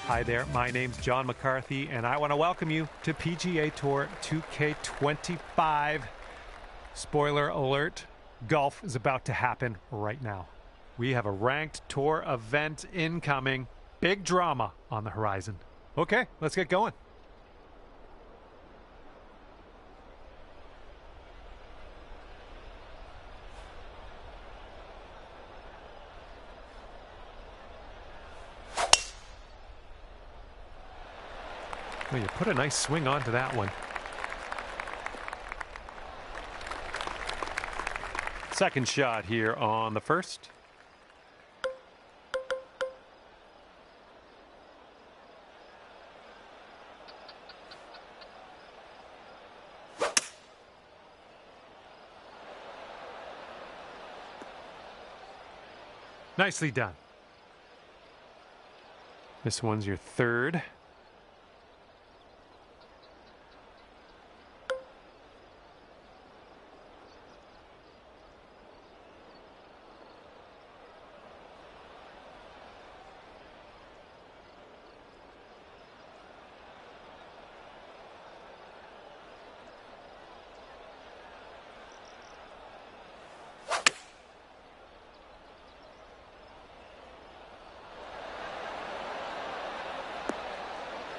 Hi there, my name's John McCarthy, and I want to welcome you to PGA Tour 2K25. Spoiler alert, golf is about to happen right now. We have a ranked tour event incoming. Big drama on the horizon. Okay, let's get going. Well, you put a nice swing onto that one. Second shot here on the first. Nicely done. This one's your third.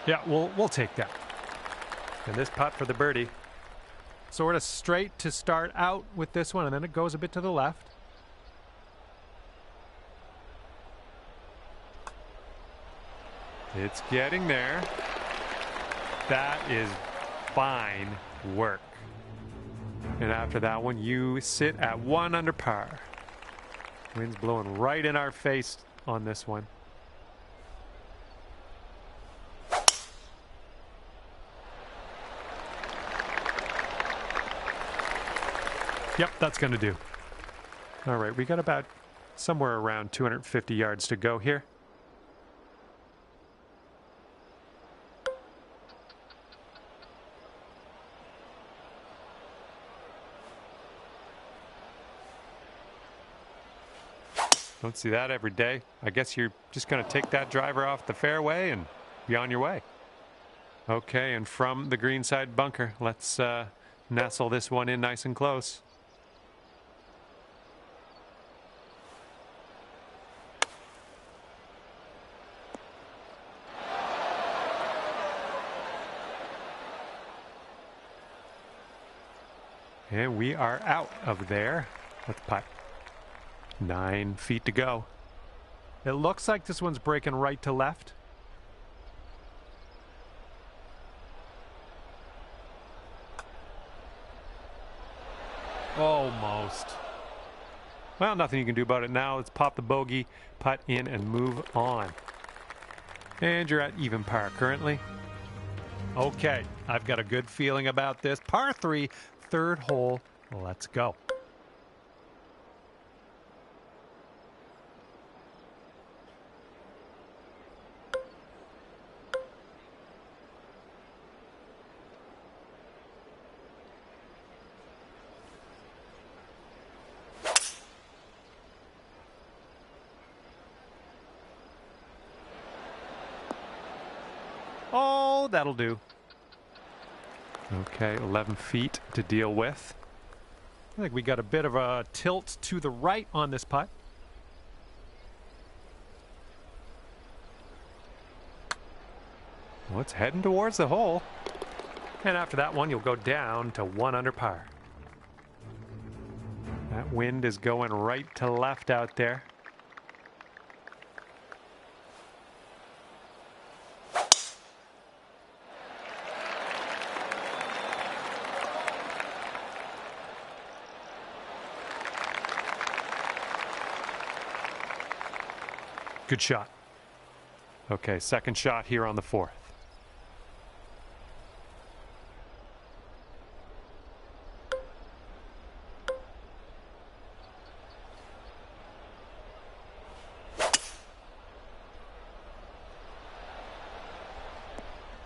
Yeah, we'll take that. And this putt for the birdie. Sort of straight to start out with this one, and then it goes a bit to the left. It's getting there. That is fine work. And after that one, you sit at 1 under par. Wind's blowing right in our face on this one. Yep, that's going to do. All right, we got about somewhere around 250 yards to go here. Don't see that every day. I guess you're just going to take that driver off the fairway and be on your way. Okay, and from the greenside bunker, let's nestle this one in nice and close. And we are out of there. Let's putt. 9 feet to go. It looks like this one's breaking right to left. Almost. Well, nothing you can do about it now. Let's pop the bogey, putt in, and move on. And you're at even par currently. Okay, I've got a good feeling about this. Par 3, third hole. Let's go. Oh, that'll do. Okay, 11 feet to deal with. I think we got a bit of a tilt to the right on this putt. Well, it's heading towards the hole. And after that one, you'll go down to 1 under par. That wind is going right to left out there. Good shot. Okay, second shot here on the fourth.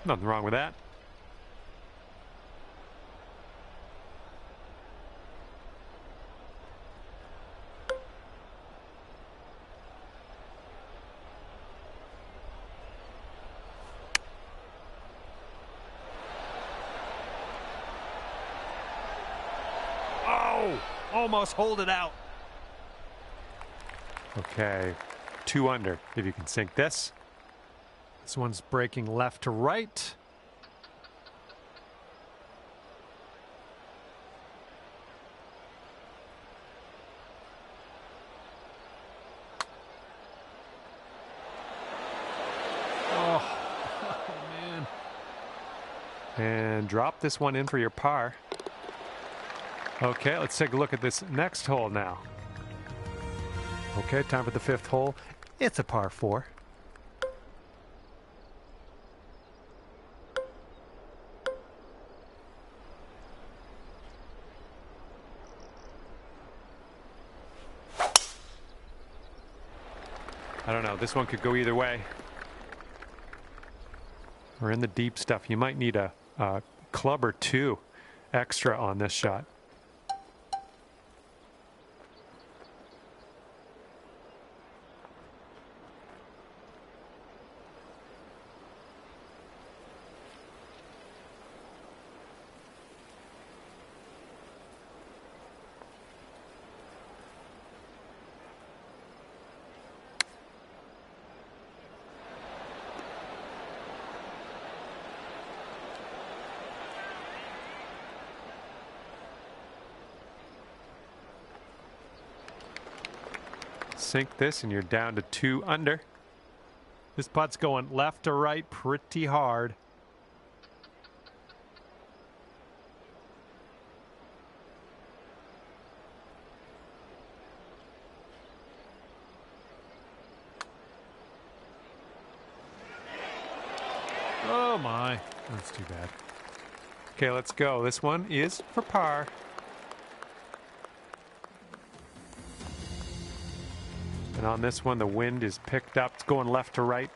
Nothing wrong with that. Oh, almost hold it out. Okay, 2 under if you can sink this. This one's breaking left to right. Oh, man. And drop this one in for your par. Okay, let's take a look at this next hole now. Okay, time for the 5th hole. It's a par 4. I don't know, this one could go either way. We're in the deep stuff. You might need a club or 2 extra on this shot. Sink this and you're down to 2 under. This putt's going left to right pretty hard. Oh my, that's too bad. Okay, let's go. This one is for par. And on this one, the wind is picked up. It's going left to right.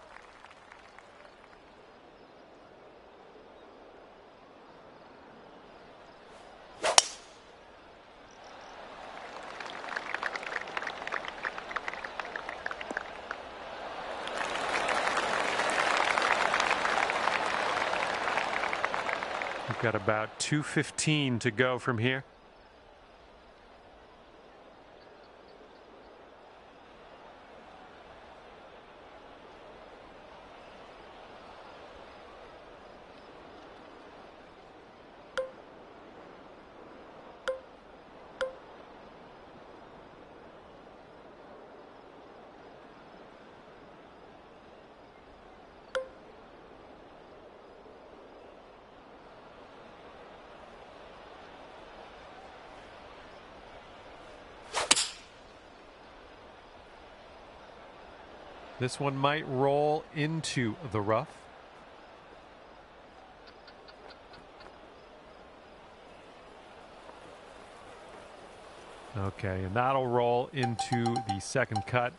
We've got about 2:15 to go from here. This one might roll into the rough. Okay, and that'll roll into the second cut.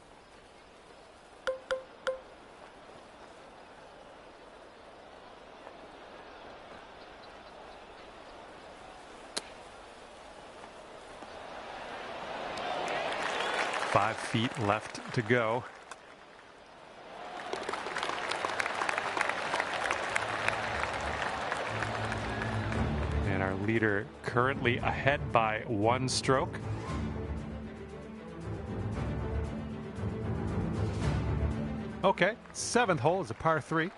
Five feet left to go. And our leader currently ahead by 1 stroke. Okay, 7th hole is a par 3.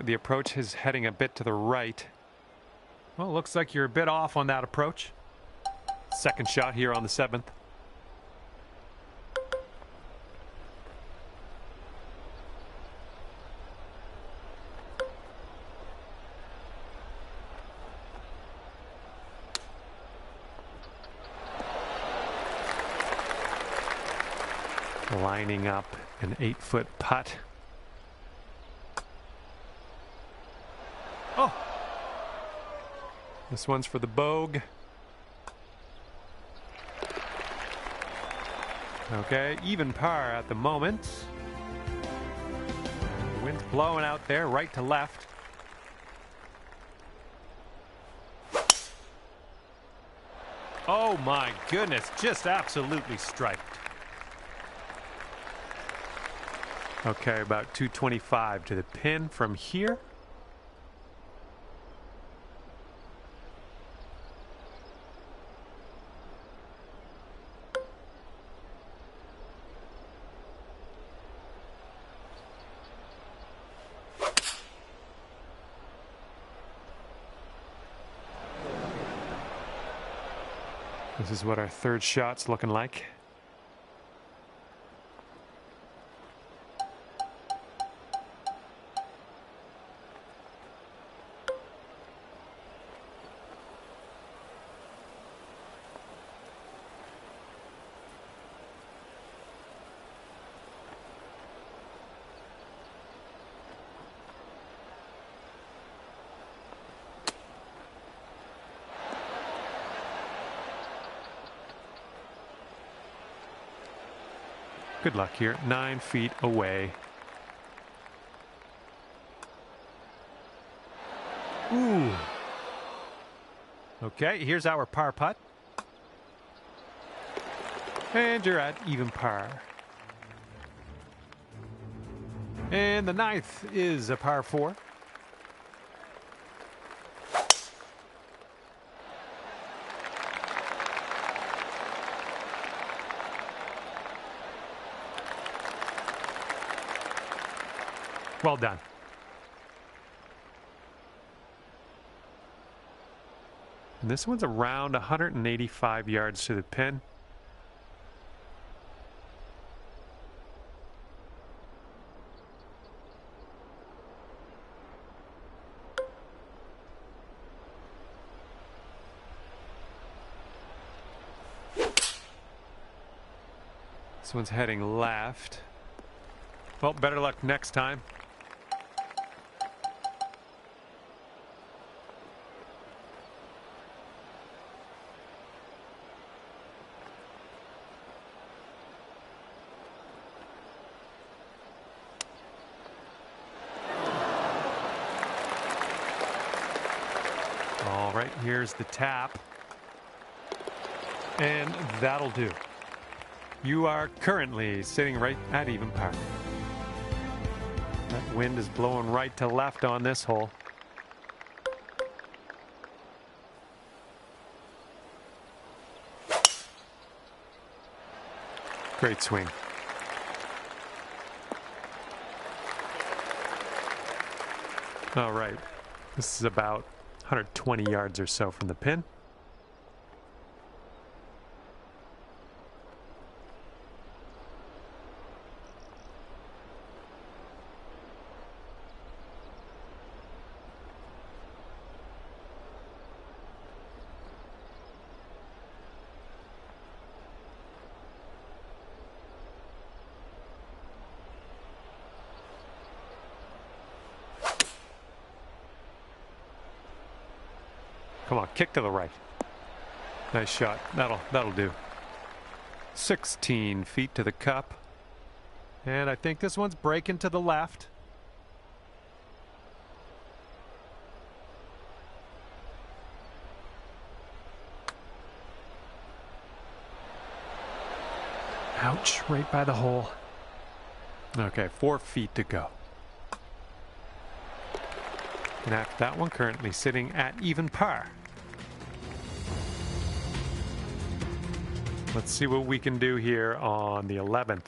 The approach is heading a bit to the right. Well, looks like you're a bit off on that approach. Second shot here on the 7th. Lining up an 8-foot putt. Oh, this one's for the Bogue. Okay, even par at the moment. The wind's blowing out there, right to left. Oh my goodness, just absolutely striped. Okay, about 225 to the pin from here. This is what our third shot's looking like. Good luck here. 9 feet away. Ooh. Okay, here's our par putt. And you're at even par. And the 9th is a par 4. Well done. And this one's around 185 yards to the pin. This one's heading left. Well, better luck next time. All right, here's the tap. And that'll do. You are currently sitting right at even par. That wind is blowing right to left on this hole. Great swing. All right, this is about 120 yards or so from the pin. Come on, kick to the right. Nice shot. That'll do. 16 feet to the cup. And I think this one's breaking to the left. Ouch, right by the hole. Okay, 4 feet to go. And after that one, currently sitting at even par. Let's see what we can do here on the 11th.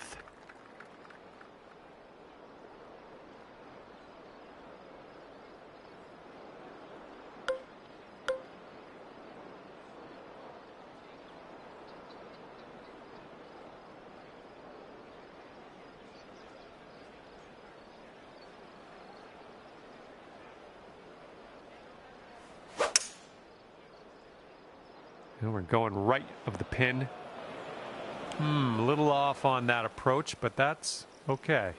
And we're going right of the pin. A little off on that approach, but that's okay.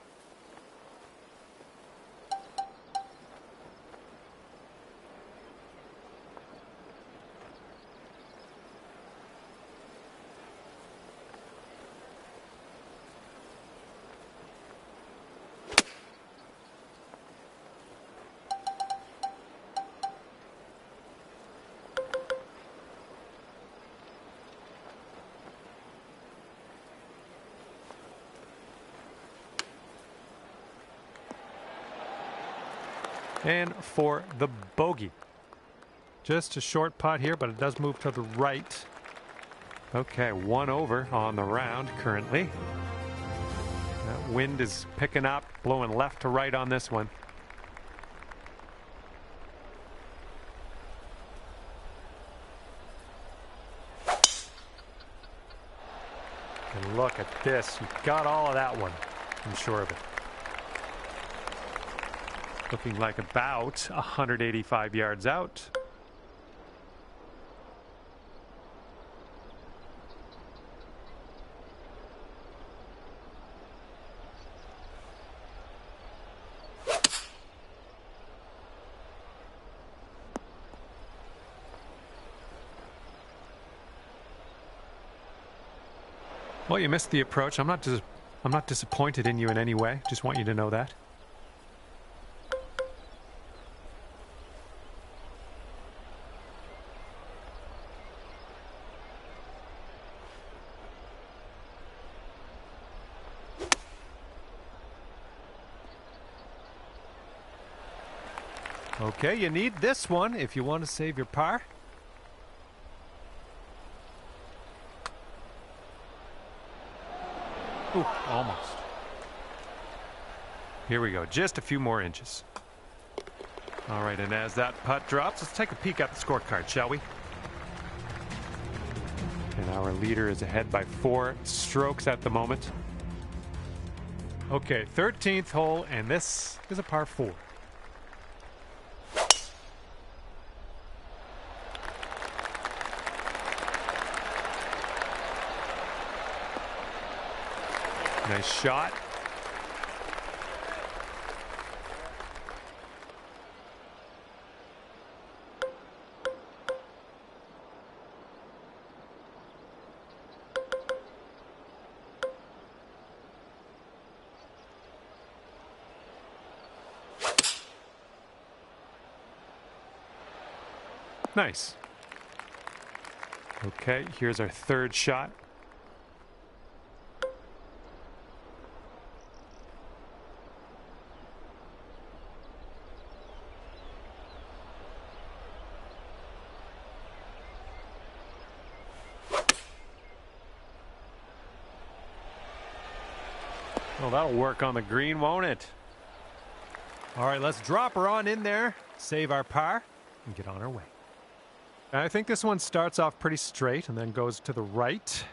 And for the bogey. Just a short putt here, but it does move to the right. Okay, 1 over on the round currently. That wind is picking up, blowing left to right on this one. And look at this. You got all of that one. I'm sure of it. Looking like about 185 yards out. Well, you missed the approach. I'm not disappointed in you in any way. Just want you to know that. Okay, you need this one if you want to save your par. Ooh, almost. Here we go, just a few more inches. All right, and as that putt drops, let's take a peek at the scorecard, shall we? And our leader is ahead by 4 strokes at the moment. Okay, 13th hole, and this is a par 4. Nice shot. Nice. Okay, here's our third shot. Well, that'll work on the green, won't it? All right, let's drop her on in there, save our par, and get on our way. I think this one starts off pretty straight and then goes to the right.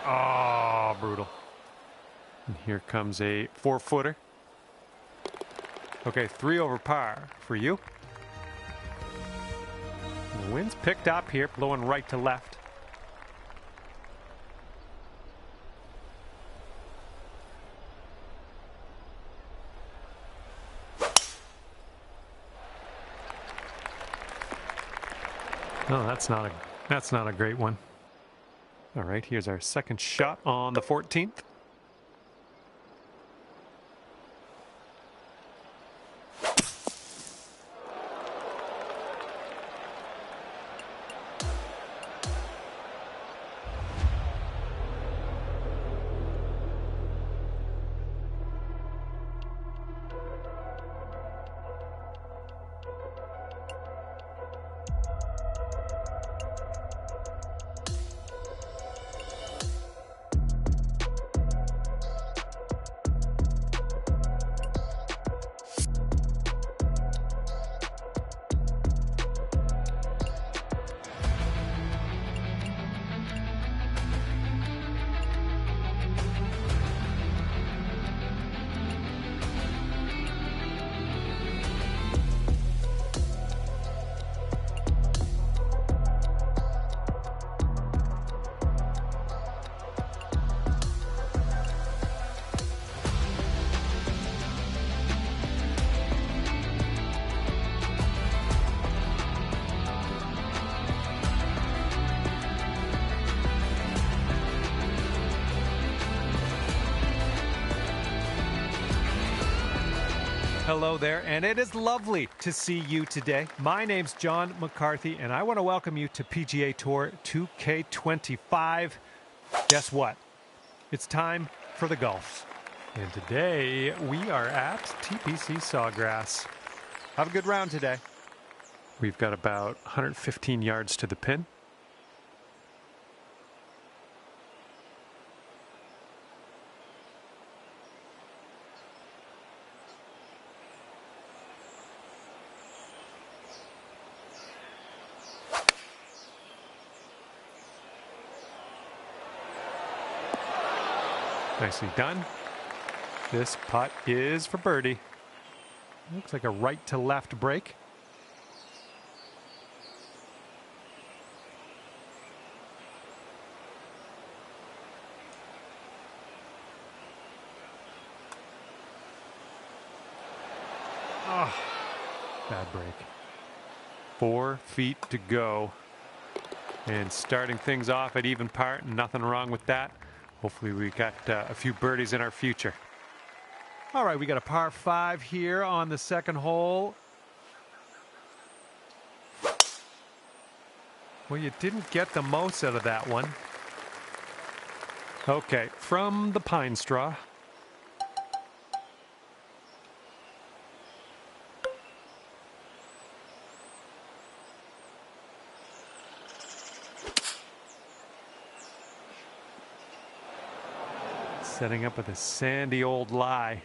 Oh, brutal. And here comes a 4-footer. Okay, 3 over par for you. The wind's picked up here, blowing right to left. No, that's not a great one. All right, here's our second shot on the 14th. Hello there, and it is lovely to see you today. My name's John McCarthy, and I want to welcome you to PGA Tour 2K25. Guess what? It's time for the Gulf. And today we are at TPC Sawgrass. Have a good round today. We've got about 115 yards to the pin. Nicely done. This putt is for birdie. Looks like a right to left break. Oh, bad break. 4 feet to go. And starting things off at even par, nothing wrong with that. Hopefully we got a few birdies in our future. All right, we got a par 5 here on the second hole. Well, you didn't get the most out of that one. Okay, from the pine straw. Setting up with a sandy old lie.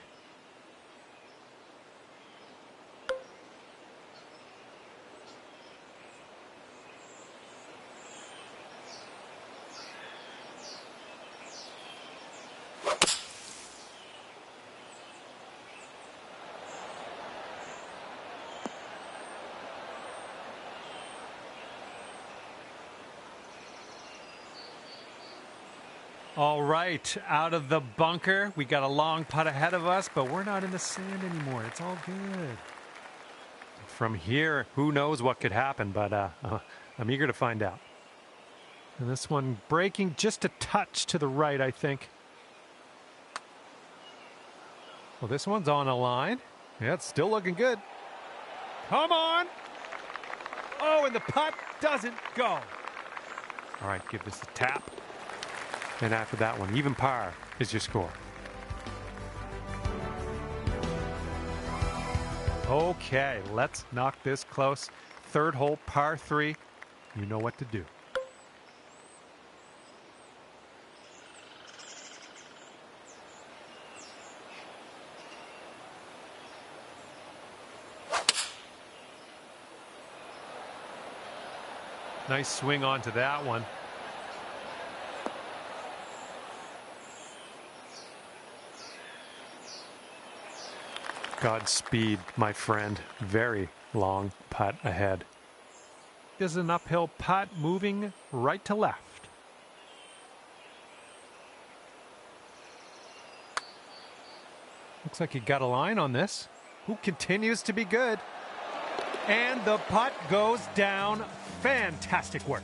All right, out of the bunker. We got a long putt ahead of us, but we're not in the sand anymore. It's all good. From here, who knows what could happen, but I'm eager to find out. And this one breaking just a touch to the right, I think. Well, this one's on a line. Yeah, it's still looking good. Come on. Oh, and the putt doesn't go. All right, give this a tap. And after that one, even par is your score. Okay, let's knock this close. Third hole, par 3. You know what to do. Nice swing onto that one. Godspeed, my friend. Very long putt ahead. This is an uphill putt moving right to left. Looks like he got a line on this. Who continues to be good. And the putt goes down. Fantastic work.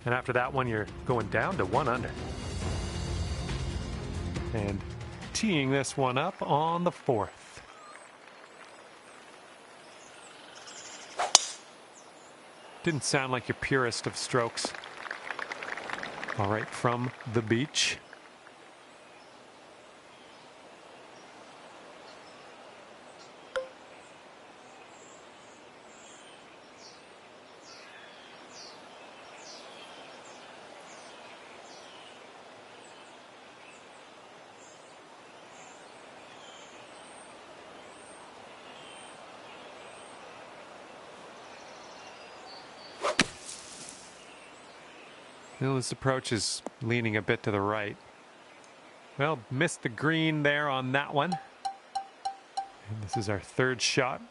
And after that one, you're going down to 1 under. And teeing this one up on the 4th. Didn't sound like your purest of strokes. All right, from the beach. Well, this approach is leaning a bit to the right. Well, missed the green there on that one. And this is our 3rd shot.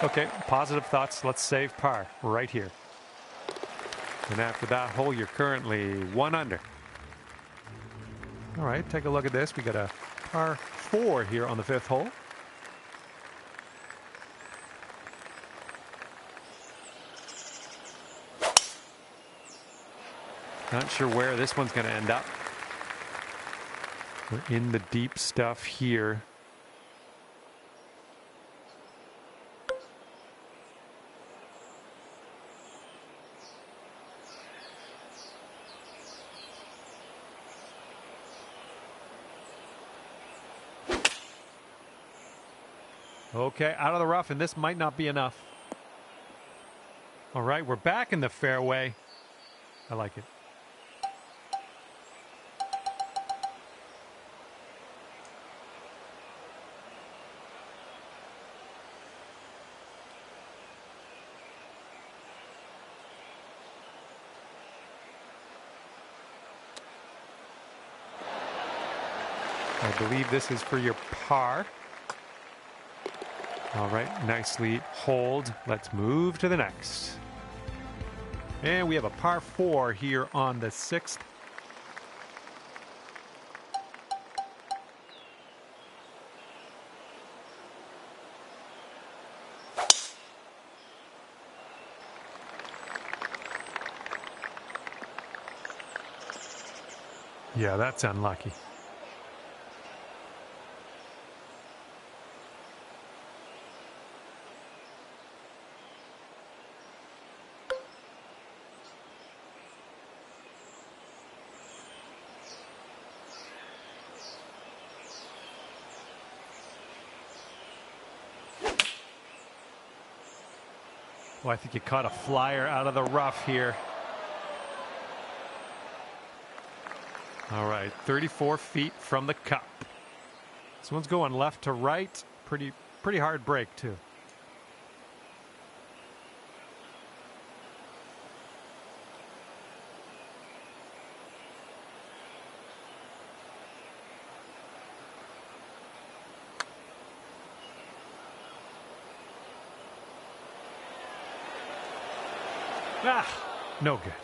Okay, positive thoughts. Let's save par right here. And after that hole, you're currently 1 under. All right, take a look at this. We got a par 4 here on the 5th hole. Not sure where this one's going to end up. We're in the deep stuff here. Okay, out of the rough, and this might not be enough. All right, we're back in the fairway. I like it. I believe this is for your par. All right, nicely holed. Let's move to the next. And we have a par 4 here on the 6th. Yeah, that's unlucky. Well, I think you caught a flyer out of the rough here. All right, 34 feet from the cup. This one's going left to right. Pretty hard break, too. Ah, no good.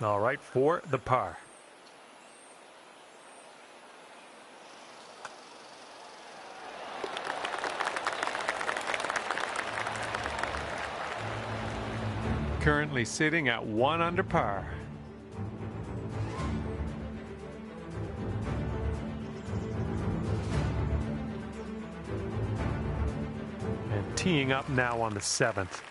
All right, for the par. Currently sitting at 1 under par. And teeing up now on the 7th.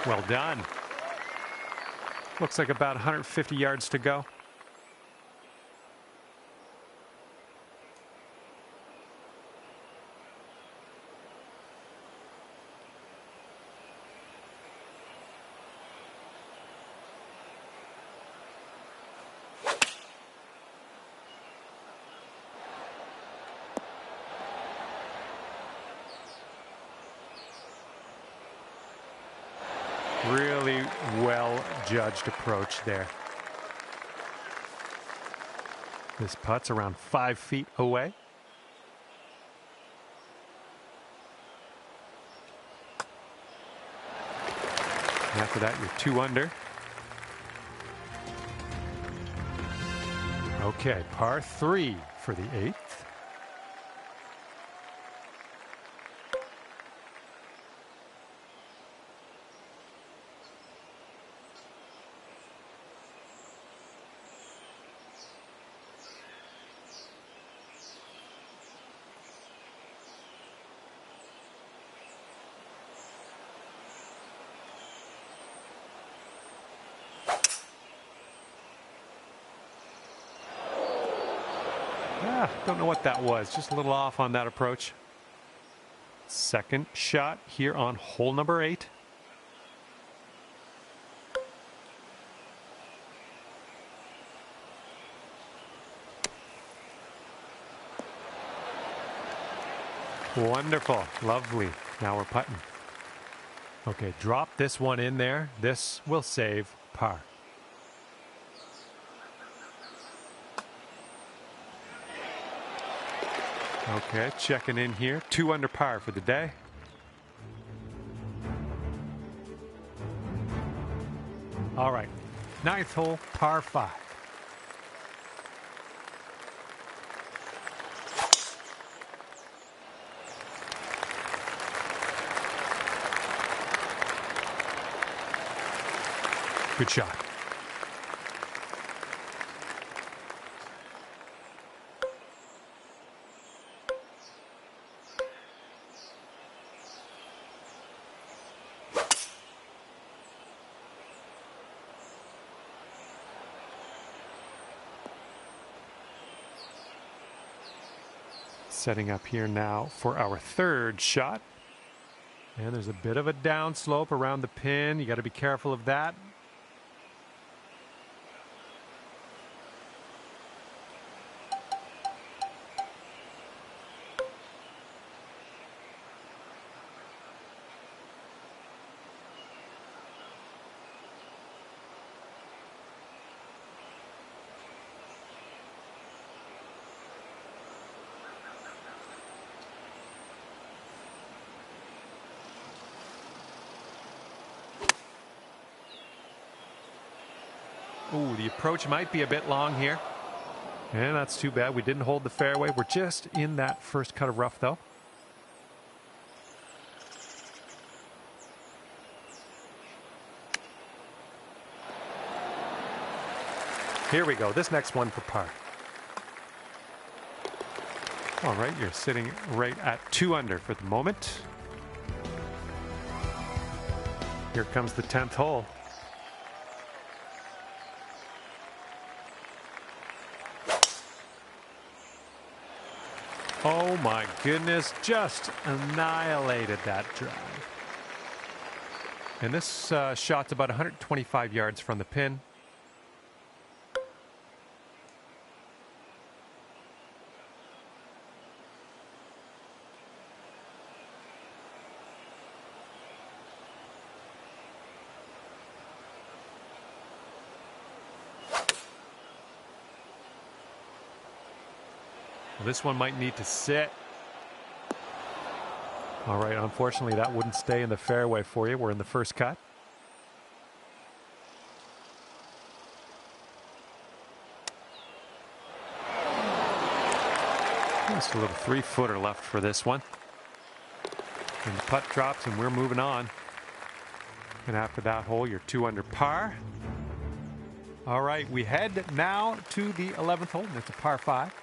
Well done. Looks like about 150 yards to go. Really well-judged approach there. This putt's around 5 feet away. And after that, you're 2 under. Okay, par 3 for the 8th. Don't know what that was. Just a little off on that approach. Second shot here on hole number 8. Wonderful. Lovely. Now we're putting. Okay, drop this one in there. This will save par. Okay, checking in here. 2 under par for the day. All right, 9th hole, par 5. Good shot. Setting up here now for our 3rd shot. And there's a bit of a downslope around the pin. You got to be careful of that. Ooh, the approach might be a bit long here. And that's too bad. We didn't hold the fairway. We're just in that first cut of rough, though. Here we go. This next one for par. All right, you're sitting right at 2 under for the moment. Here comes the 10th hole. Oh my goodness, just annihilated that drive. And this shot's about 125 yards from the pin. This one might need to sit. All right, unfortunately, that wouldn't stay in the fairway for you. We're in the first cut. Just a little 3-footer left for this one. And the putt drops, and we're moving on. And after that hole, you're 2 under par. All right, we head now to the 11th hole, and it's a par 5.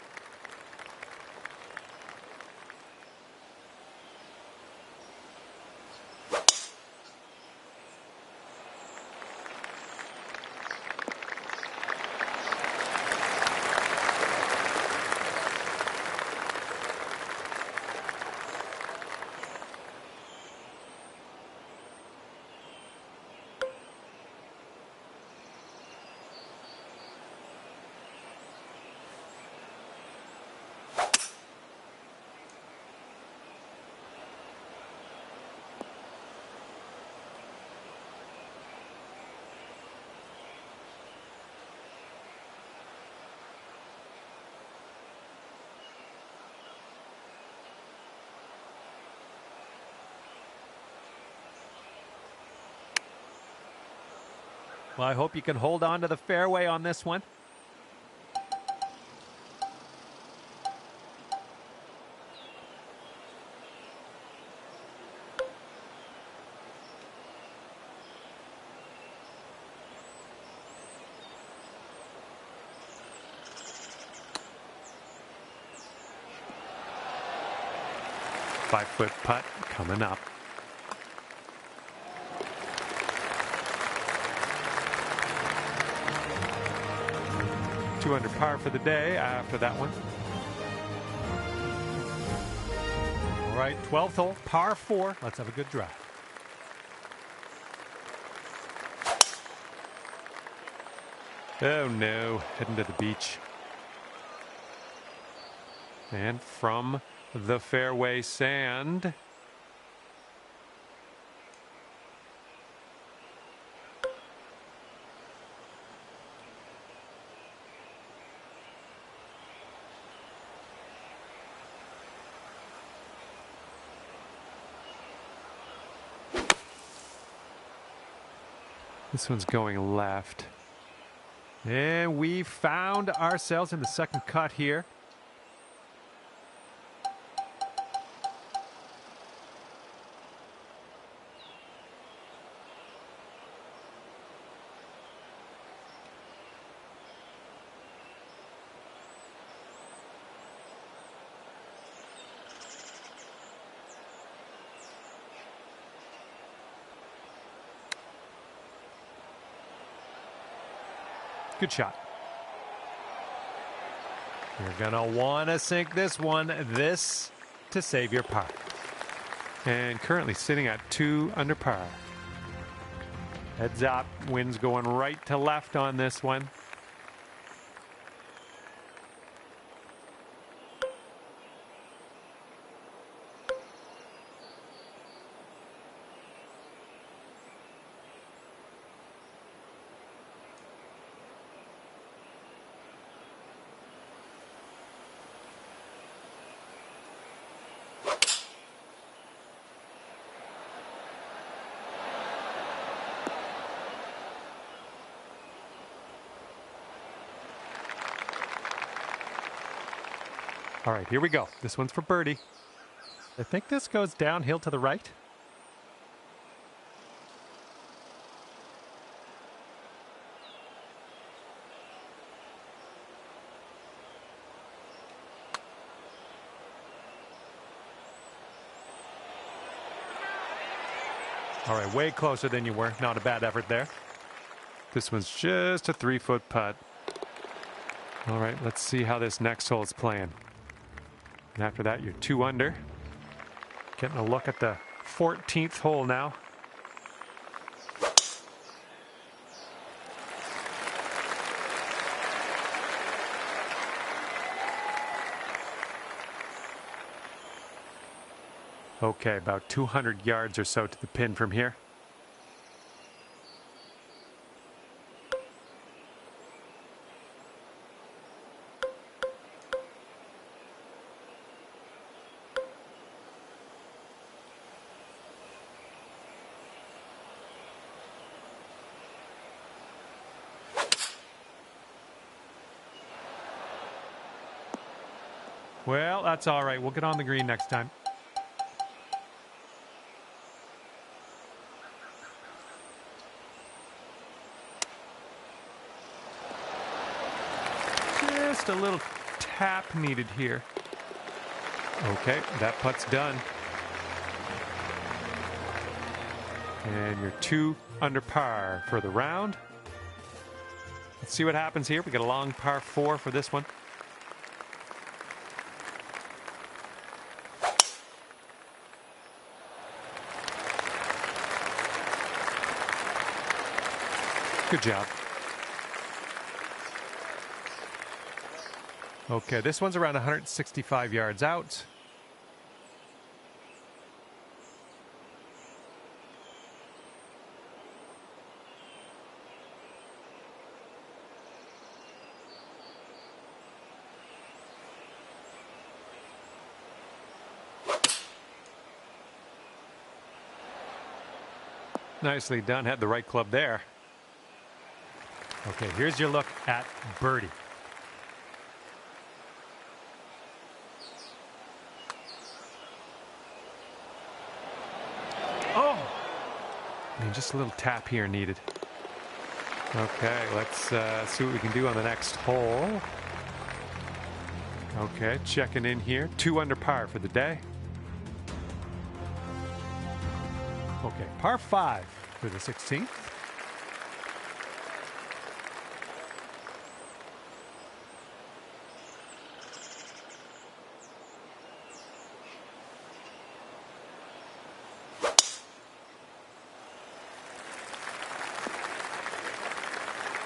Well, I hope you can hold on to the fairway on this one. Five-foot putt coming up. Two under par for the day after that one. All right, 12th hole, par 4. Let's have a good drive. Oh no, heading to the beach. And from the fairway sand. This one's going left. And we found ourselves in the second cut here. Good shot. You're gonna want to sink this one, this to save your par. And currently sitting at 2 under par. Heads up, wind's going right to left on this one. All right, here we go. This one's for birdie. I think this goes downhill to the right. All right, way closer than you were. Not a bad effort there. This one's just a 3-foot putt. All right, let's see how this next hole is playing. And after that, you're 2 under. Getting a look at the 14th hole now. Okay, about 200 yards or so to the pin from here. Well, that's all right. We'll get on the green next time. Just a little tap needed here. Okay, that putt's done. And you're 2 under par for the round. Let's see what happens here. We got a long par 4 for this one. Good job. Okay, this one's around 165 yards out. Nicely done. Had the right club there. Okay, here's your look at birdie. Oh! I mean, just a little tap here needed. Okay, let's see what we can do on the next hole. Okay, checking in here. 2 under par for the day. Okay, par 5 for the 16th.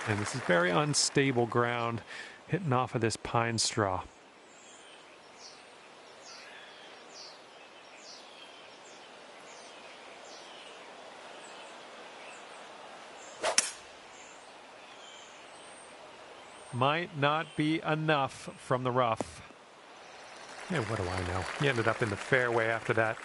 And this is very unstable ground, hitting off of this pine straw. might not be enough from the rough. Yeah, what do I know? He ended up in the fairway after that.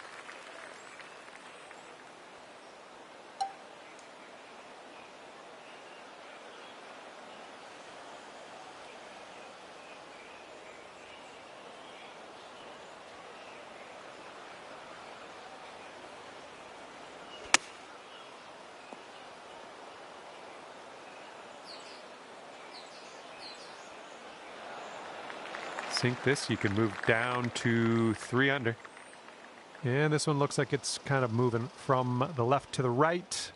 Sink this, you can move down to 3 under. And this one looks like it's kind of moving from the left to the right.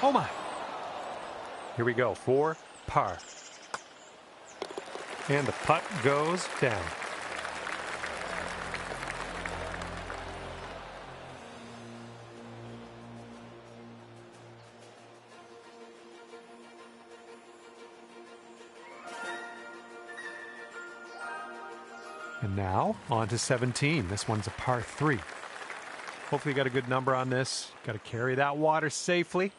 Oh my! Here we go, 4 par. And the putt goes down. And now, on to 17. This one's a par 3. Hopefully you got a good number on this. Got to carry that water safely.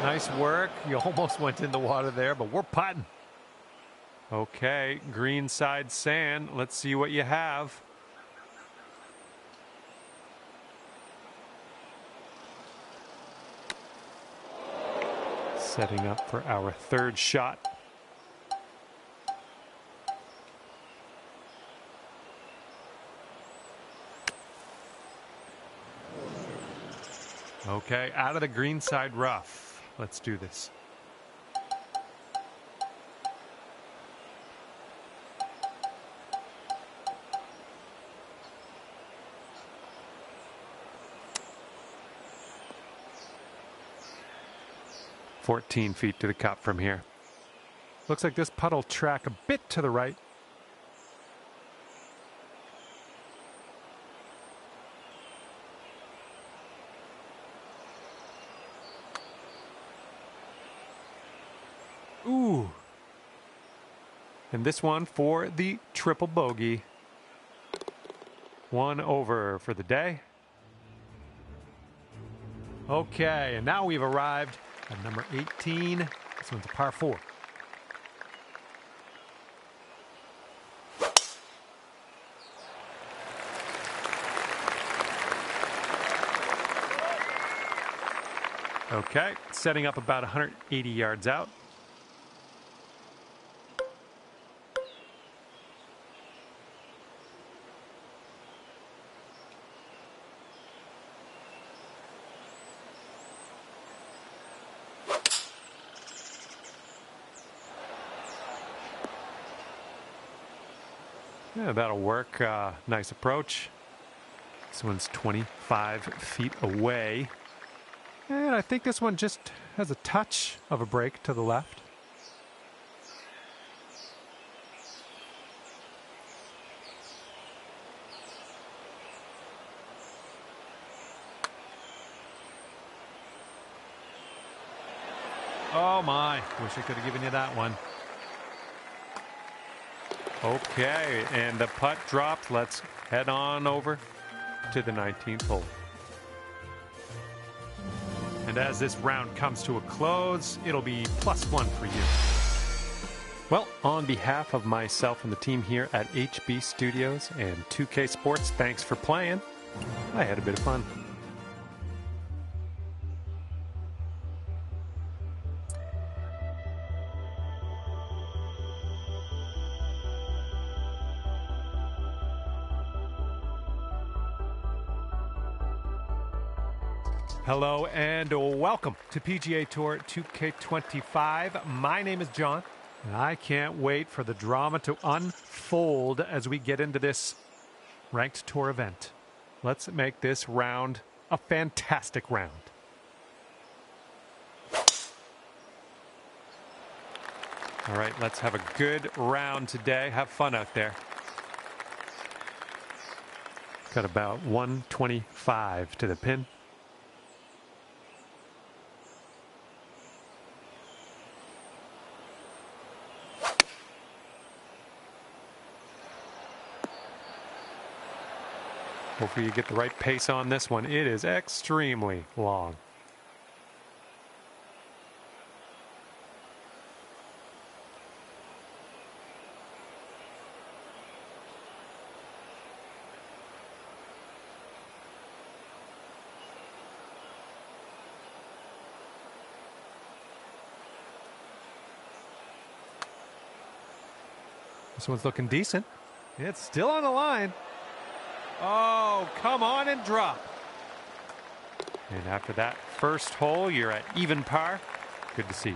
Nice work. You almost went in the water there, but we're putting. Okay, green side sand. Let's see what you have. Setting up for our 3rd shot. Okay, out of the green side rough. Let's do this. "14 feet to the cup from here. Looks like this putt will track a bit to the right. Ooh. And this one for the triple bogey. 1 over for the day. Okay, and now we've arrived at number 18. This one's a par 4. Okay, setting up about 180 yards out. Yeah, that'll work. Nice approach. This one's 25 feet away. And I think this one just has a touch of a break to the left. Oh my, wish I could have given you that one. Okay, and the putt dropped. Let's head on over to the 19th hole. And as this round comes to a close, it'll be +1 for you. Well, on behalf of myself and the team here at HB Studios and 2K Sports, thanks for playing. I had a bit of fun. Hello and welcome to PGA Tour 2K25. My name is John, and I can't wait for the drama to unfold as we get into this ranked tour event. Let's make this round a fantastic round. All right, let's have a good round today. Have fun out there. Got about 125 to the pin. Hopefully you get the right pace on this one. It is extremely long. This one's looking decent. It's still on the line. Oh, come on and drop. And after that first hole, you're at even par. Good to see.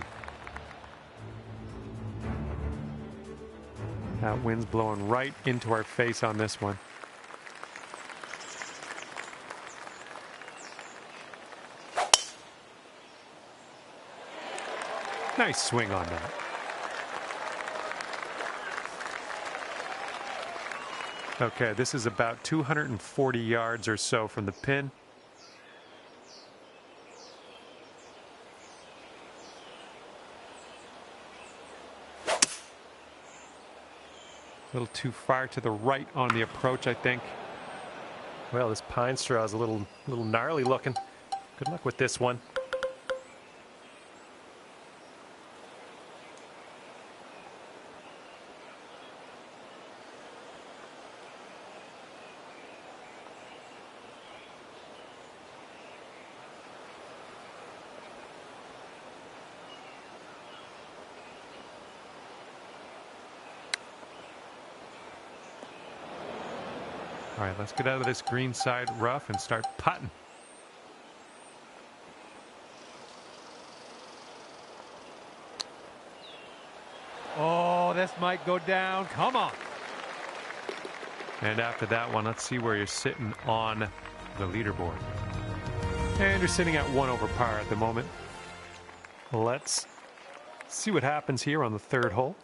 That wind's blowing right into our face on this one. Nice swing on that. Okay, this is about 240 yards or so from the pin. A little too far to the right on the approach, I think. Well, this pine straw is a little gnarly looking. Good luck with this one. All right, let's get out of this green side rough and start putting. Oh, this might go down. Come on. And after that one, let's see where you're sitting on the leaderboard. And you're sitting at 1 over par at the moment. Let's see what happens here on the third hole.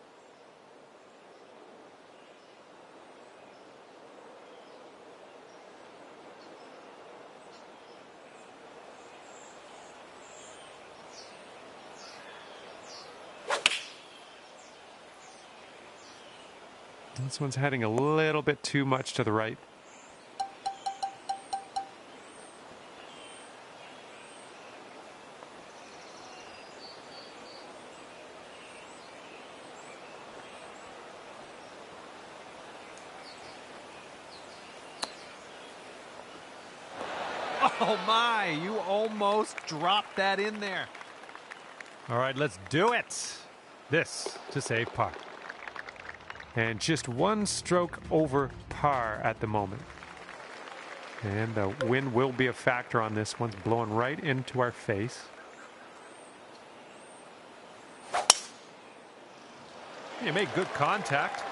This one's heading a little bit too much to the right. Oh my, you almost dropped that in there. All right, let's do it. This to save par. And just one stroke over par at the moment. And the wind will be a factor on this. One's blowing right into our face. You made good contact.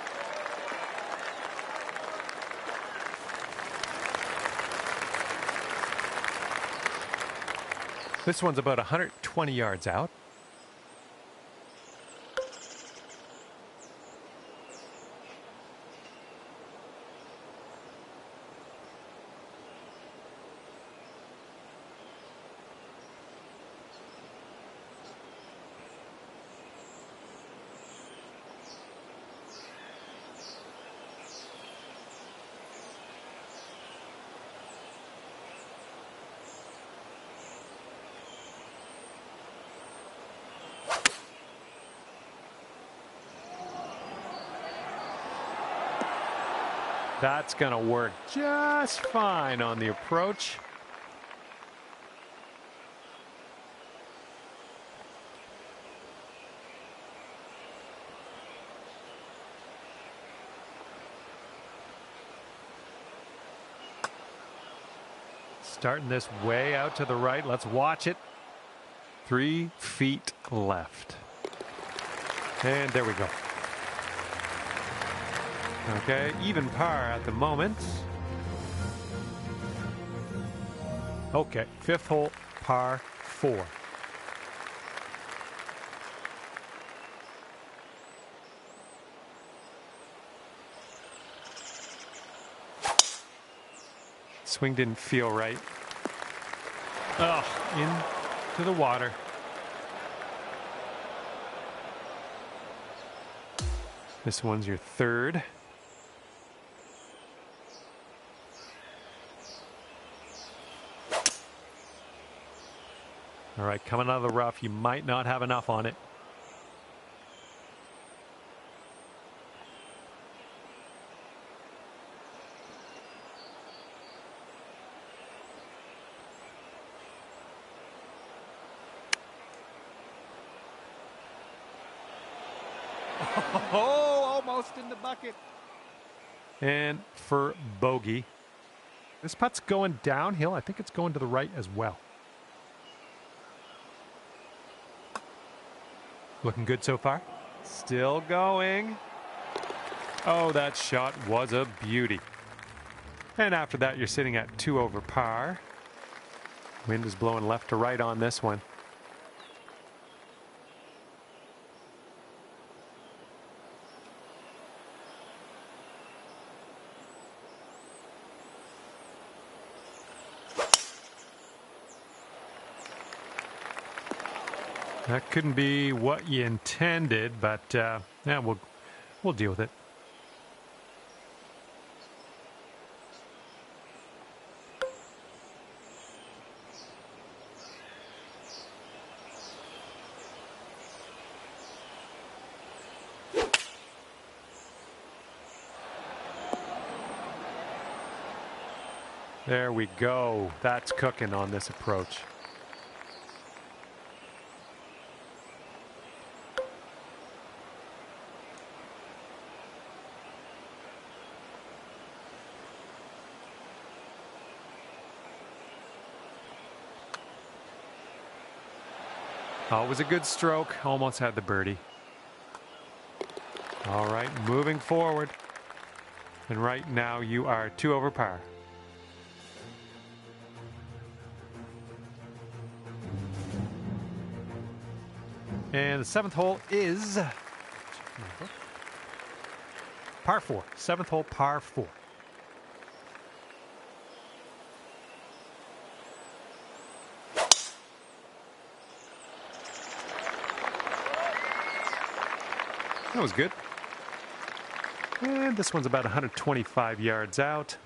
This one's about 120 yards out. That's going to work just fine on the approach. Starting this way out to the right. Let's watch it. 3 feet left. And there we go. Okay, even par at the moment. Okay, 5th hole, par 4. Swing didn't feel right. Oh, into the water. This one's your third. All right, coming out of the rough, you might not have enough on it. Oh, almost in the bucket. And for bogey. This putt's going downhill. I think it's going to the right as well. Looking good so far. Still going. Oh, that shot was a beauty. And after that, you're sitting at 2 over par. Wind is blowing left to right on this one. That couldn't be what you intended, but yeah, we'll deal with it. There we go. That's cooking on this approach. Always a good stroke. Almost had the birdie. All right, moving forward. And right now you are 2 over par. And the 7th hole is par 4. 7th hole, par 4. That was good. And this one's about 125 yards out.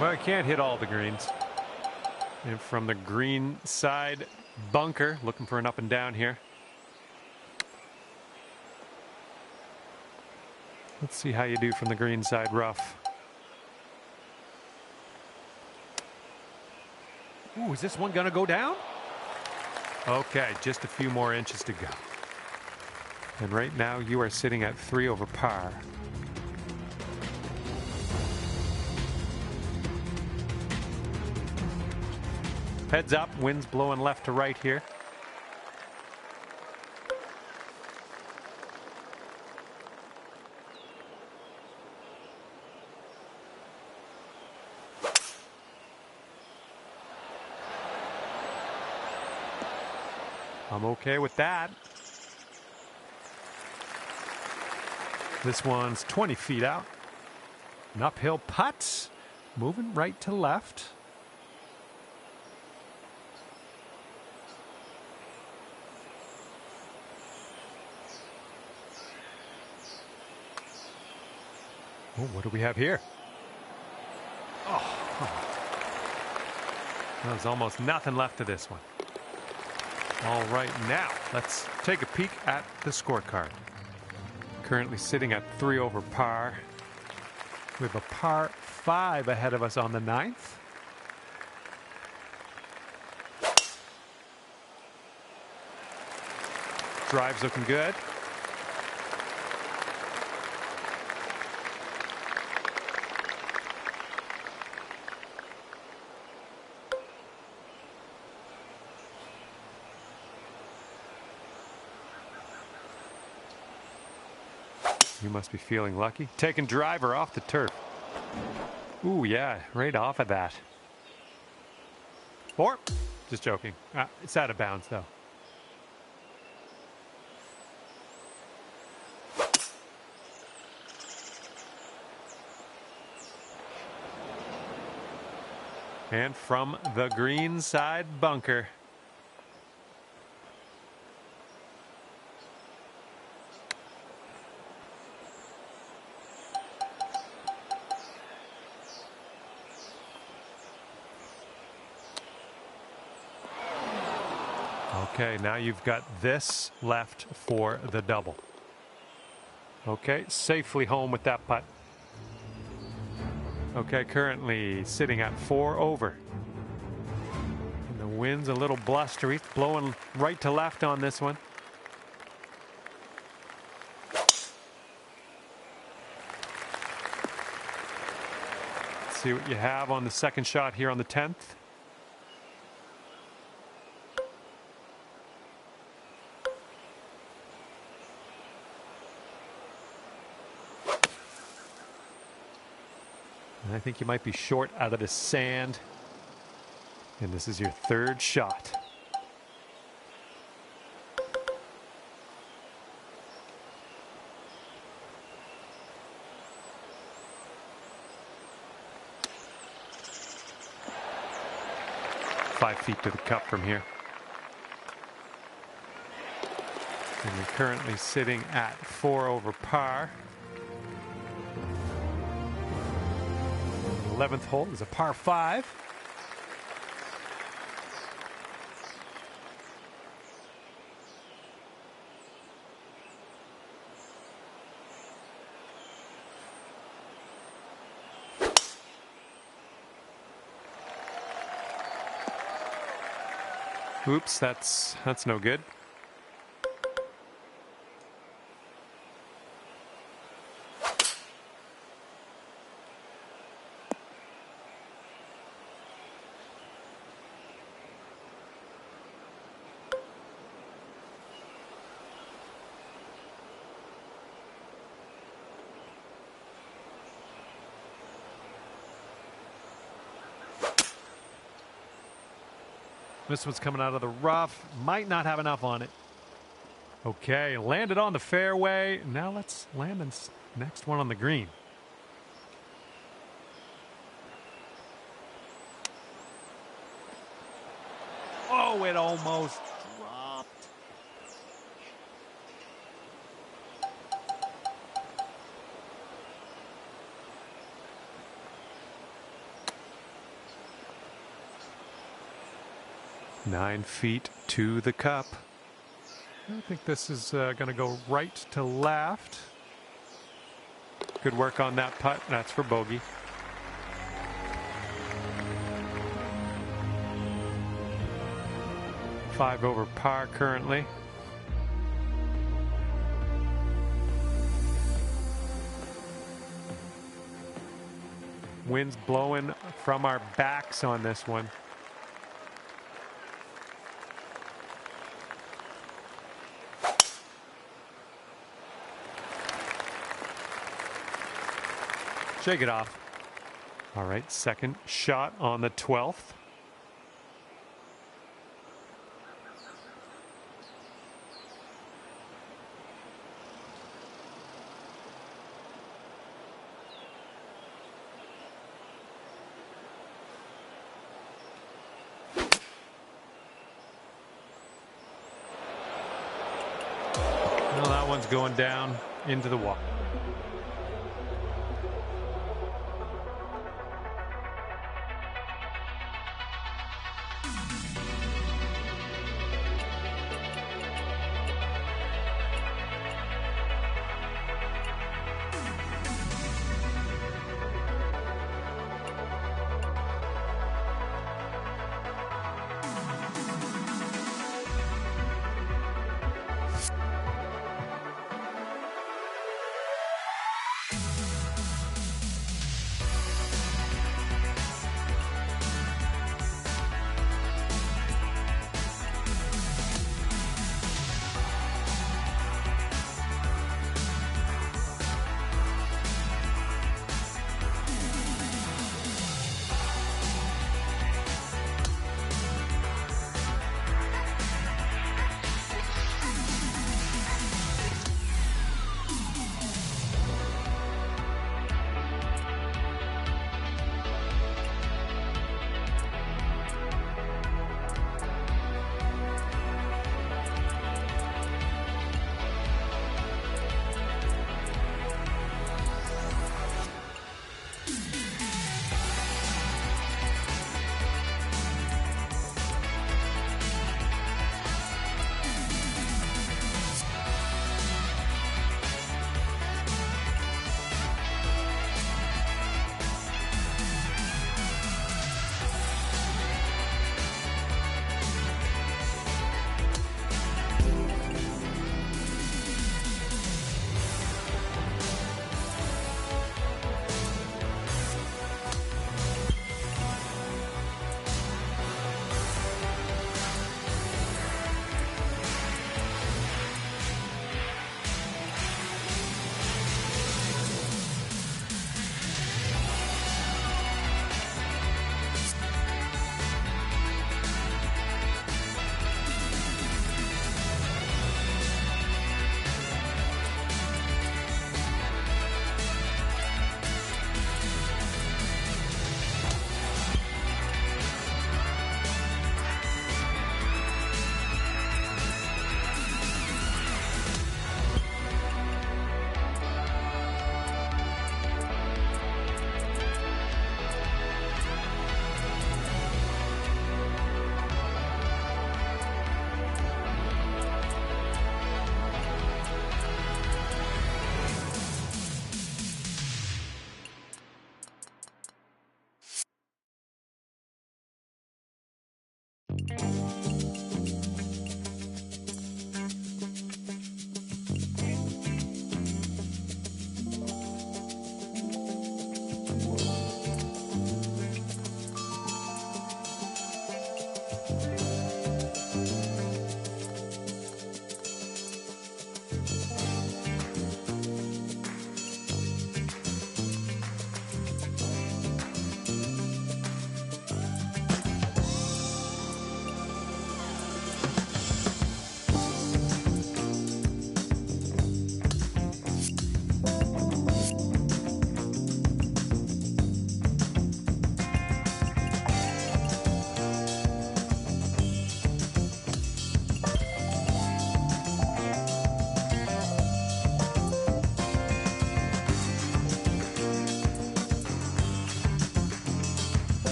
Well, I can't hit all the greens. And from the green side bunker, looking for an up and down here. Let's see how you do from the green side rough. Ooh, is this one gonna go down? Okay, just a few more inches to go. And right now you are sitting at 3 over par. Heads up, wind's blowing left to right here. I'm okay with that. This one's 20 feet out. An uphill putt, moving right to left. Oh, what do we have here? Oh, there's almost nothing left to this one. All right, now let's take a peek at the scorecard. Currently sitting at 3 over par. We have a par 5 ahead of us on the 9th. Drive's looking good. You must be feeling lucky. Taking driver off the turf. Ooh, yeah, right off of that. Or, just joking. It's out of bounds, though. And from the green side bunker. Okay, now you've got this left for the double. Okay, safely home with that putt. Okay, currently sitting at 4 over. And the wind's a little blustery, blowing right to left on this one. Let's see what you have on the second shot here on the 10th. I think you might be short out of the sand. And this is your third shot. Five feet to the cup from here. And you're currently sitting at 4 over par. 11th hole is a par 5. Oops, that's no good. This one's coming out of the rough. Might not have enough on it. Okay, landed on the fairway. Now let's land this next one on the green. Oh, it almost dropped. Nine feet to the cup. I think this is going to go right to left. Good work on that putt. That's for bogey. Five over par currently. Wind's blowing from our backs on this one. Shake it off. All right, second shot on the 12th. Well, that one's going down into the water.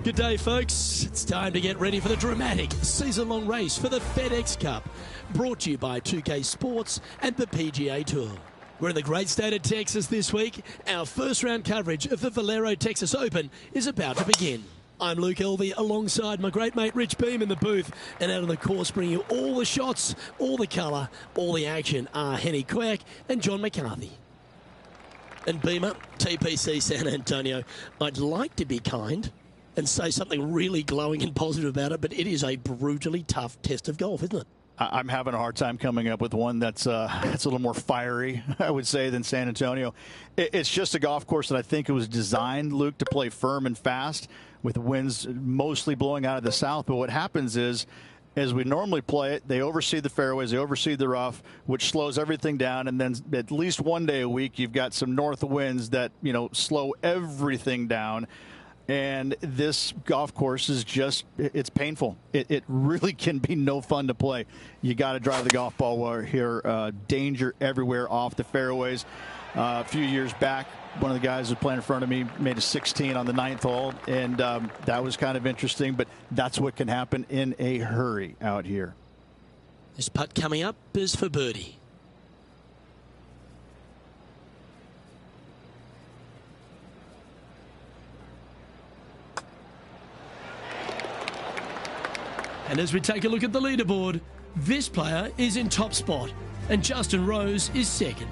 Good day, folks. It's time to get ready for the dramatic season-long race for the FedEx Cup, brought to you by 2K Sports and the PGA Tour. We're in the great state of Texas this week. Our first round coverage of the Valero Texas Open is about to begin. I'm Luke Elvey alongside my great mate Rich Beam in the booth, and out on the course bringing you all the shots, all the colour, all the action are Henny Quirk and John McCarthy. And Beamer, TPC San Antonio, I'd like to be kind and say something really glowing and positive about it, but it is a brutally tough test of golf, isn't it? I'm having a hard time coming up with one that's a little more fiery, I would say, than San Antonio. It's just a golf course that I think it was designed, Luke, to play firm and fast with winds mostly blowing out of the south. But what happens is, as we normally play it, they overseed the fairways, they overseed the rough, which slows everything down. And then at least one day a week, you've got some north winds that, slow everything down. And this golf course is just, it's painful. It really can be no fun to play. You got to drive the golf ball here. Danger everywhere off the fairways. A few years back, one of the guys who was playing in front of me made a 16 on the 9th hole, and that was kind of interesting, but that's what can happen in a hurry out here. This putt coming up is for birdie. And as we take a look at the leaderboard, this player is in top spot and Justin Rose is second.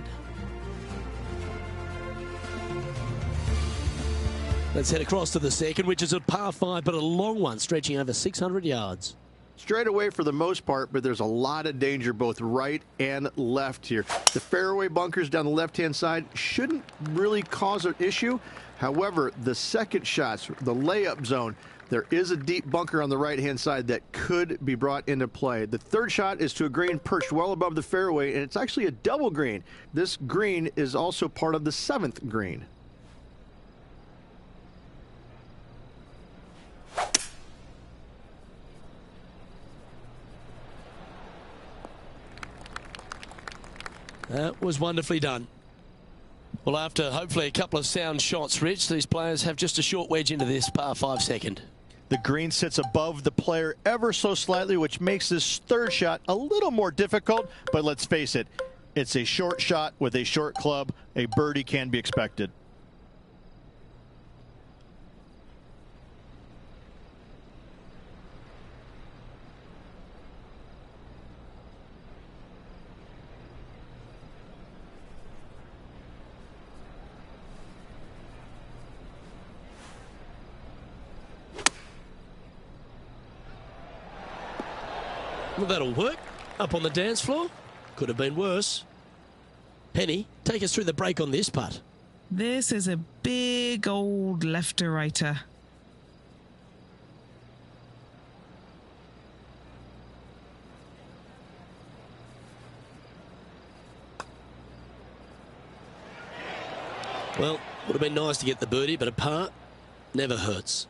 Let's head across to the second, which is a par 5, but a long one stretching over 600 yards. Straight away for the most part, but there's a lot of danger both right and left here. The fairway bunkers down the left-hand side shouldn't really cause an issue. However, the second shots, the layup zone, there is a deep bunker on the right-hand side that could be brought into play. The third shot is to a green perched well above the fairway, and it's actually a double green. This green is also part of the 7th green. That was wonderfully done. Well, after hopefully a couple of sound shots, Rich, these players have just a short wedge into this par 5 second. The green sits above the player ever so slightly, which makes this third shot a little more difficult. But let's face it, it's a short shot with a short club. A birdie can be expected. Well, that'll work. Up on the dance floor. Could have been worse. Penny, take us through the break on this putt. This is a big old left-to-righter. Well, would have been nice to get the birdie, but a par never hurts.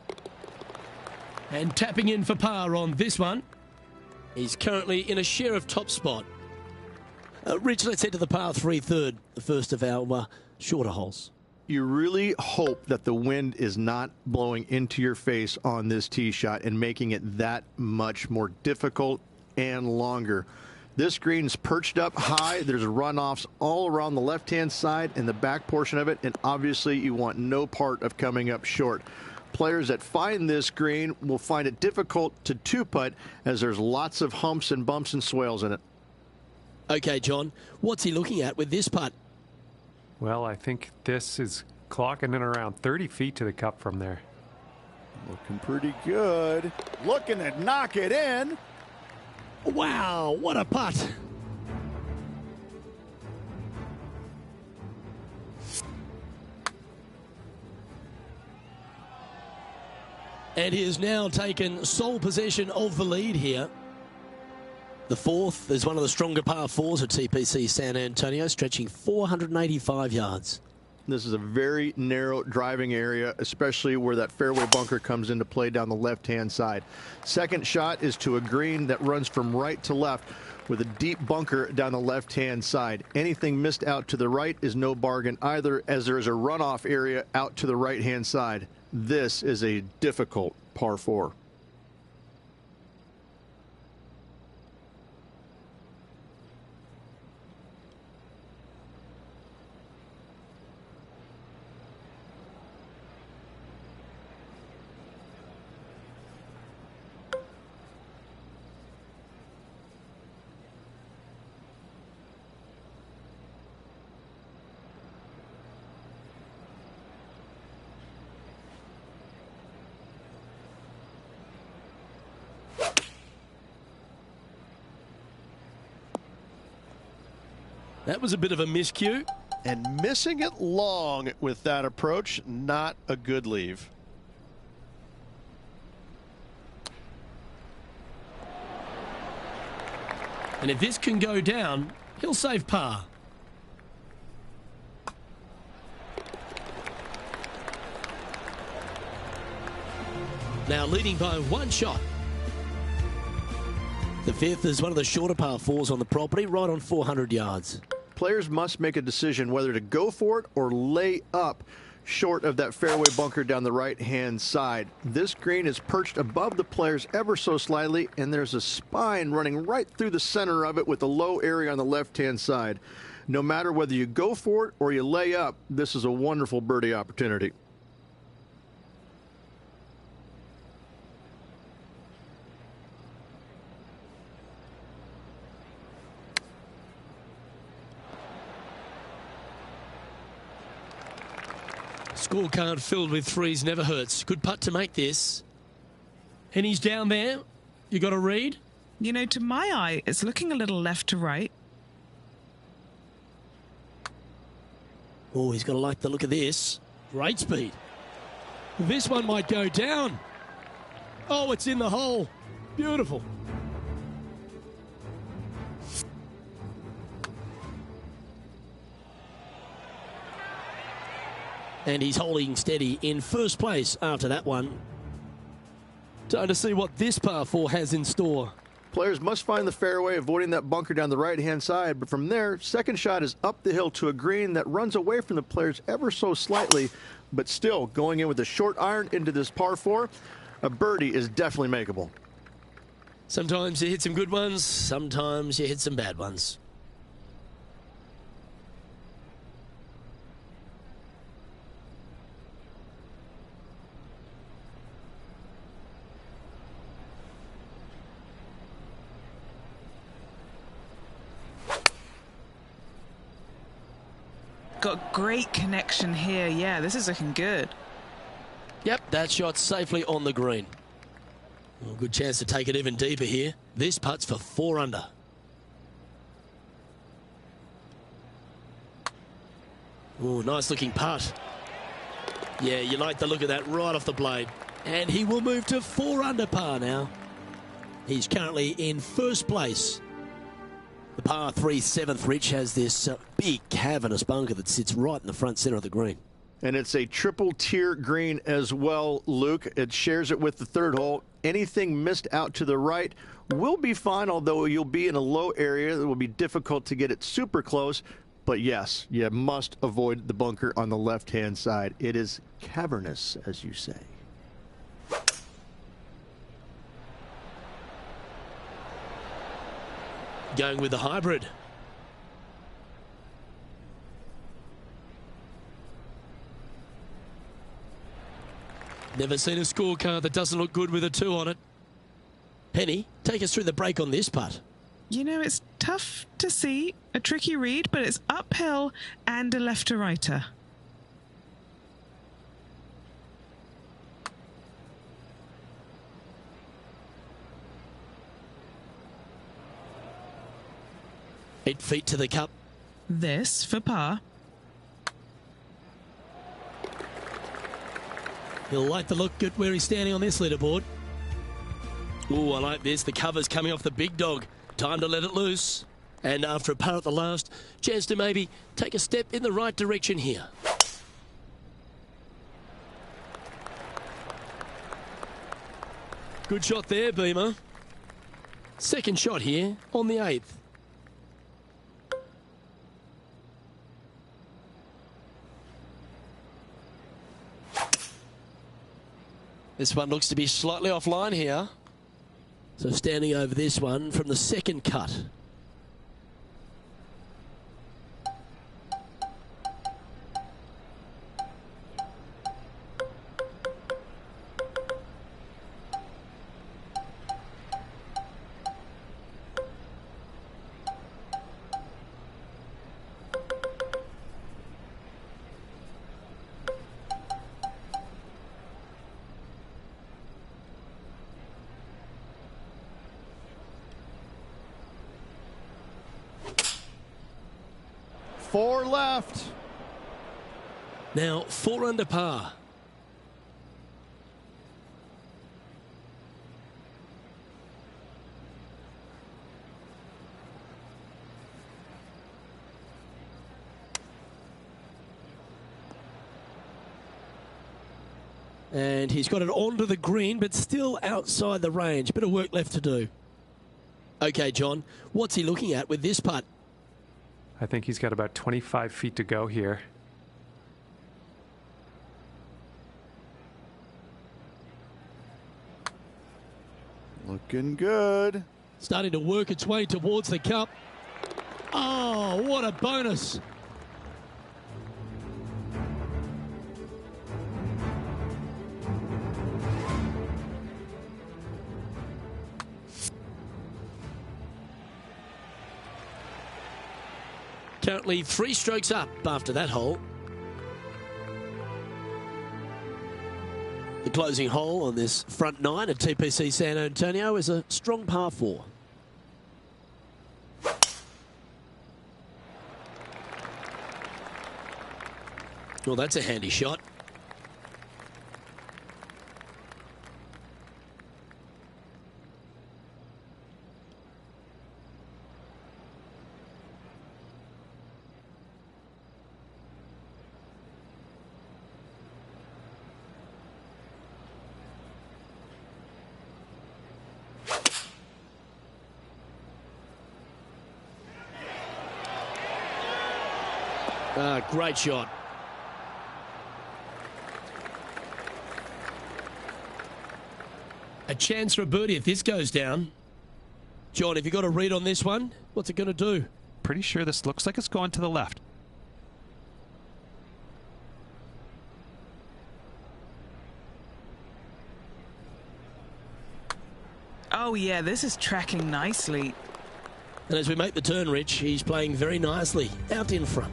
And tapping in for par on this one. He's currently in a share of top spot. Rich, let's head to the par 3 third, the first of our shorter holes. You really hope that the wind is not blowing into your face on this tee shot and making it that much more difficult and longer. This green's perched up high. There's runoffs all around the left-hand side and the back portion of it, and obviously you want no part of coming up short. Players that find this green will find it difficult to two-putt as there's lots of humps and bumps and swales in it. Okay, John, what's he looking at with this putt? Well, I think this is clocking in around 30 feet to the cup from there. Looking pretty good. Looking to knock it in. Wow, what a putt. And he has now taken sole possession of the lead here. The fourth is one of the stronger par 4s at TPC San Antonio, stretching 485 yards. This is a very narrow driving area, especially where that fairway bunker comes into play down the left-hand side. Second shot is to a green that runs from right to left with a deep bunker down the left-hand side. Anything missed out to the right is no bargain either, as there is a runoff area out to the right-hand side. This is a difficult par 4. That was a bit of a miscue. And missing it long with that approach, not a good leave. And if this can go down, he'll save par. Now leading by 1 shot. The 5th is one of the shorter par 4s on the property, right on 400 yards. Players must make a decision whether to go for it or lay up short of that fairway bunker down the right-hand side. This green is perched above the players ever so slightly, and there's a spine running right through the center of it with a low area on the left-hand side. No matter whether you go for it or you lay up, this is a wonderful birdie opportunity. Scorecard filled with threes never hurts. Good putt to make this. And he's down there. You got a read? You know, to my eye, it's looking a little left to right. Oh, he's got to like the look of this. Great speed. This one might go down. Oh, it's in the hole. Beautiful. And he's holding steady in first place after that one. Time to see what this par 4 has in store. Players must find the fairway, avoiding that bunker down the right-hand side. But from there, second shot is up the hill to a green that runs away from the players ever so slightly, but still going in with a short iron into this par 4. A birdie is definitely makeable. Sometimes you hit some good ones, sometimes you hit some bad ones. Got great connection here. Yeah, this is looking good. Yep, that shot safely on the green. Well, good chance to take it even deeper here. This putt's for 4 under. Oh, nice looking putt. Yeah, you like the look of that right off the blade. And he will move to 4 under par now. He's currently in first place. The par 3 7th, Rich, has this big cavernous bunker that sits right in the front center of the green. And it's a triple tier green as well, Luke. It shares it with the third hole. Anything missed out to the right will be fine, although you'll be in a low area. It will be difficult to get it super close. But yes, you must avoid the bunker on the left-hand side. It is cavernous, as you say. Going with the hybrid. Never seen a scorecard that doesn't look good with a 2 on it. Penny, take us through the break on this putt. You know, it's tough to see, a tricky read, but it's uphill and a left to righter. Eight feet to the cup. This for par. He'll like the look at where he's standing on this leaderboard. Ooh, I like this. The cover's coming off the big dog. Time to let it loose. And after a par at the last, chance to maybe take a step in the right direction here. Good shot there, Beamer. Second shot here on the 8th. This one looks to be slightly offline here. So standing over this one from the second cut. Four left. Now 4 under par. And he's got it onto the green, but still outside the range. Bit of work left to do. Okay, John, what's he looking at with this putt? I think he's got about 25 feet to go here. Looking good. Starting to work its way towards the cup. Oh, what a bonus. Currently 3 strokes up after that hole. The closing hole on this front 9 at TPC San Antonio is a strong par 4. Well, that's a handy shot. Great shot. A chance for a birdie if this goes down. John, have you got a read on this one? What's it going to do? Pretty sure this looks like it's going to the left. Oh, yeah, this is tracking nicely. And as we make the turn, Rich, he's playing very nicely out in front.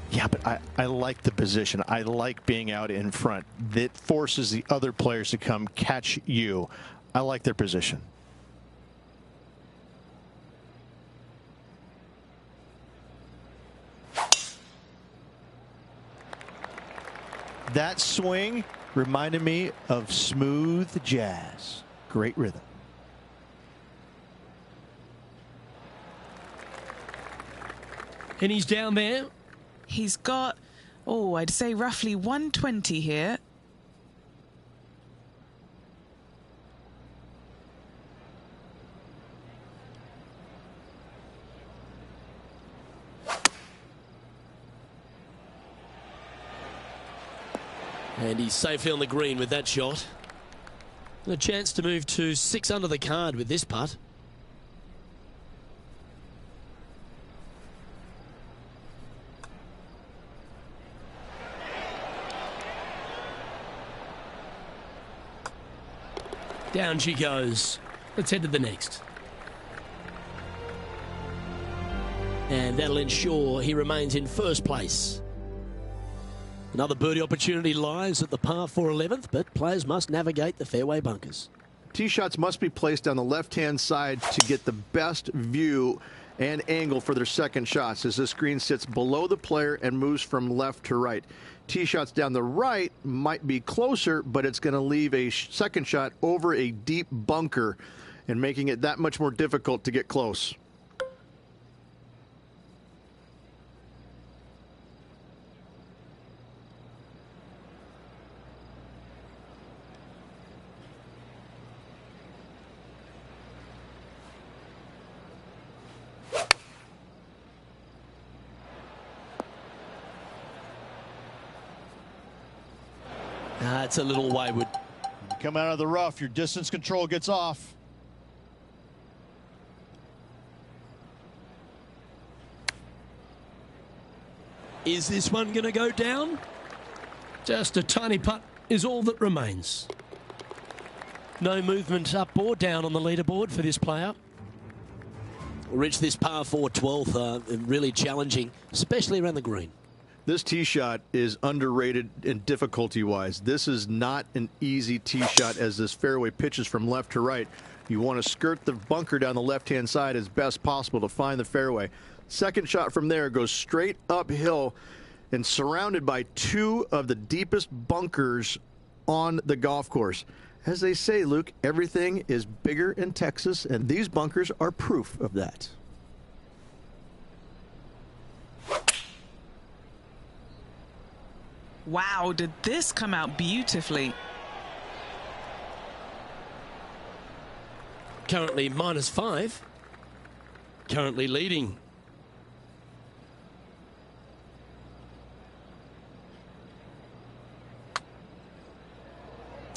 Yeah, but I like the position. I like being out in front. That forces the other players to come catch you. I like their position. That swing reminded me of smooth jazz. Great rhythm. And he's down there. He's got, oh, I'd say roughly 120 here. And he's safely on the green with that shot. And a chance to move to 6 under the card with this putt. Down she goes. Let's head to the next. And that'll ensure he remains in first place. Another birdie opportunity lies at the par 4 11th, but players must navigate the fairway bunkers. Tee shots must be placed on the left-hand side to get the best view and angle for their second shots, as this green sits below the player and moves from left to right. Tee shots down the right might be closer, but it's going to leave a second shot over a deep bunker and making it that much more difficult to get close. It's a little wayward. Come out of the rough, your distance control gets off. Is this one going to go down? Just a tiny putt is all that remains. No movement up or down on the leaderboard for this player. Rich, this par 4 12th, really challenging, especially around the green. This tee shot is underrated in difficulty-wise. This is not an easy tee shot as this fairway pitches from left to right. You want to skirt the bunker down the left-hand side as best possible to find the fairway. Second shot from there goes straight uphill and surrounded by two of the deepest bunkers on the golf course. As they say, Luke, everything is bigger in Texas, and these bunkers are proof of that. Wow, did this come out beautifully? Currently -5. Currently leading.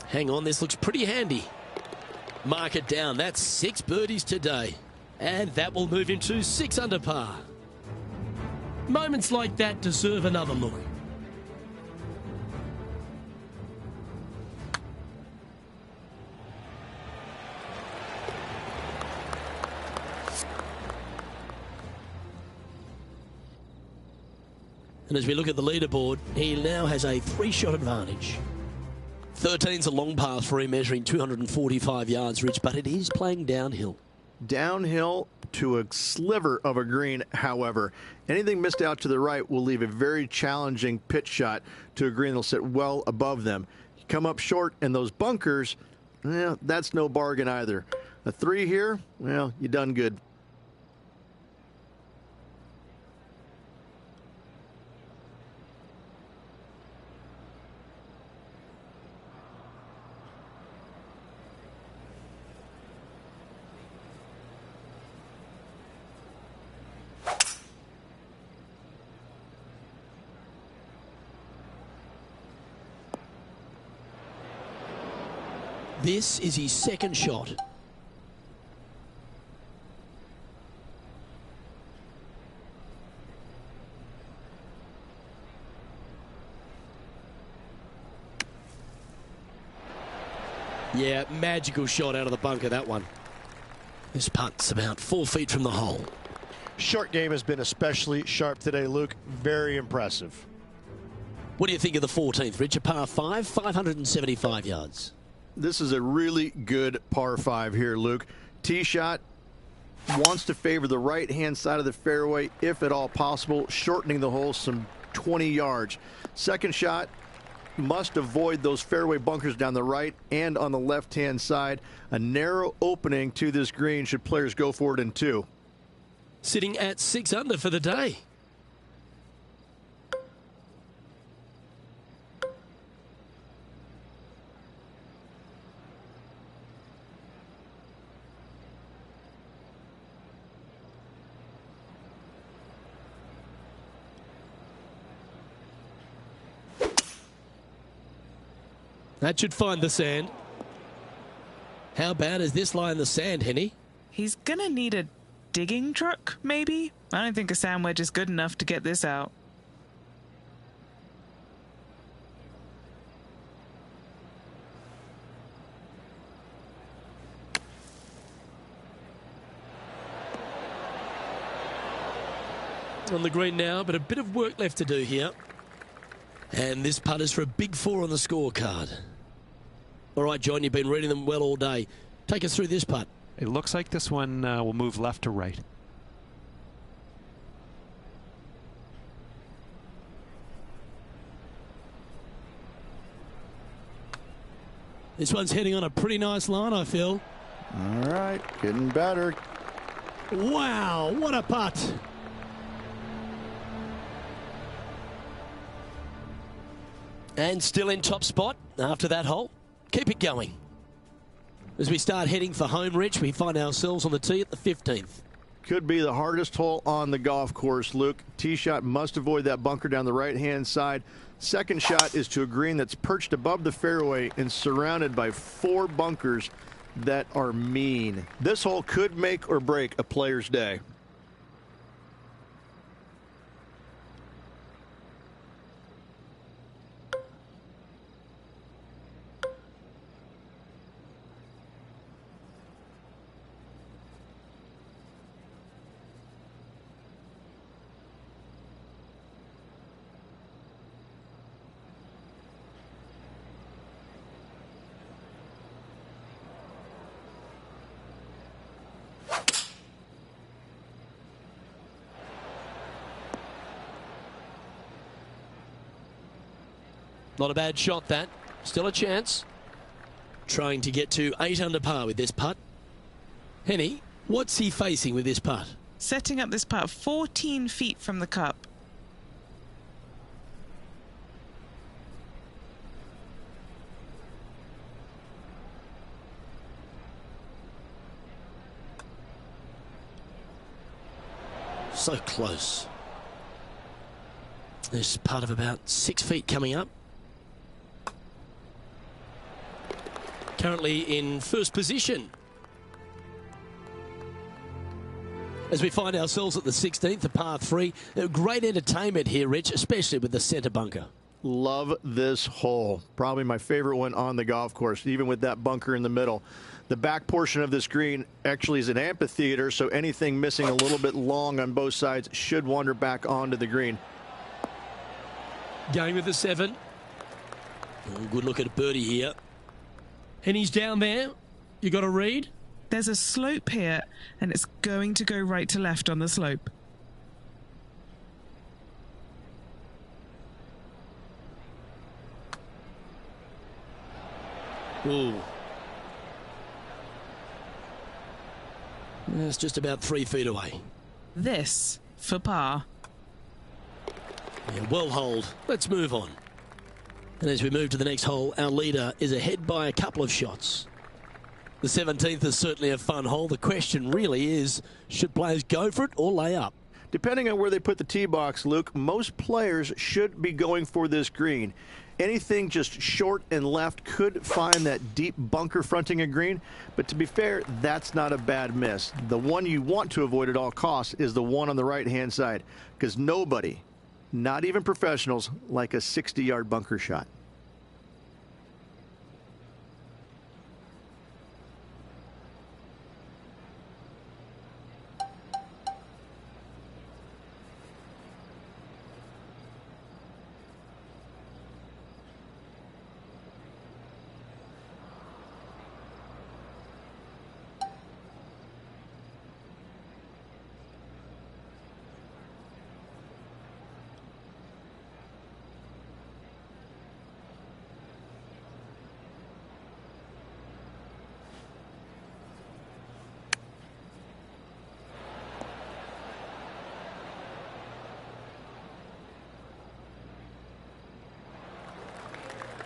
Hang on, this looks pretty handy. Mark it down. That's 6 birdies today. And that will move him to 6 under par. Moments like that deserve another look. And as we look at the leaderboard, he now has a 3-shot advantage. 13's a long par for him, measuring 245 yards, Rich, but it is playing downhill. Downhill to a sliver of a green, however. Anything missed out to the right will leave a very challenging pitch shot to a green that'll sit well above them. You come up short in those bunkers, that's no bargain either. A 3 here, well, you done good. This is his second shot. Yeah, magical shot out of the bunker, that one. This putt's about 4 feet from the hole. Short game has been especially sharp today, Luke. Very impressive. What do you think of the 14th, Rich? A par 5, 575 yards. This is a really good par 5 here, Luke. Tee shot wants to favor the right-hand side of the fairway, if at all possible, shortening the hole some 20 yards. Second shot must avoid those fairway bunkers down the right and on the left-hand side. A narrow opening to this green should players go for it in 2. Sitting at 6 under for the day. That should find the sand. How bad is this lie in the sand, Henny? He's gonna need a digging truck, maybe? I don't think a sand wedge is good enough to get this out. On the green now, but a bit of work left to do here. And this putt is for a big 4 on the scorecard. All right, John, you've been reading them well all day. Take us through this putt. It looks like this one will move left to right. This one's heading on a pretty nice line, I feel. All right, getting better. Wow, what a putt. And still in top spot after that hole. Keep it going. As we start heading for home, Rich, we find ourselves on the tee at the 15th. Could be the hardest hole on the golf course, Luke. Tee shot must avoid that bunker down the right-hand side. Second shot is to a green that's perched above the fairway and surrounded by 4 bunkers that are mean. This hole could make or break a player's day. Not a bad shot, that. Still a chance. Trying to get to 8 under par with this putt. Henny, what's he facing with this putt? Setting up this putt 14 feet from the cup. So close. There's part of about 6 feet coming up. Currently in first position. As we find ourselves at the 16th, the par 3. Great entertainment here, Rich, especially with the centre bunker. Love this hole. Probably my favorite one on the golf course, even with that bunker in the middle. The back portion of this green actually is an amphitheater, so anything missing a little bit long on both sides should wander back onto the green. Going with the 7. Oh, good look at birdie here. And he's down there. You got a read? There's a slope here, and it's going to go right to left on the slope. Ooh. That's just about 3 feet away. This for par. Yeah, well holed. Let's move on. And as we move to the next hole, our leader is ahead by a couple of shots. The 17th is certainly a fun hole. The question really is, should players go for it or lay up? Depending on where they put the tee box, Luke, most players should be going for this green. Anything just short and left could find that deep bunker fronting a green, but to be fair, that's not a bad miss. The one you want to avoid at all costs is the one on the right-hand side, because nobody, not even professionals, like a 60-yard bunker shot.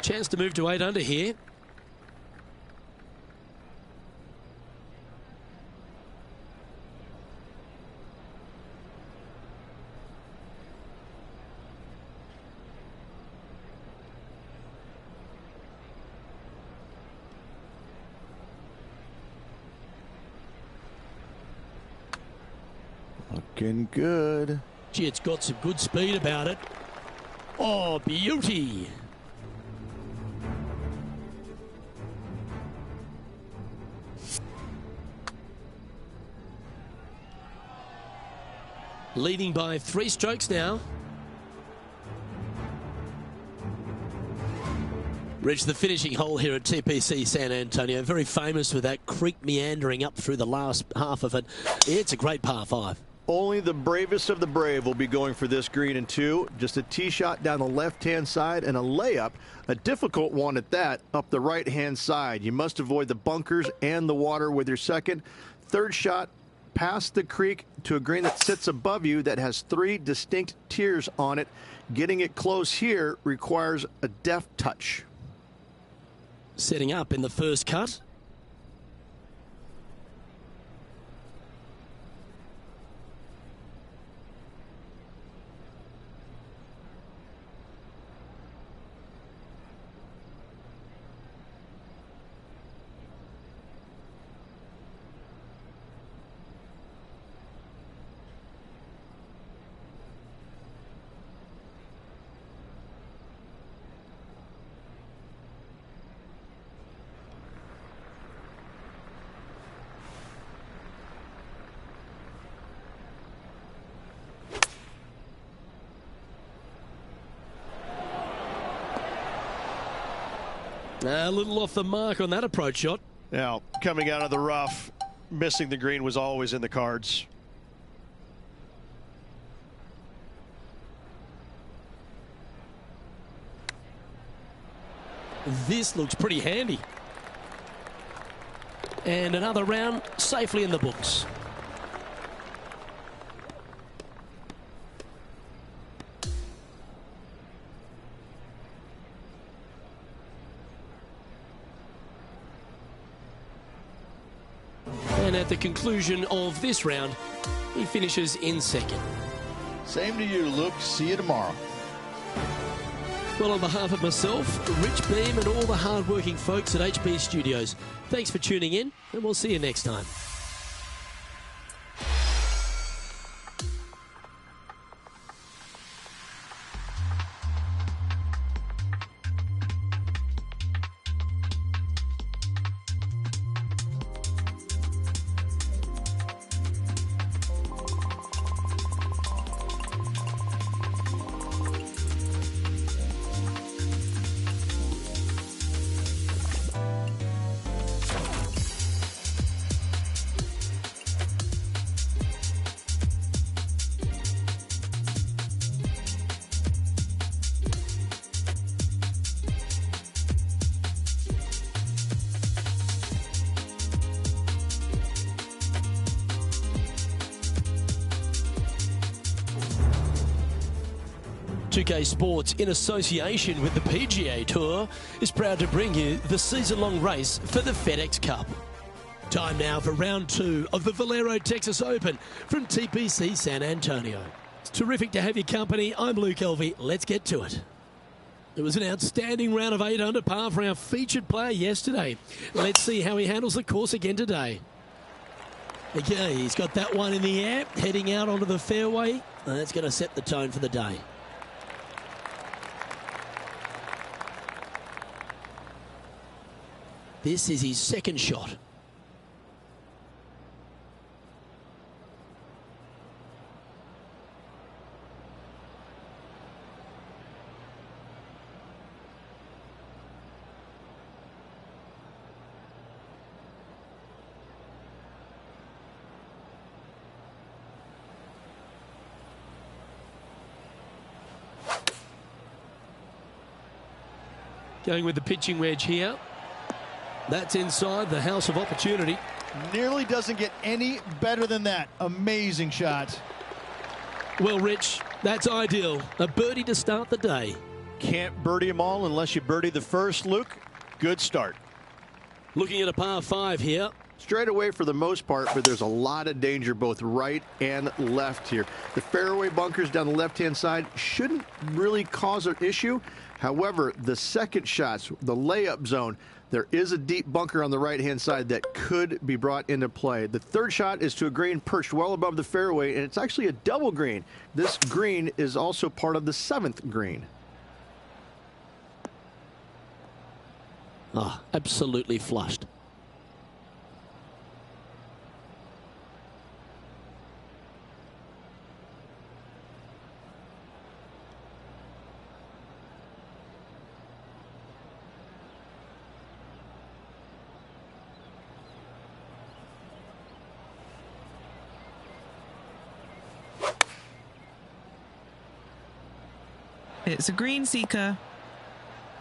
Chance to move to 8 under here. Looking good. Gee, it's got some good speed about it. Oh, beauty. Leading by 3 strokes now. Rich, the finishing hole here at TPC San Antonio, very famous with that creek meandering up through the last half of it. It's a great par 5. Only the bravest of the brave will be going for this green in 2. Just a tee shot down the left-hand side and a layup, a difficult one at that, up the right-hand side. You must avoid the bunkers and the water with your second. Third shot, past the creek to a green that sits above you that has 3 distinct tiers on it. Getting it close here requires a deft touch. Setting up in the first cut. A little off the mark on that approach shot. Now, coming out of the rough, missing the green was always in the cards. This looks pretty handy. And another round safely in the books. And at the conclusion of this round, he finishes in second. Same to you, Luke. See you tomorrow. Well, on behalf of myself, Rich Beam, and all the hard-working folks at HB Studios, thanks for tuning in, and we'll see you next time. Pga Sports, in association with the PGA Tour, is proud to bring you the season-long race for the FedEx Cup. Time now for round 2 of the Valero Texas Open from TPC San Antonio. It's terrific to have your company. I'm Luke Elvey. Let's get to it. It was an outstanding round of 8 under par for our featured player yesterday. Let's see how he handles the course again today. Okay, he's got that one in the air, heading out onto the fairway. That's going to set the tone for the day. This is his second shot. Going with the pitching wedge here. That's inside the house of opportunity. Nearly doesn't get any better than that. Amazing shot. Well, Rich, that's ideal. A birdie to start the day. Can't birdie them all unless you birdie the first, Luke. Good start. Looking at a par 5 here. Straight away for the most part, but there's a lot of danger both right and left here. The fairway bunkers down the left-hand side shouldn't really cause an issue. However, the second shots, the layup zone, there is a deep bunker on the right-hand side that could be brought into play. The third shot is to a green perched well above the fairway, and it's actually a double green. This green is also part of the 7th green. Ah, absolutely flushed. It's a green seeker.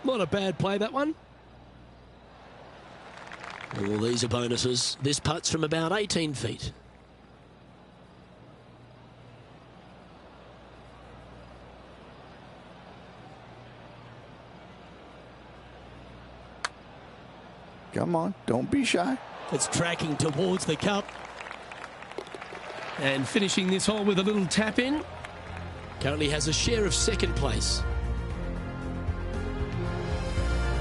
Not a bad play, that one. All these are bonuses. This putt's from about 18 feet. Come on, don't be shy. It's tracking towards the cup. And finishing this hole with a little tap in. Currently has a share of second place.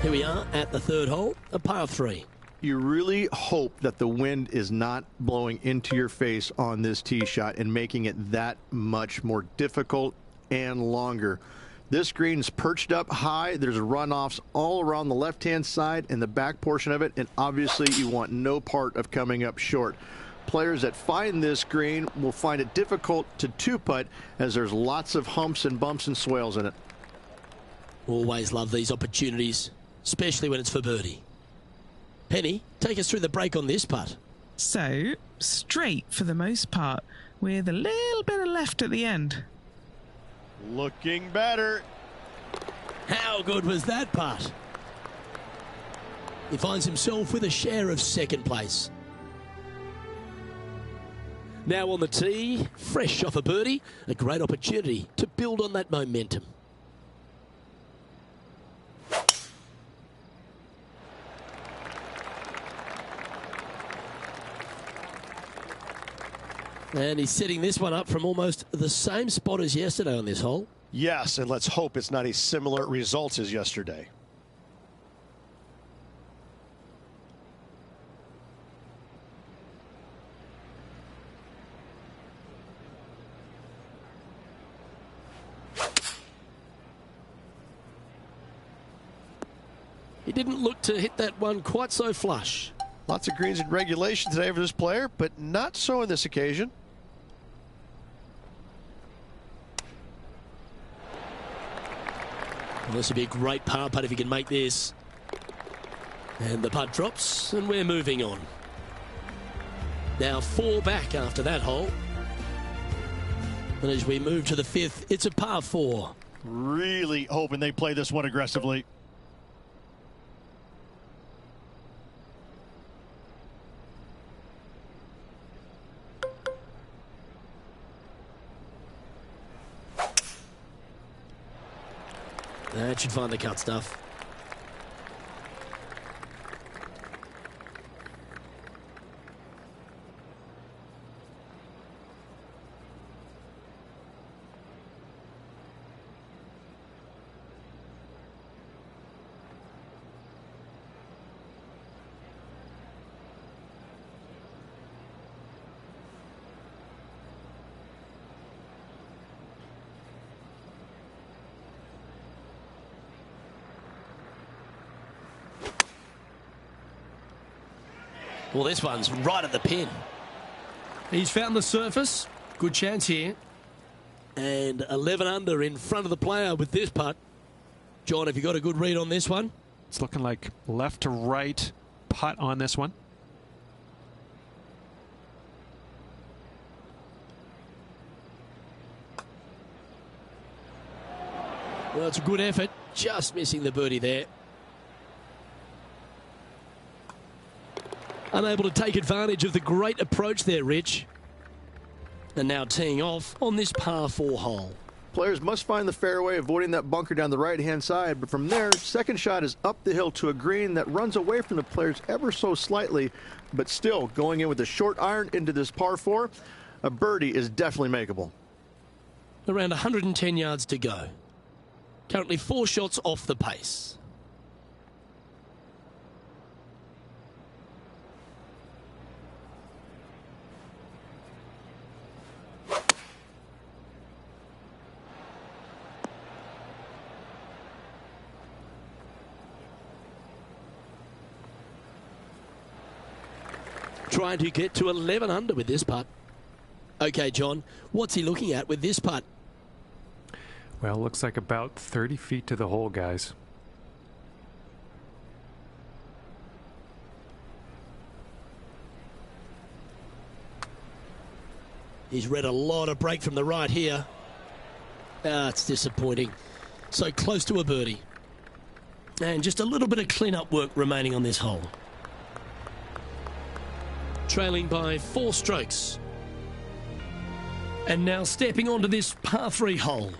Here we are at the third hole, a par 3. You really hope that the wind is not blowing into your face on this tee shot and making it that much more difficult and longer. This green's perched up high. There's runoffs all around the left-hand side and the back portion of it, and obviously you want no part of coming up short. Players that find this green will find it difficult to two-putt as there's lots of humps and bumps and swales in it. Always love these opportunities. especially when it's for birdie. Penny, take us through the break on this putt. So, straight for the most part, with a little bit of left at the end. Looking better. How good was that putt? He finds himself with a share of second place. Now on the tee, fresh off a birdie, a great opportunity to build on that momentum. And he's setting this one up from almost the same spot as yesterday on this hole. Yes, and let's hope it's not a similar result as yesterday. He didn't look to hit that one quite so flush. Lots of greens in regulation today for this player, but not so on this occasion. Well, this would be a great par putt if he can make this. And the putt drops, and we're moving on. Now 4 back after that hole. And as we move to the 5th, it's a par 4. Really hoping they play this one aggressively. That should find the cut stuff. Well, this one's right at the pin. He's found the surface. Good chance here. And 11 under in front of the player with this putt. John, have you got a good read on this one? It's looking like left to right putt on this one. Well, it's a good effort. Just missing the birdie there. Unable to take advantage of the great approach there, Rich. And now teeing off on this par 4 hole. Players must find the fairway, avoiding that bunker down the right-hand side. But from there, second shot is up the hill to a green that runs away from the players ever so slightly. But still, going in with a short iron into this par 4, a birdie is definitely makeable. Around 110 yards to go. Currently 4 shots off the pace. Trying to get to 11 under with this putt. Okay, John, what's he looking at with this putt? Well, looks like about 30 feet to the hole, guys. He's read a lot of break from the right here. It's disappointing. So close to a birdie. And just a little bit of clean-up work remaining on this hole. Trailing by 4 strokes. And now stepping onto this par 3 hole.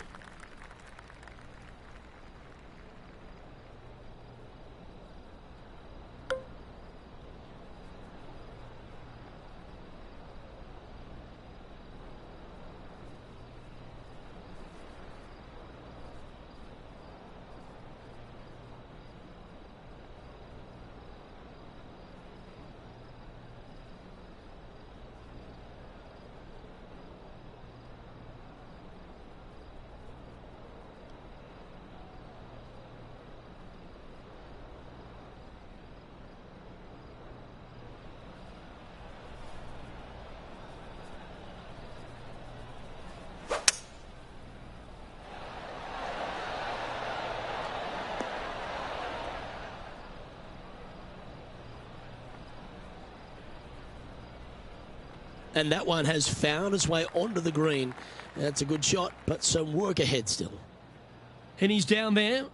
And that one has found its way onto the green. That's a good shot, but some work ahead still. And he's down there.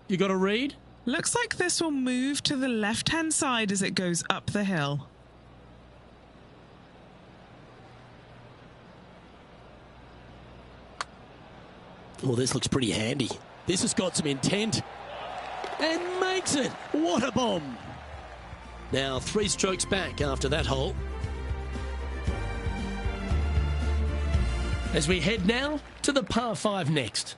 You got a read? Looks like this will move to the left-hand side as it goes up the hill. Well, this looks pretty handy. This has got some intent. And makes it. What a bomb. Now 3 strokes back after that hole. As we head now to the par 5 next.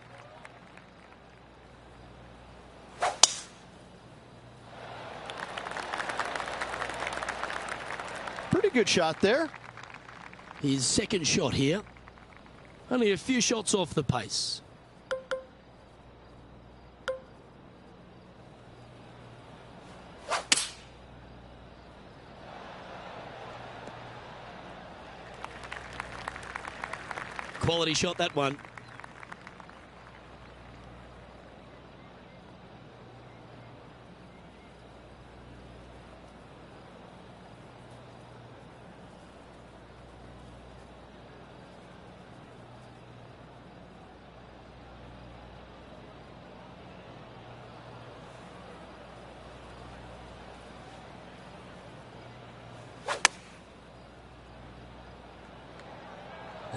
Pretty good shot there. His second shot here. Only a few shots off the pace. Quality shot, that one.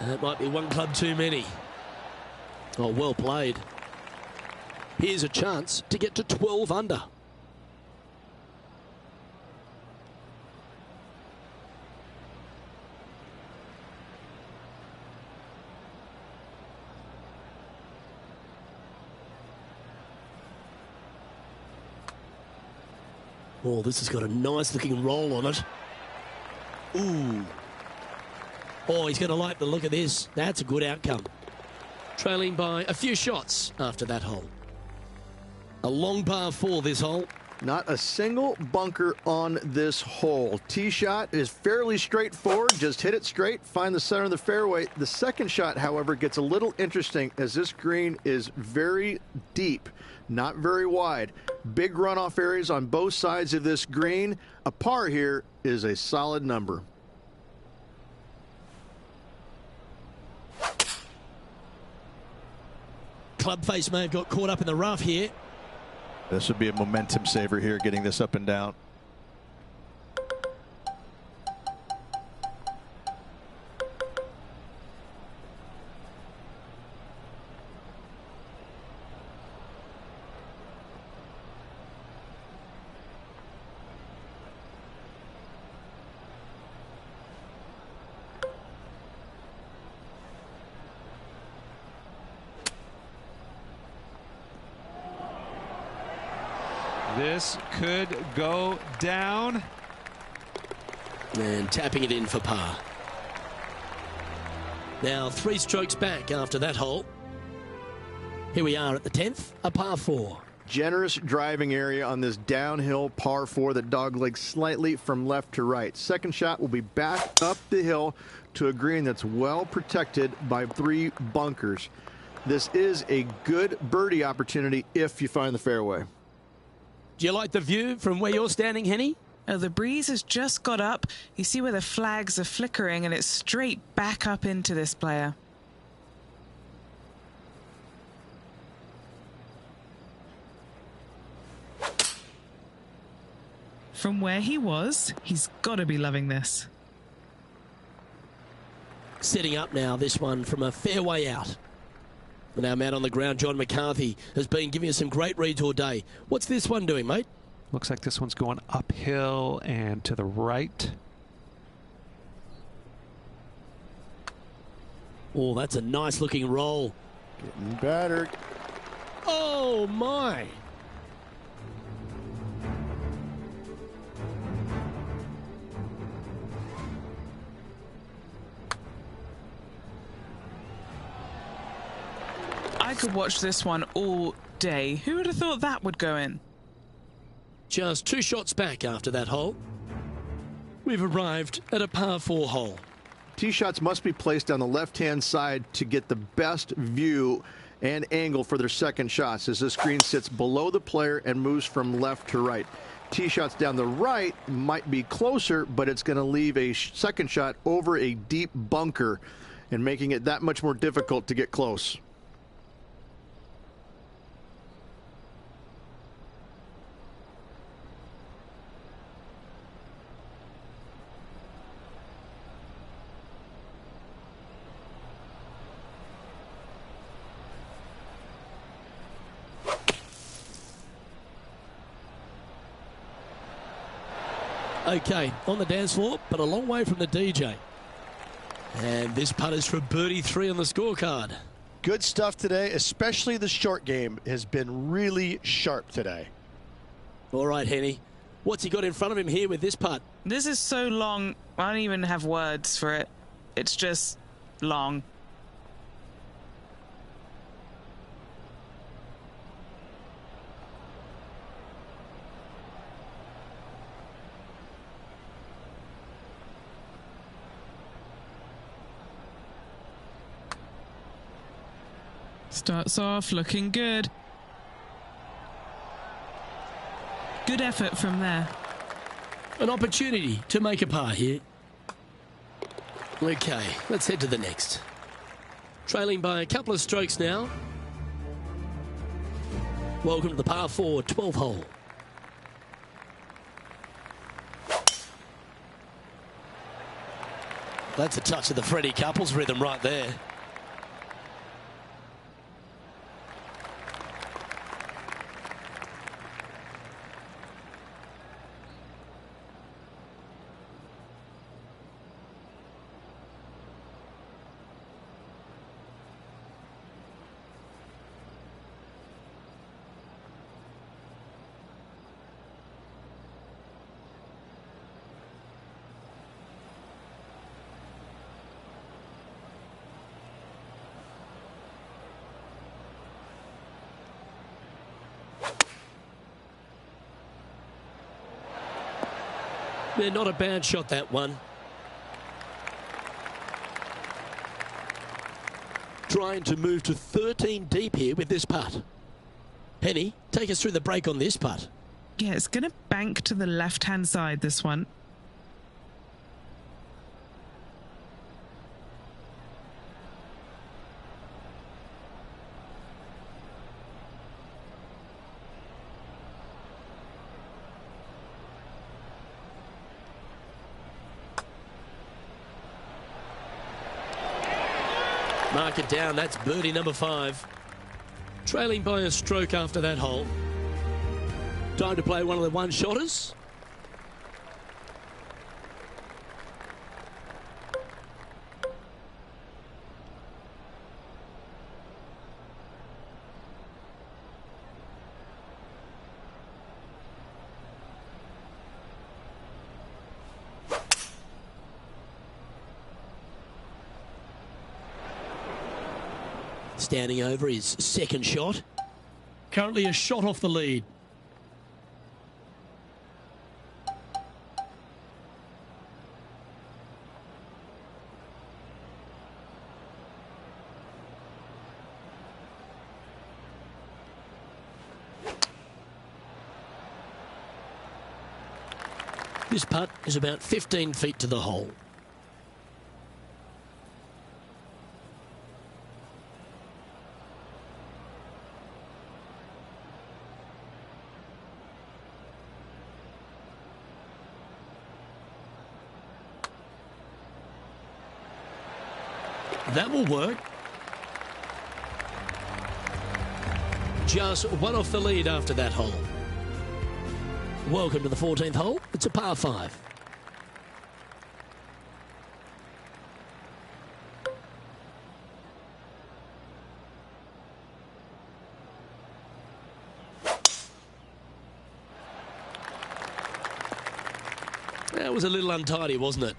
That might be one club too many. Oh, well played. Here's a chance to get to 12 under. Oh, this has got a nice looking roll on it. Ooh. Oh, he's going to like the look of this. That's a good outcome. Trailing by a few shots after that hole. A long par 4 this hole. Not a single bunker on this hole. Tee shot is fairly straightforward. Just hit it straight, find the center of the fairway. The second shot, however, gets a little interesting as this green is very deep, not very wide. Big runoff areas on both sides of this green. A par here is a solid number. Club face may have got caught up in the rough here. This would be a momentum saver here, getting this up and down. This could go down. And tapping it in for par. Now 3 strokes back after that hole. Here we are at the 10th, a par 4. Generous driving area on this downhill par 4 that doglegs slightly from left to right. Second shot will be back up the hill to a green that's well protected by 3 bunkers. This is a good birdie opportunity if you find the fairway. Do you like the view from where you're standing, Henny? Oh, the breeze has just got up. You see where the flags are flickering, and it's straight back up into this player. From where he was, he's got to be loving this. Setting up now, this one from a fairway out. And our man on the ground, John McCarthy, has been giving us some great reads all day. What's this one doing, mate? Looks like this one's going uphill and to the right. Oh, that's a nice looking roll. Getting better. Oh, my. I could watch this one all day. Who would have thought that would go in? Just 2 shots back after that hole. We've arrived at a par 4 hole. Tee shots must be placed on the left-hand side to get the best view and angle for their second shots as this green sits below the player and moves from left to right. Tee shots down the right might be closer, but it's going to leave a second shot over a deep bunker and making it that much more difficult to get close. Okay, on the dance floor, but a long way from the DJ. And this putt is for birdie 3 on the scorecard. Good stuff today, especially the short game has been really sharp today. All right, Henny. What's he got in front of him here with this putt? This is so long, I don't even have words for it. It's just long. Starts off looking good. Good effort from there. An opportunity to make a par here. Okay, let's head to the next. Trailing by a couple of strokes now. Welcome to the par 4 12th hole. That's a touch of the Freddie Couples rhythm right there. Yeah, not a bad shot, that one. Trying to move to 13 deep here with this putt. Penny, take us through the break on this putt. Yeah, it's going to bank to the left-hand side, this one. Mark it down, that's birdie number 5. Trailing by a stroke after that hole. Time to play one of the one-shotters. Standing over his second shot. Currently a shot off the lead. This putt is about 15 feet to the hole. That will work. Just one off the lead after that hole. Welcome to the 14th hole. It's a par 5. That was a little untidy, wasn't it?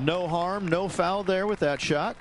No harm, no foul there with that shot.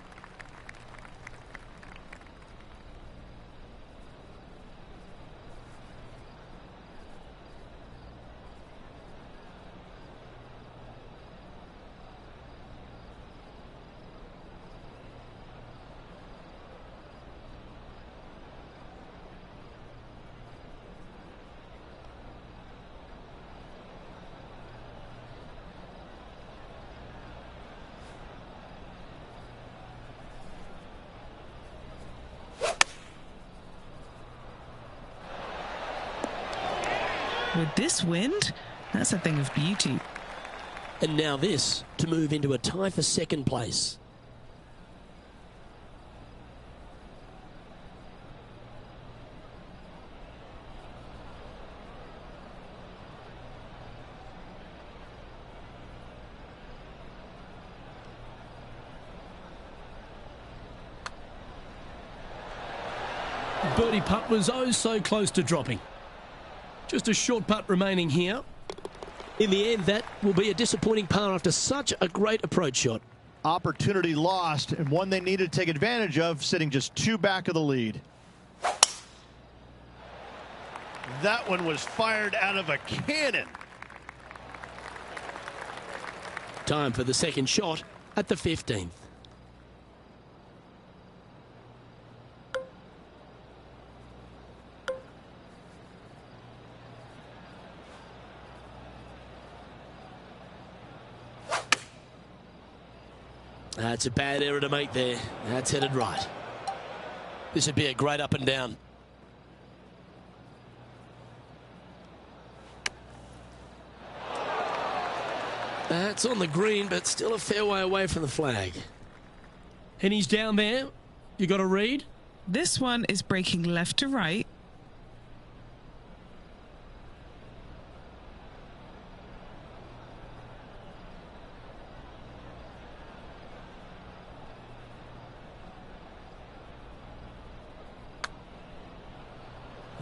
With this wind, that's a thing of beauty. And now this to move into a tie for second place. Birdie putt was oh so close to dropping. Just a short putt remaining here. In the end, that will be a disappointing par after such a great approach shot. Opportunity lost, and one they needed to take advantage of, sitting just 2 back of the lead. That one was fired out of a cannon. Time for the second shot at the 15th. That's a bad error to make there. That's headed right. This would be a great up and down. That's on the green, but still a fair way away from the flag. And he's down there. You got a read? This one is breaking left to right.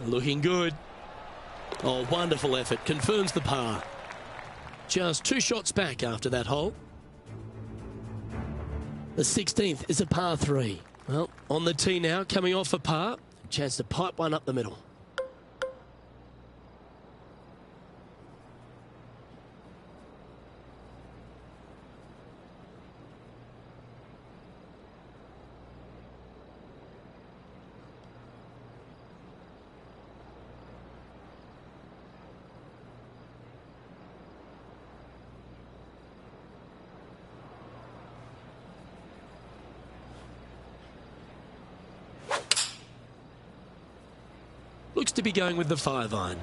Looking good. Oh, wonderful effort. Confirms the par. Just 2 shots back after that hole. The 16th is a par 3. Well, on the tee now, coming off a par. Chance to pipe one up the middle. Looks to be going with the 5-iron.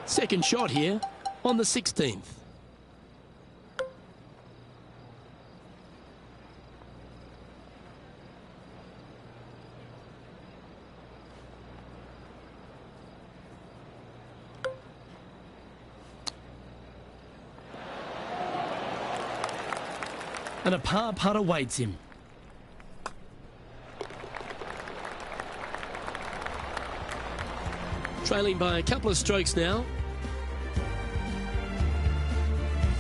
Second shot here on the 16th. And a par putt awaits him. Trailing by a couple of strokes now.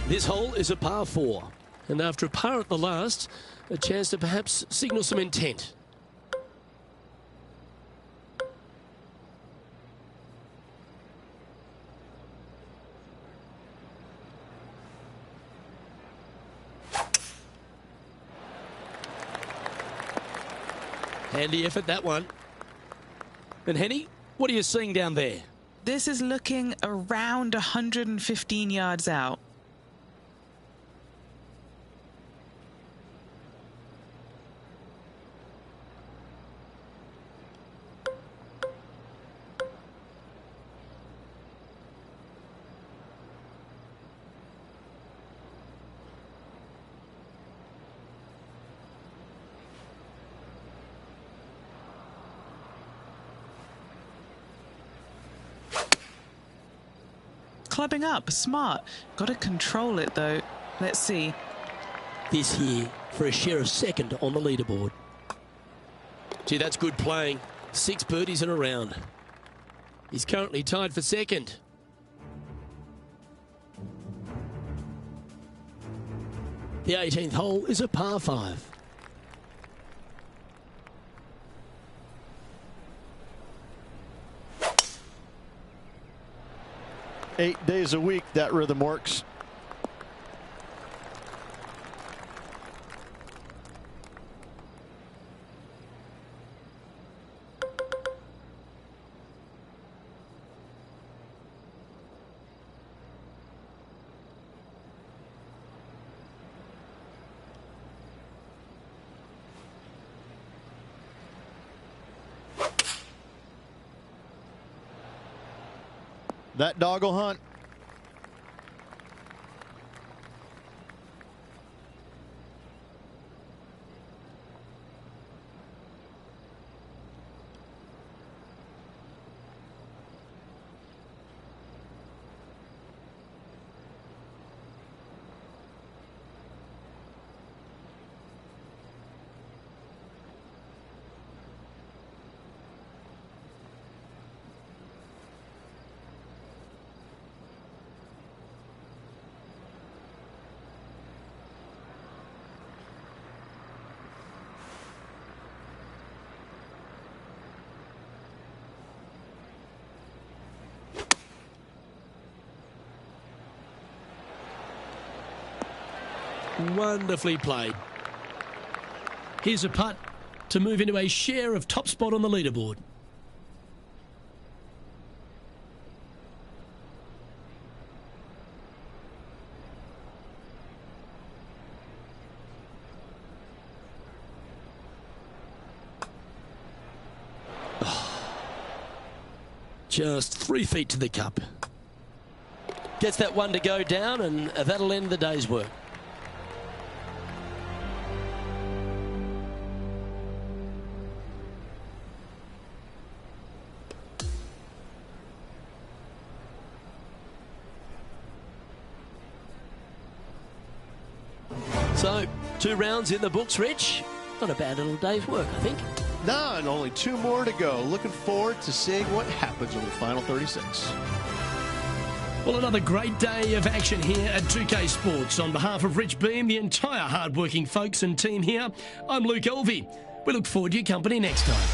This hole is a par 4. And after a par at the last, a chance to perhaps signal some intent. Handy effort, that one. And Henny, what are you seeing down there? This is looking around 115 yards out. Clubbing up, smart. Got to control it though. Let's see. This here for a share of second on the leaderboard. Gee, that's good playing. 6 birdies in a round. He's currently tied for second. The 18th hole is a par 5. Eight days a week, that rhythm works. That dog will hunt. Wonderfully played. Here's a putt to move into a share of top spot on the leaderboard. Just 3 feet to the cup. Gets that one to go down, and that'll end the day's work. So, 2 rounds in the books, Rich. Not a bad little day's work, I think. No, and only 2 more to go. Looking forward to seeing what happens on the final 36. Well, another great day of action here at 2K Sports. On behalf of Rich Beam, the entire hard-working folks and team here, I'm Luke Elvey. We look forward to your company next time.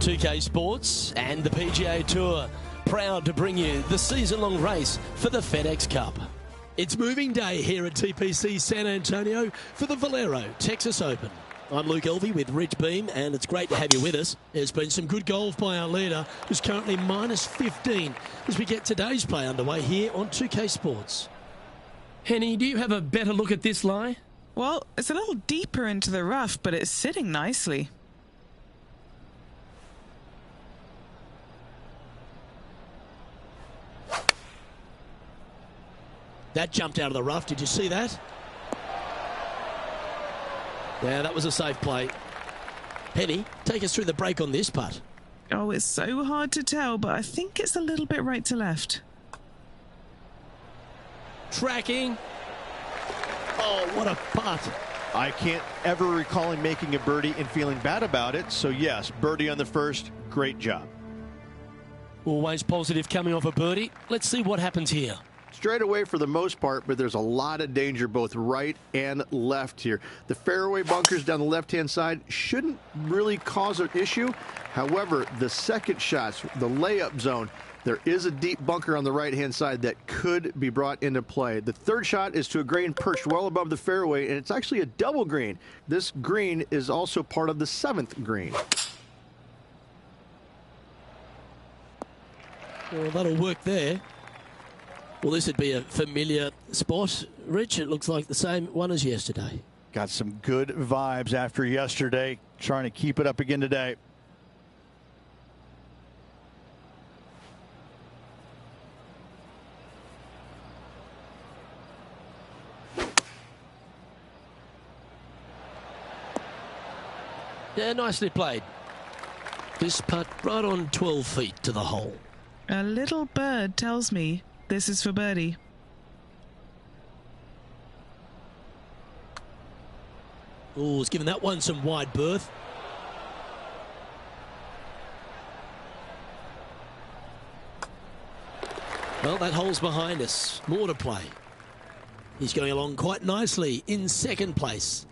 2K Sports and the PGA Tour, proud to bring you the season-long race for the FedEx Cup. It's moving day here at TPC San Antonio for the Valero Texas Open. I'm Luke Elvey with Rich Beam, and it's great to have you with us. There's been some good golf by our leader, who's currently minus 15, as we get today's play underway here on 2K Sports. Henny, do you have a better look at this lie? Well, it's a little deeper into the rough, but it's sitting nicely. That jumped out of the rough. Did you see that? Yeah, that was a safe play. Penny, take us through the break on this putt. Oh, it's so hard to tell, but I think it's a little bit right to left. Tracking. Oh, what a putt. I can't ever recall him making a birdie and feeling bad about it. So, yes, birdie on the first. Great job. Always positive coming off a birdie. Let's see what happens here. Straight away for the most part, but there's a lot of danger both right and left here. The fairway bunkers down the left-hand side shouldn't really cause an issue. However, the second shots, the layup zone, there is a deep bunker on the right-hand side that could be brought into play. The third shot is to a green perched well above the fairway, and it's actually a double green. This green is also part of the 7th green. Well, that'll work there. Well, this would be a familiar spot. Rich, it looks like the same one as yesterday. Got some good vibes after yesterday. Trying to keep it up again today. Yeah, nicely played. This putt right on 12 feet to the hole. A little bird tells me this is for birdie. Oh, he's given that one some wide berth. Well, that hole's behind us. More to play. He's going along quite nicely in second place.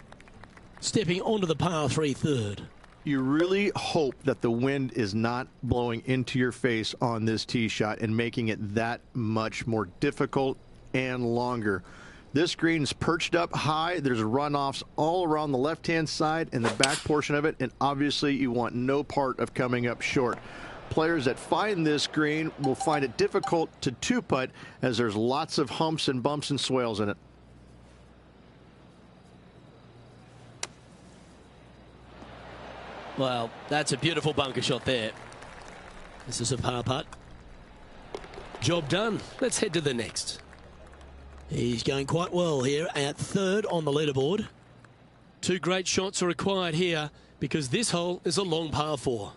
Stepping onto the par 3 third. You really hope that the wind is not blowing into your face on this tee shot and making it that much more difficult and longer. This green's perched up high. There's runoffs all around the left-hand side and the back portion of it, and obviously you want no part of coming up short. Players that find this green will find it difficult to two-putt as there's lots of humps and bumps and swales in it. Well, that's a beautiful bunker shot there. This is a par putt. Job done. Let's head to the next. He's going quite well here at third on the leaderboard. 2 great shots are required here because this hole is a long par 4.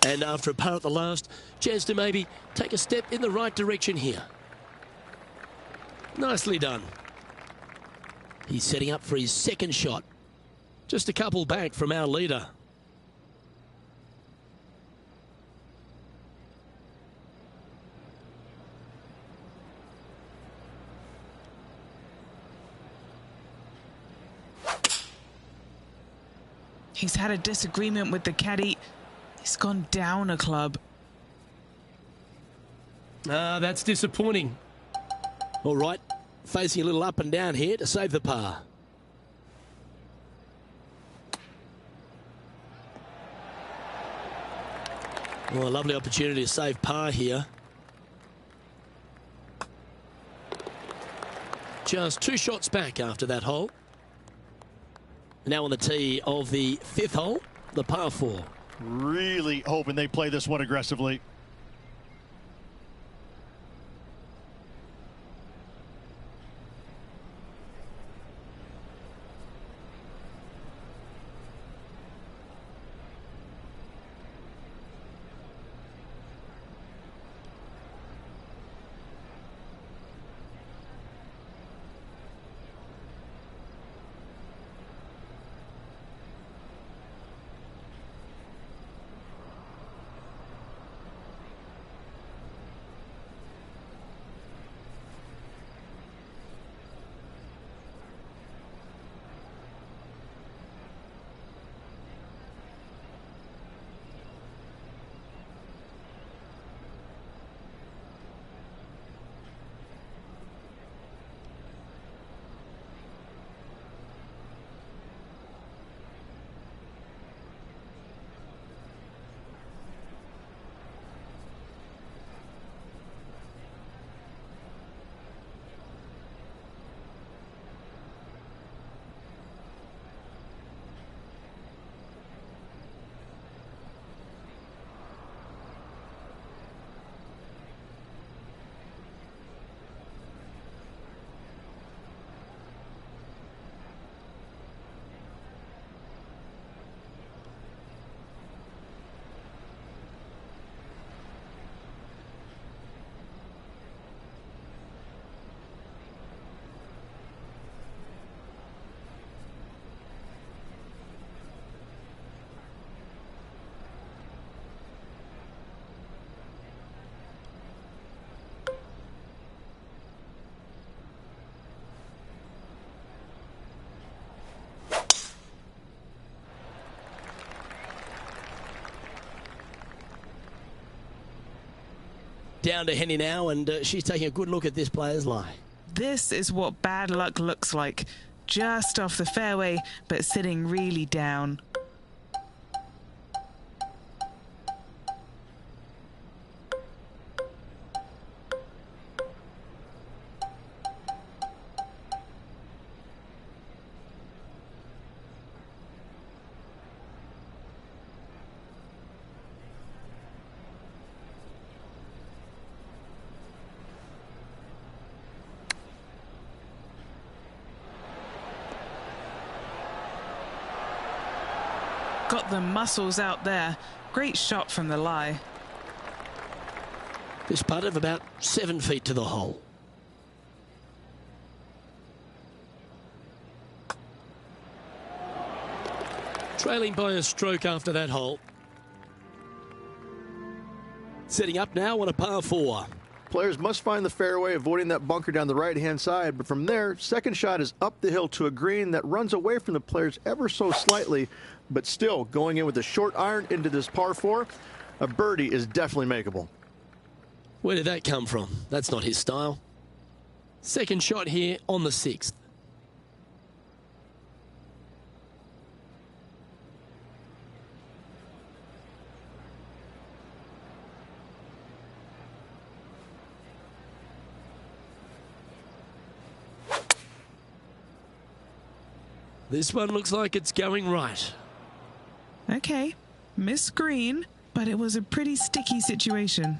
And after a par at the last, chance to maybe take a step in the right direction here. Nicely done. He's setting up for his second shot. Just a couple back from our leader. He's had a disagreement with the caddy. He's gone down a club. That's disappointing. All right, facing a little up and down here to save the par. Well, a lovely opportunity to save par here. Just 2 shots back after that hole. Now on the tee of the 5th hole, the par 4. Really hoping they play this one aggressively. down to Henny now, and she's taking a good look at this player's lie. This is what bad luck looks like. Just off the fairway, but sitting really down. Got the muscles out there. Great shot from the lie. This putt of about 7 feet to the hole. Trailing by a stroke after that hole. Setting up now on a par 4. Players must find the fairway, avoiding that bunker down the right-hand side. But from there, second shot is up the hill to a green that runs away from the players ever so slightly, but still going in with a short iron into this par 4. A birdie is definitely makeable. Where did that come from? That's not his style. Second shot here on the 6th. This one looks like it's going right. Okay, missed green, but it was a pretty sticky situation.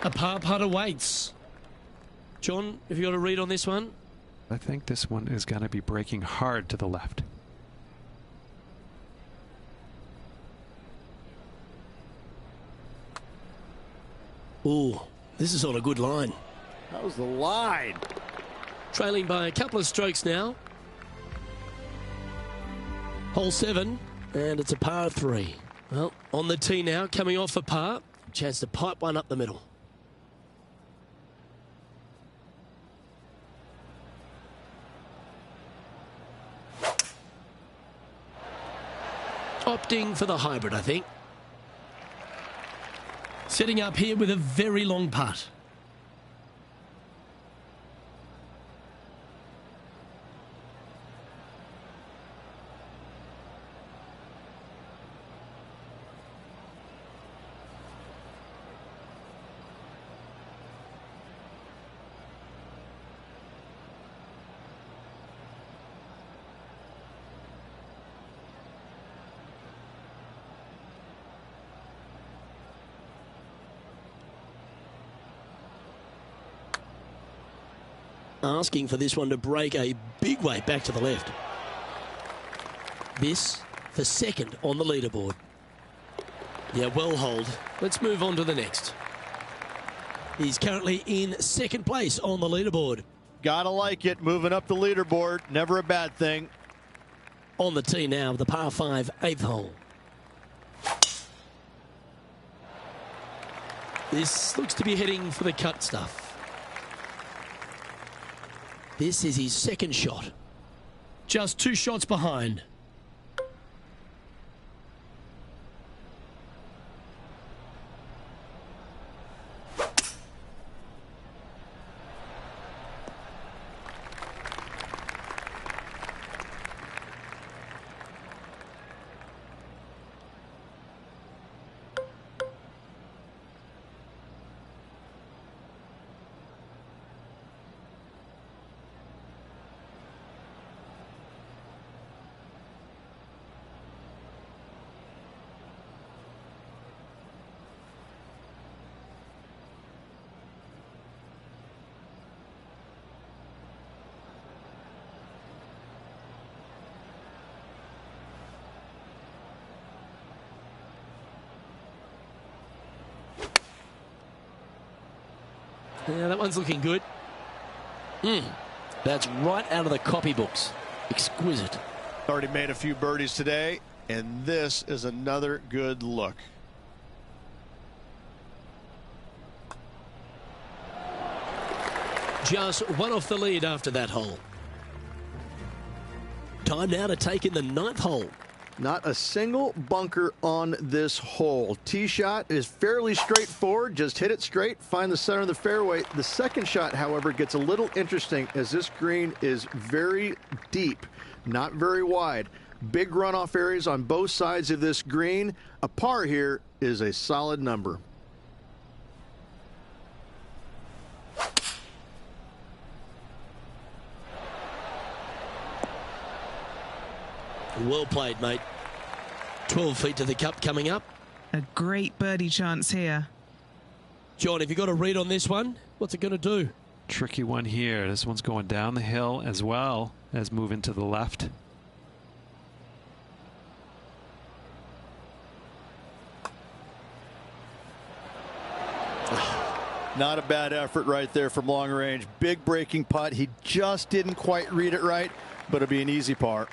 A par putt awaits. John, have you got a read on this one? I think this one is going to be breaking hard to the left. Ooh, this is on a good line. That was the line. Trailing by a couple of strokes now. Hole 7, and it's a par 3. Well, on the tee now, coming off a par. Chance to pipe one up the middle. Opting for the hybrid, I think. Setting up here with a very long putt. Asking for this one to break a big way back to the left. This for second on the leaderboard. Yeah, well hold. Let's move on to the next. He's currently in second place on the leaderboard. Gotta like it. Moving up the leaderboard. Never a bad thing. On the tee now, the par 5 8th hole. This looks to be heading for the cut stuff. This is his second shot. Just 2 shots behind. Yeah, that one's looking good. That's right out of the copybooks. Exquisite. Already made a few birdies today. And this is another good look. Just one off the lead after that hole. Time now to take in the 9th hole. Not a single bunker on this hole. Tee shot is fairly straightforward. Just hit it straight, find the center of the fairway. The second shot, however, gets a little interesting as this green is very deep, not very wide. Big runoff areas on both sides of this green. A par here is a solid number. Well played, mate. 12 feet to the cup coming up. A great birdie chance here. John, have you got a read on this one? What's it going to do? Tricky one here. This one's going down the hill as well as moving to the left. Not a bad effort right there from long range. Big breaking putt. He just didn't quite read it right, but it'll be an easy par.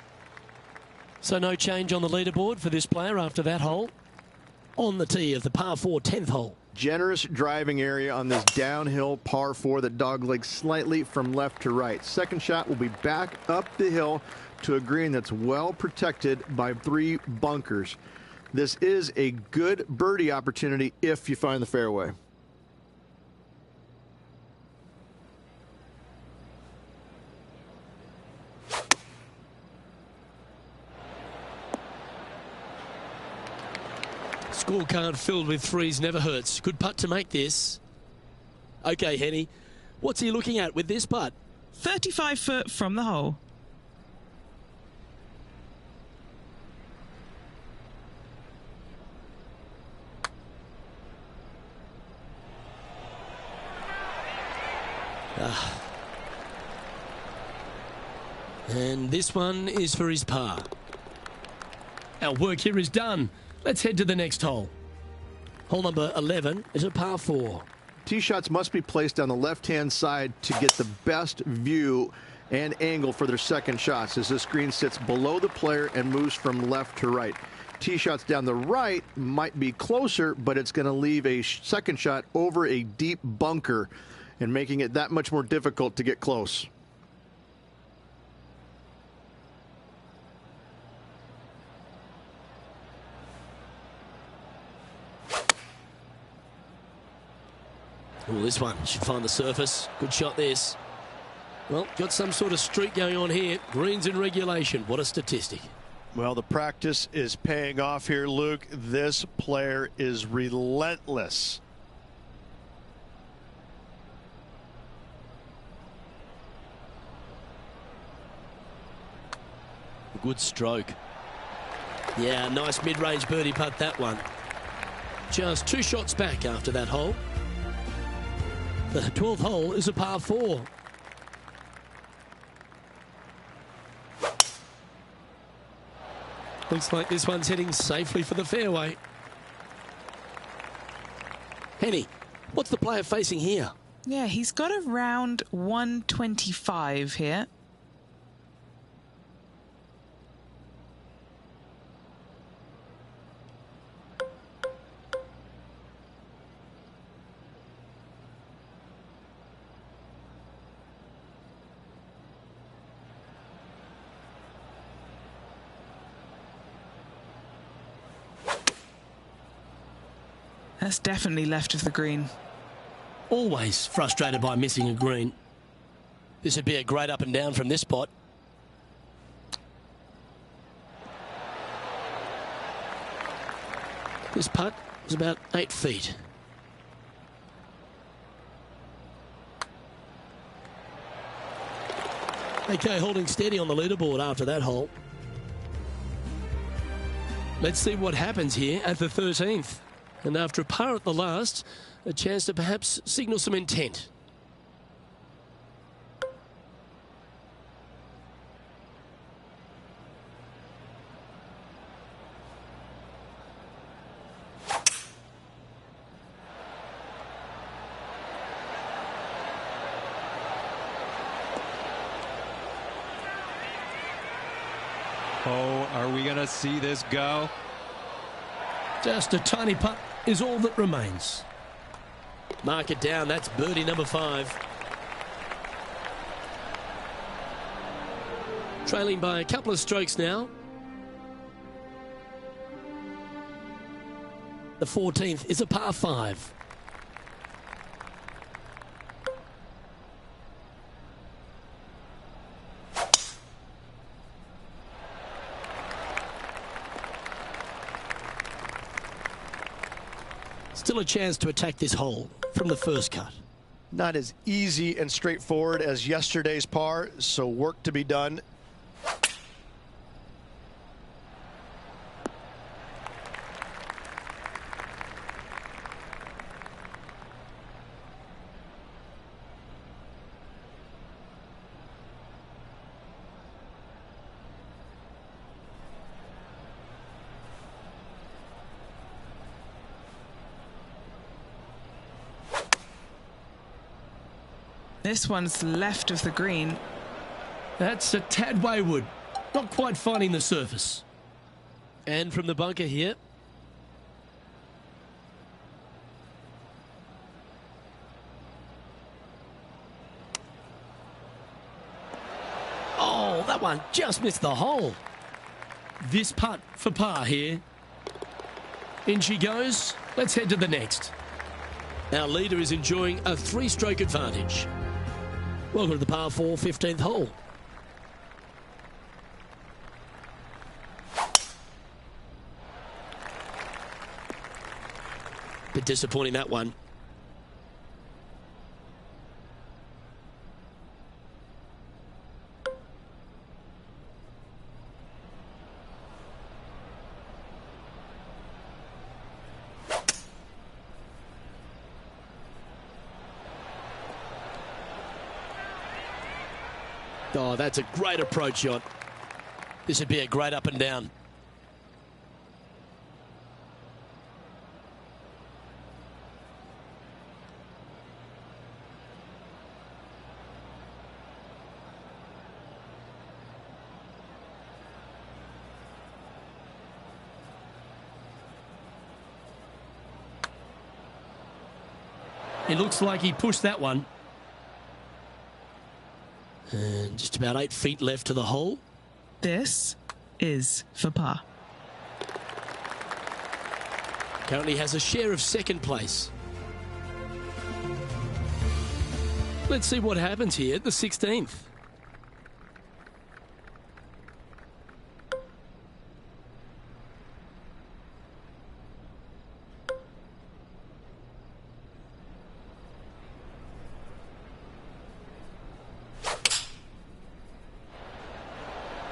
So no change on the leaderboard for this player after that hole. On the tee of the par 4 10th hole. Generous driving area on this downhill par 4 that doglegs slightly from left to right. Second shot will be back up the hill to a green that's well protected by 3 bunkers. This is a good birdie opportunity if you find the fairway. Scorecard filled with threes never hurts. Good putt to make this. Okay, Henny. What's he looking at with this putt? 35 foot from the hole. And this one is for his par. Our work here is done. Let's head to the next hole. Hole number 11 is a par 4. Tee shots must be placed on the left-hand side to get the best view and angle for their second shots as this green sits below the player and moves from left to right. Tee shots down the right might be closer, but it's going to leave a second shot over a deep bunker and making it that much more difficult to get close. Oh, this one should find the surface. Good shot, this. Well, got some sort of streak going on here. Greens in regulation. What a statistic. Well, the practice is paying off here, Luke. This player is relentless. Good stroke. Yeah, nice mid-range birdie putt, that one. Just 2 shots back after that hole. The 12th hole is a par 4. Looks like this one's heading safely for the fairway. Henny, what's the player facing here? Yeah, he's got around 125 here. That's definitely left of the green. Always frustrated by missing a green. This would be a great up and down from this spot. This putt was about 8 feet. Okay, holding steady on the leaderboard after that hole. Let's see what happens here at the 13th. And after a par at the last, a chance to perhaps signal some intent. Oh, are we going to see this go? Just a tiny putt is all that remains. Mark it down. That's birdie number 5. Trailing by a couple of strokes now. The 14th is a par 5. Still a chance to attack this hole from the first cut. Not as easy and straightforward as yesterday's par, so work to be done. This one's left of the green. That's a tad wayward. Not quite finding the surface. And from the bunker here. Oh, that one just missed the hole. This putt for par here. In she goes. Let's head to the next. Our leader is enjoying a 3-stroke advantage. Welcome to the par 4 15th hole. Bit disappointing, that one. Oh, that's a great approach shot. This would be a great up and down. It looks like he pushed that one. And just about 8 feet left to the hole. This is for par. Currently has a share of second place. Let's see what happens here at the 16th.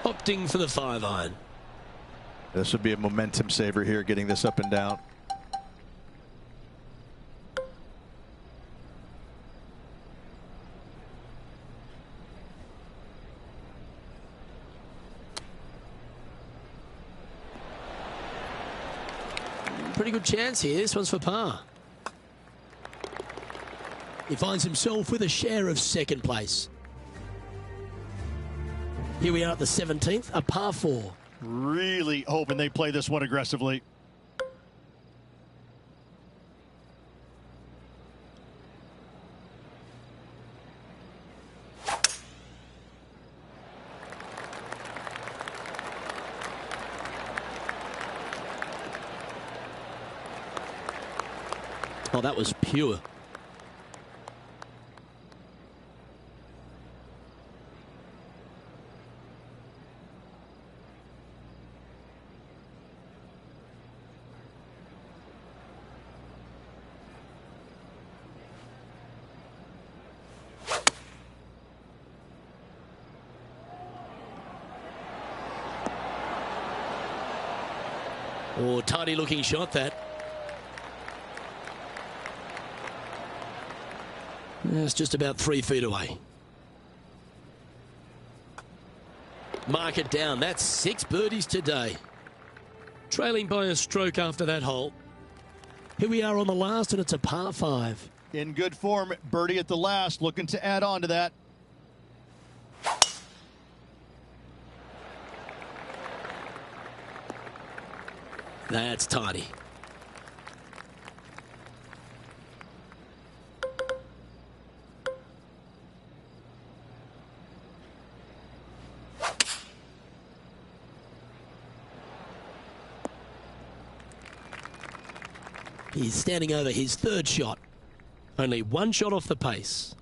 Opting for the 5-iron. This would be a momentum saver here, getting this up and down. Pretty good chance here. This one's for par. He finds himself with a share of second place. Here we are at the 17th, a par 4. Really hoping they play this one aggressively. Oh, that was pure. Oh, tidy looking shot that. It's just about 3 feet away. Mark it down. That's 6 birdies today. Trailing by a stroke after that hole. Here we are on the last, and it's a par 5. In good form, birdie at the last, looking to add on to that. That's tidy. He's standing over his third shot. Only one shot off the pace.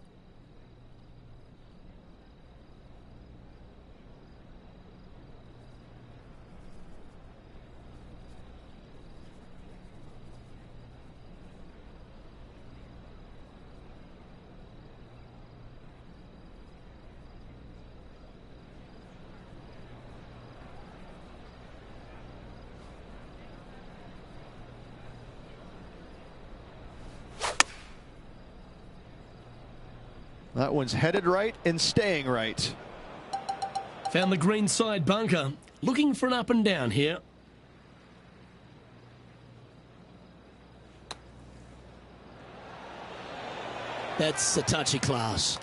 That one's headed right and staying right. Found the green side bunker. Looking for an up and down here. That's a touchy class.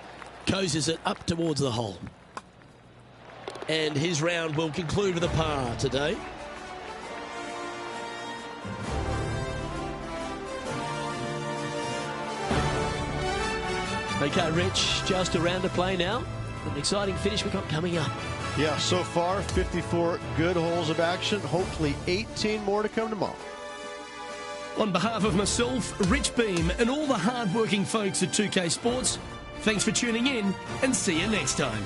Coases it up towards the hole. And his round will conclude with a par today. Okay, Rich, just around to play now. An exciting finish we've got coming up. Yeah, so far 54 good holes of action. Hopefully 18 more to come tomorrow. On behalf of myself, Rich Beam, and all the hard-working folks at 2K Sports, thanks for tuning in and see you next time.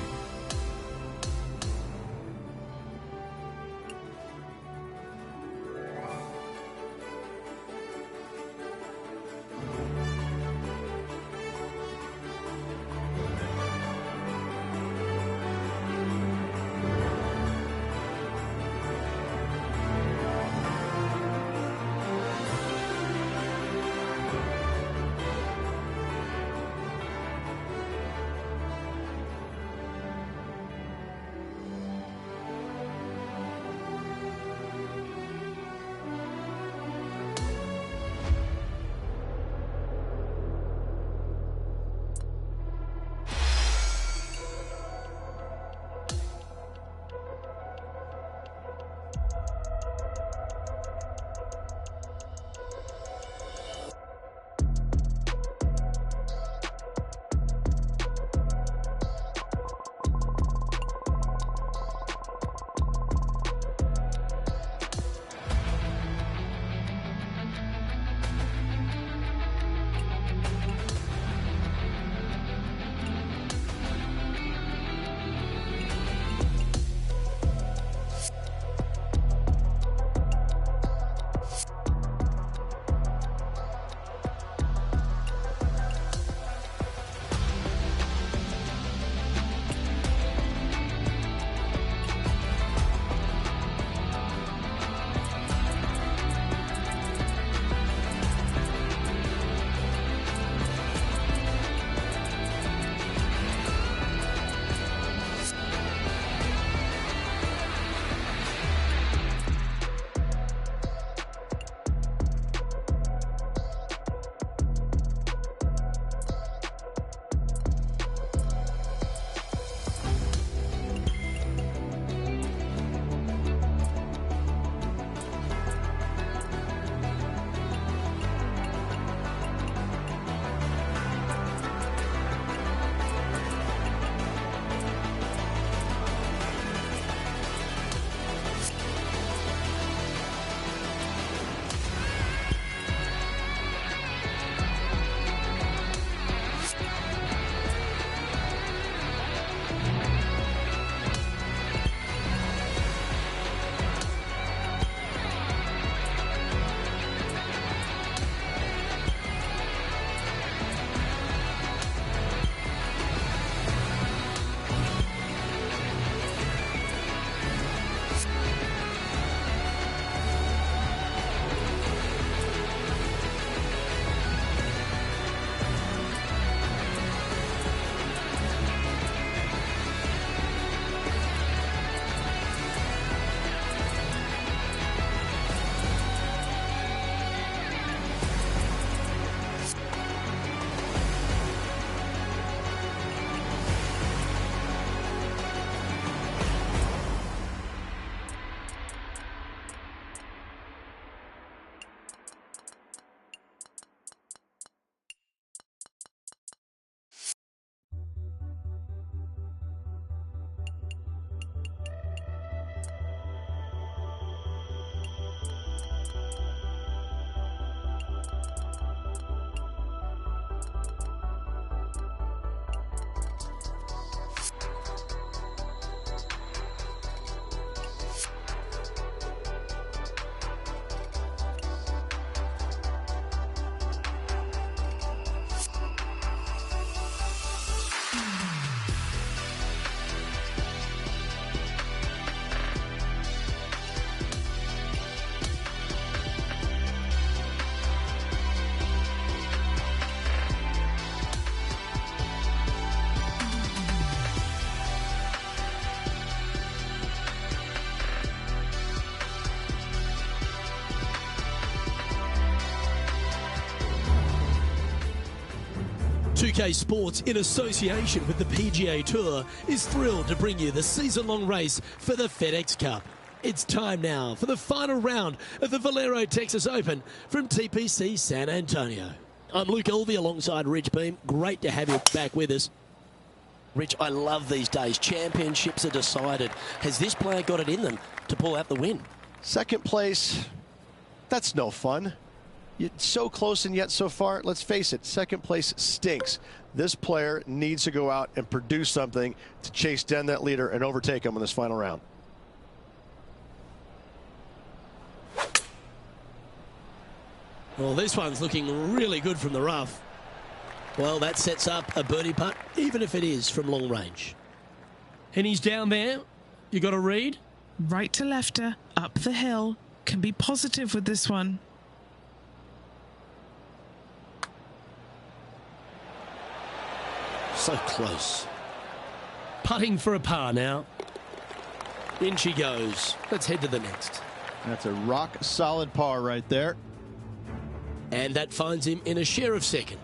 2K Sports, in association with the PGA Tour, is thrilled to bring you the season-long race for the FedEx Cup. It's time now for the final round of the Valero Texas Open from TPC San Antonio. I'm Luke Elvey alongside Rich Beam. Great to have you back with us. Rich, I love these days. Championships are decided. Has this player got it in them to pull out the win? Second place, that's no fun. You're so close and yet so far. Let's face it, second place stinks. This player needs to go out and produce something to chase down that leader and overtake him in this final round. Well, this one's looking really good from the rough. Well, that sets up a birdie putt, even if it is from long range. And he's down there. You got a read? Right to lefter, up the hill. Can be positive with this one. So close. Putting for a par now. In she goes. Let's head to the next. That's a rock-solid par right there. And that finds him in a share of second.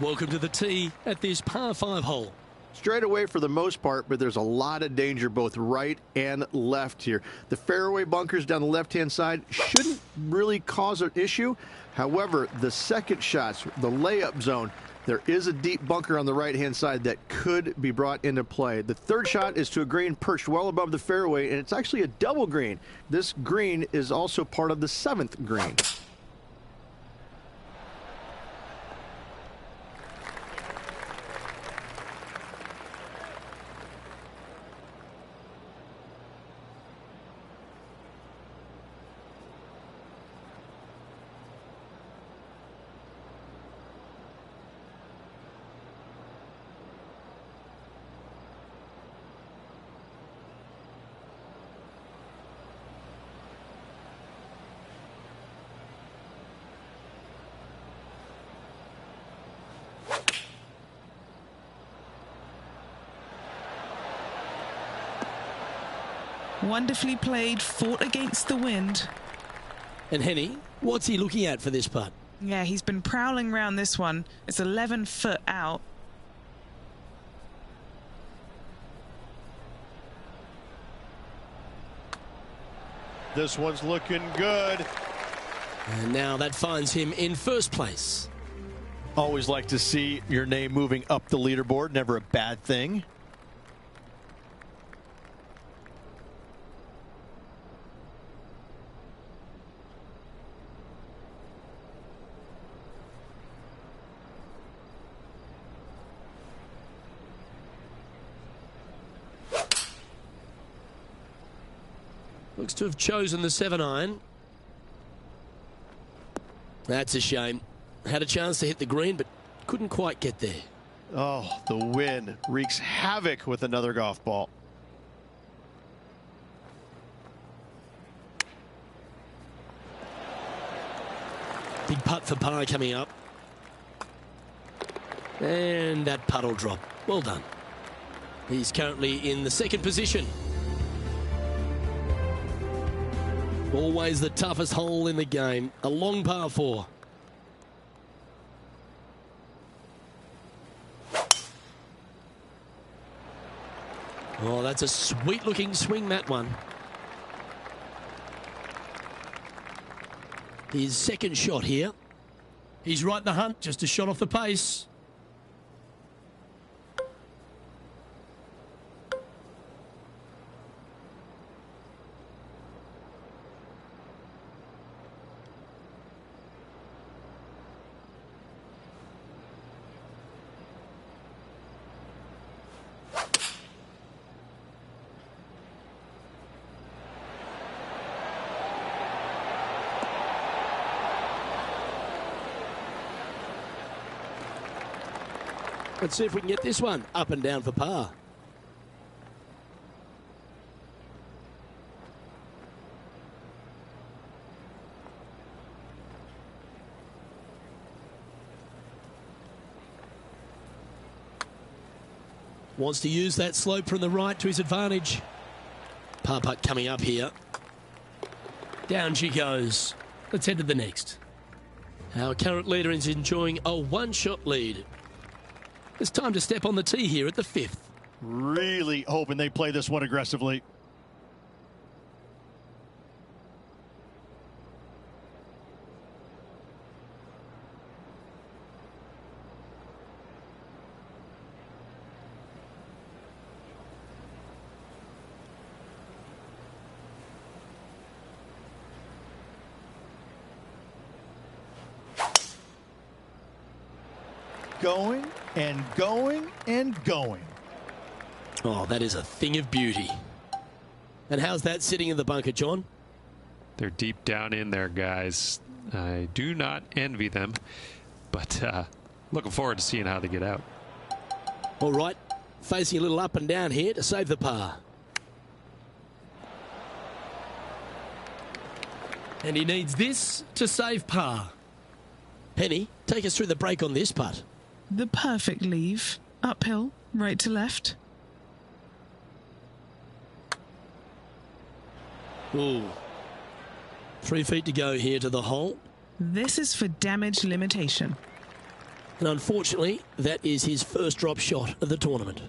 Welcome to the tee at this par 5 hole. Straight away for the most part, but there's a lot of danger both right and left here. The fairway bunkers down the left-hand side shouldn't really cause an issue. However, the second shots, the layup zone, there is a deep bunker on the right-hand side that could be brought into play. The third shot is to a green perched well above the fairway, and it's actually a double green. This green is also part of the 7th green. Wonderfully played, fought against the wind. And Henny, what's he looking at for this putt? Yeah, he's been prowling around this one. It's 11 foot out. This one's looking good. And now that finds him in first place. Always like to see your name moving up the leaderboard. Never a bad thing. Looks to have chosen the 7-iron. That's a shame. Had a chance to hit the green, but couldn't quite get there. Oh, the wind wreaks havoc with another golf ball. Big putt for par coming up. And that putt will drop. Well done. He's currently in the second position. Always the toughest hole in the game. A long par 4. Oh, that's a sweet-looking swing, that one. His second shot here. He's right in the hunt, just a shot off the pace. Let's see if we can get this one up and down for par. Wants to use that slope from the right to his advantage. Par putt coming up here. Down she goes. Let's head to the next. Our current leader is enjoying a one-shot lead. It's time to step on the tee here at the 5th. Really hoping they play this one aggressively. Going and going and going. Oh, that is a thing of beauty. And how's that sitting in the bunker, John? They're deep down in there, guys. I do not envy them, but looking forward to seeing how they get out. All right, facing a little up and down here to save the par. And he needs this to save par. Penny, take us through the break on this putt. The perfect leave. Uphill, right to left. Ooh. 3 feet to go here to the hole. This is for damage limitation. And unfortunately, that is his first drop shot of the tournament.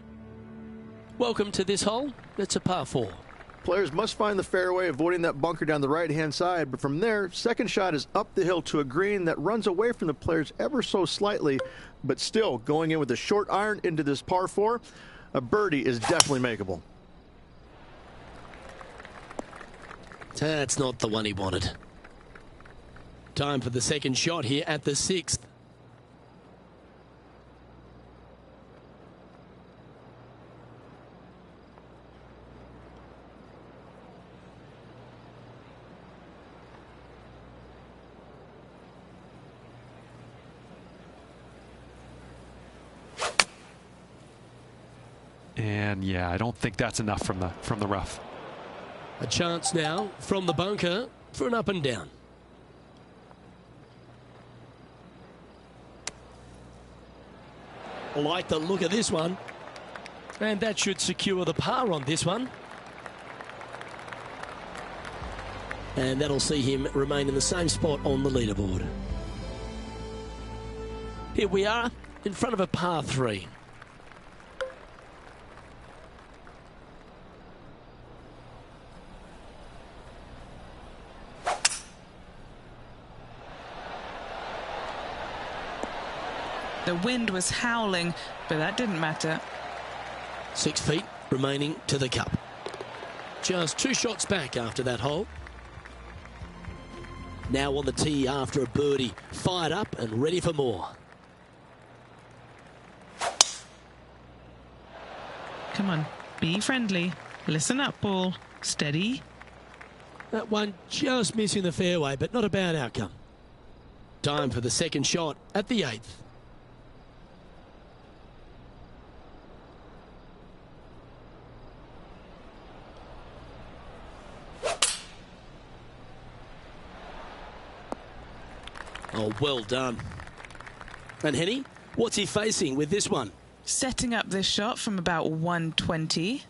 Welcome to this hole. It's a par 4. Players must find the fairway, avoiding that bunker down the right-hand side. But from there, second shot is up the hill to a green that runs away from the players ever so slightly, but still going in with a short iron into this par 4. A birdie is definitely makeable. That's not the one he wanted. Time for the second shot here at the 6th. And yeah, I don't think that's enough from the rough. A chance now from the bunker for an up and down. I like the look of this one. And that should secure the par on this one. And that'll see him remain in the same spot on the leaderboard. Here we are in front of a par 3. The wind was howling, but that didn't matter. 6 feet remaining to the cup. Just 2 shots back after that hole. Now on the tee after a birdie. Fired up and ready for more. Come on, be friendly. Listen up, ball. Steady. That one just missing the fairway, but not a bad outcome. Time for the second shot at the 8th. Oh, well done. And Henny, what's he facing with this one? Setting up this shot from about 120.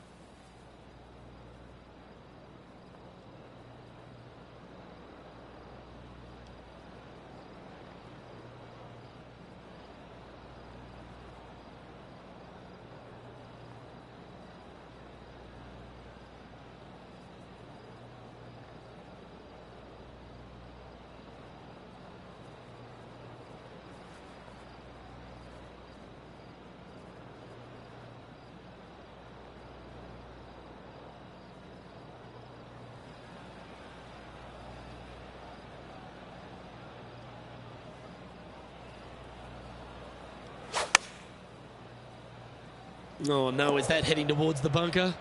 Oh no, is that heading towards the bunker?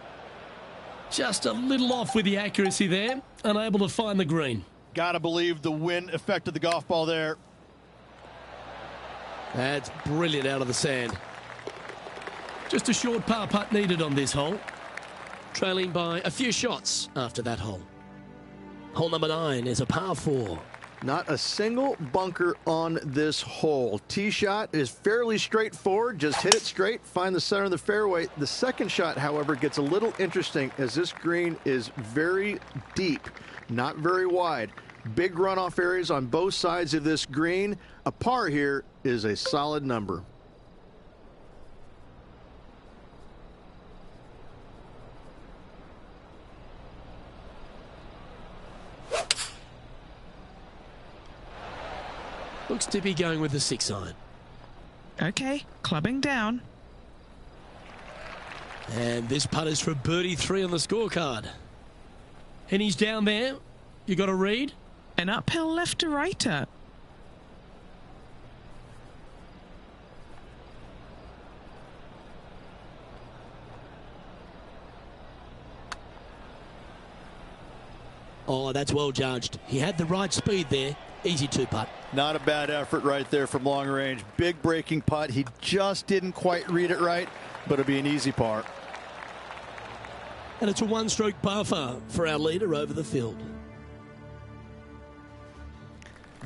Just a little off with the accuracy there, unable to find the green. Gotta believe the wind affected the golf ball there. That's brilliant out of the sand. Just a short par putt needed on this hole. Trailing by a few shots after that hole. Hole number 9 is a par 4. Not a single bunker on this hole. Tee shot is fairly straightforward. Just hit it straight, find the center of the fairway. The second shot, however, gets a little interesting as this green is very deep, not very wide. Big runoff areas on both sides of this green. A par here is a solid number. Looks to be going with the 6-iron. Okay, clubbing down. And this putt is for birdie 3 on the scorecard. And he's down there. You got a read? An uphill left to righter. Oh, that's well judged. He had the right speed there. Easy 2-putt. Not a bad effort right there from long range. Big breaking putt. He just didn't quite read it right, but it'll be an easy par. And it's a 1-stroke par for our leader over the field.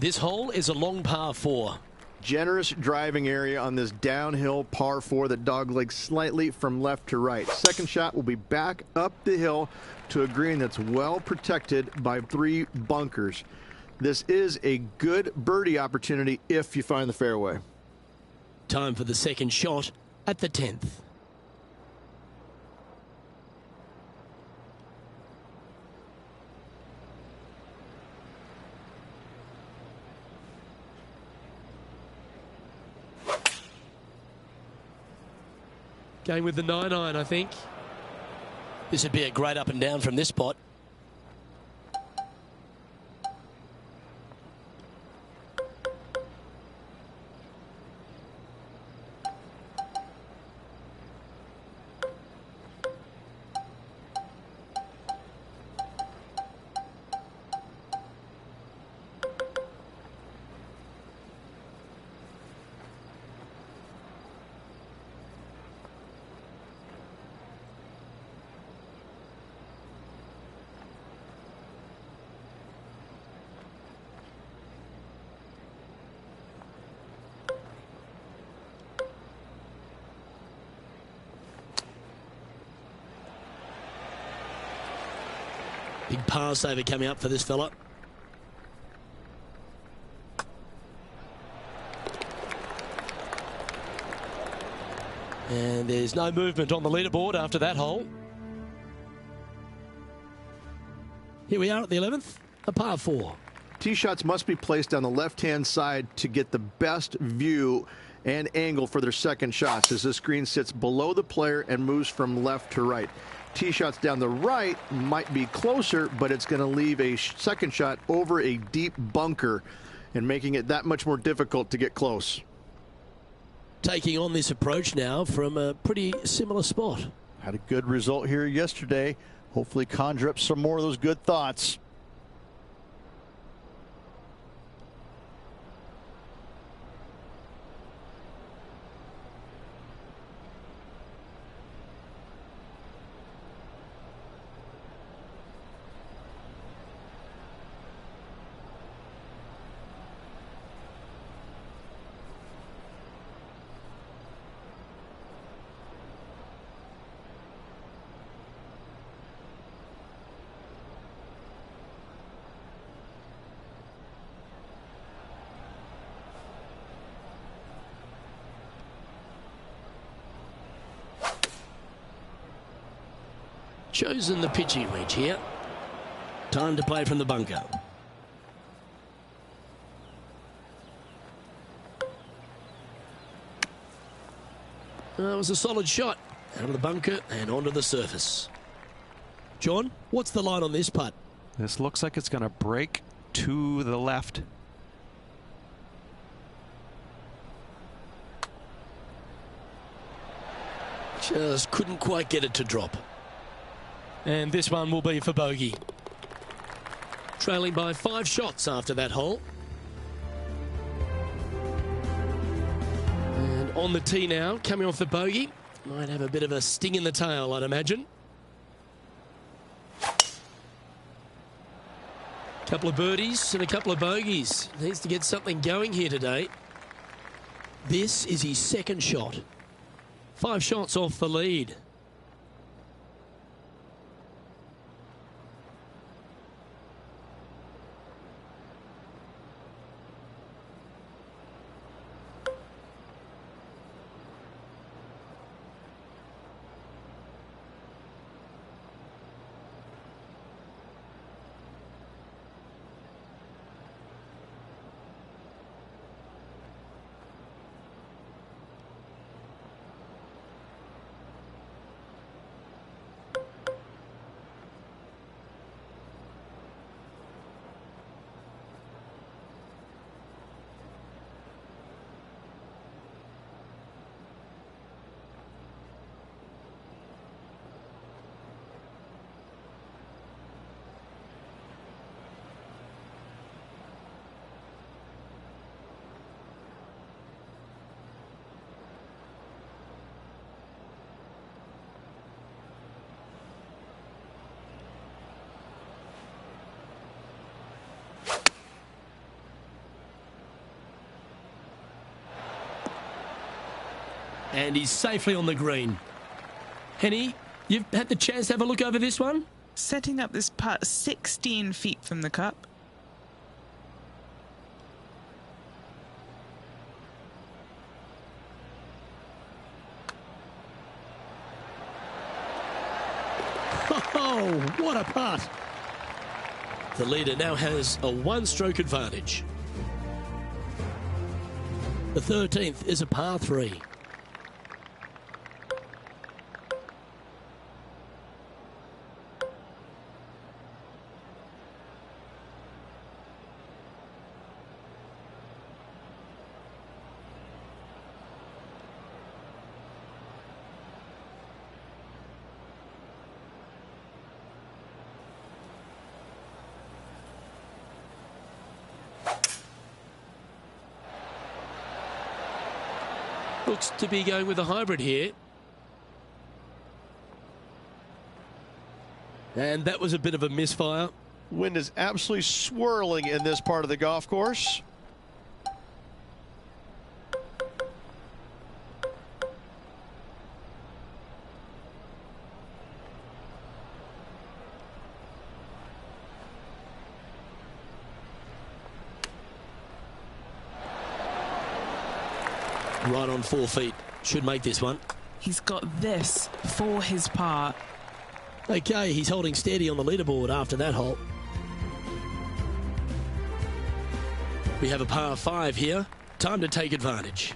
This hole is a long par 4. Generous driving area on this downhill par 4 that doglegs slightly from left to right. Second shot will be back up the hill to a green that's well protected by 3 bunkers. This is a good birdie opportunity if you find the fairway. Time for the second shot at the 10th. Going with the 9-iron, I think. This would be a great up and down from this spot. Big par saver coming up for this fella. And there's no movement on the leaderboard after that hole. Here we are at the 11th, a par 4. Tee shots must be placed on the left-hand side to get the best view and angle for their second shots, as this green sits below the player and moves from left to right. Tee shots down the right might be closer, but it's going to leave a second shot over a deep bunker and making it that much more difficult to get close. Taking on this approach now from a pretty similar spot. Had a good result here yesterday. Hopefully conjure up some more of those good thoughts. Chosen the pitching wedge here. Time to play from the bunker. That was a solid shot. Out of the bunker and onto the surface. John, what's the line on this putt? This looks like it's going to break to the left. Just couldn't quite get it to drop. And this one will be for bogey. Trailing by 5 shots after that hole. And on the tee now, coming off the bogey. Might have a bit of a sting in the tail, I'd imagine. Couple of birdies and a couple of bogeys. Needs to get something going here today. This is his second shot. 5 shots off the lead. And he's safely on the green. Henny, you've had the chance to have a look over this one? Setting up this putt 16 feet from the cup. Oh, what a putt. The leader now has a one-stroke advantage. The 13th is a par 3. Looks to be going with a hybrid here. And that was a bit of a misfire. Wind is absolutely swirling in this part of the golf course. Right on 4 feet. Should make this one. He's got this for his par. Okay, he's holding steady on the leaderboard after that hole. We have a par 5 here. Time to take advantage.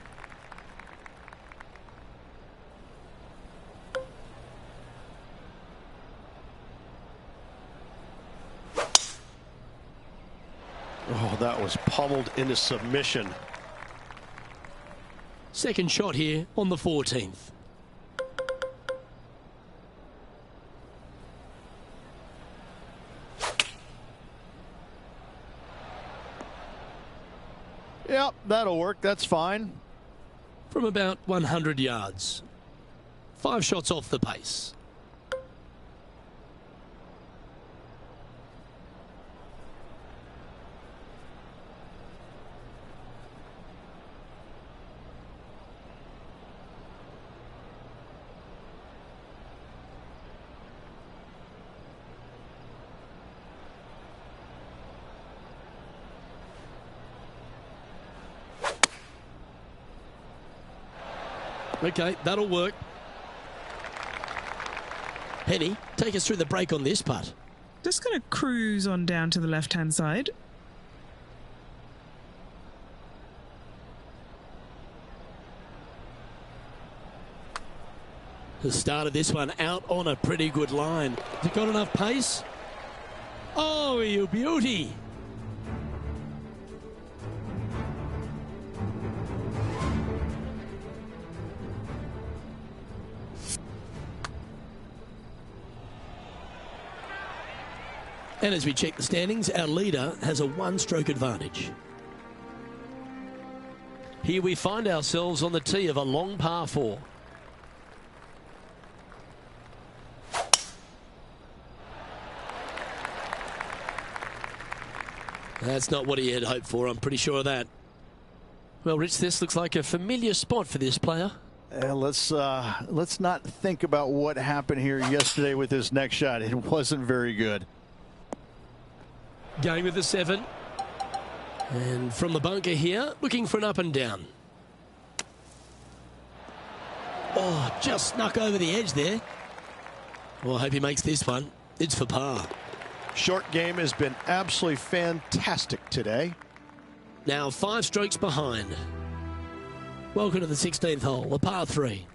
Oh, that was pummeled into submission. Second shot here on the 14th. Yep, that'll work. That's fine. From about 100 yards. 5 shots off the pace. Okay, that'll work. Penny, take us through the break on this putt. Just going to cruise on down to the left-hand side. The start of this one out on a pretty good line. Has it got enough pace? Oh, you beauty. And as we check the standings, our leader has a one-stroke advantage. Here we find ourselves on the tee of a long par 4. That's not what he had hoped for, I'm pretty sure of that. Well, Rich, this looks like a familiar spot for this player. Let's not think about what happened here yesterday with this next shot. It wasn't very good. Going with the 7. And from the bunker here, looking for an up and down. Oh, just snuck over the edge there. Well, I hope he makes this one. It's for par. Short game has been absolutely fantastic today. Now 5 strokes behind. Welcome to the 16th hole, a par 3.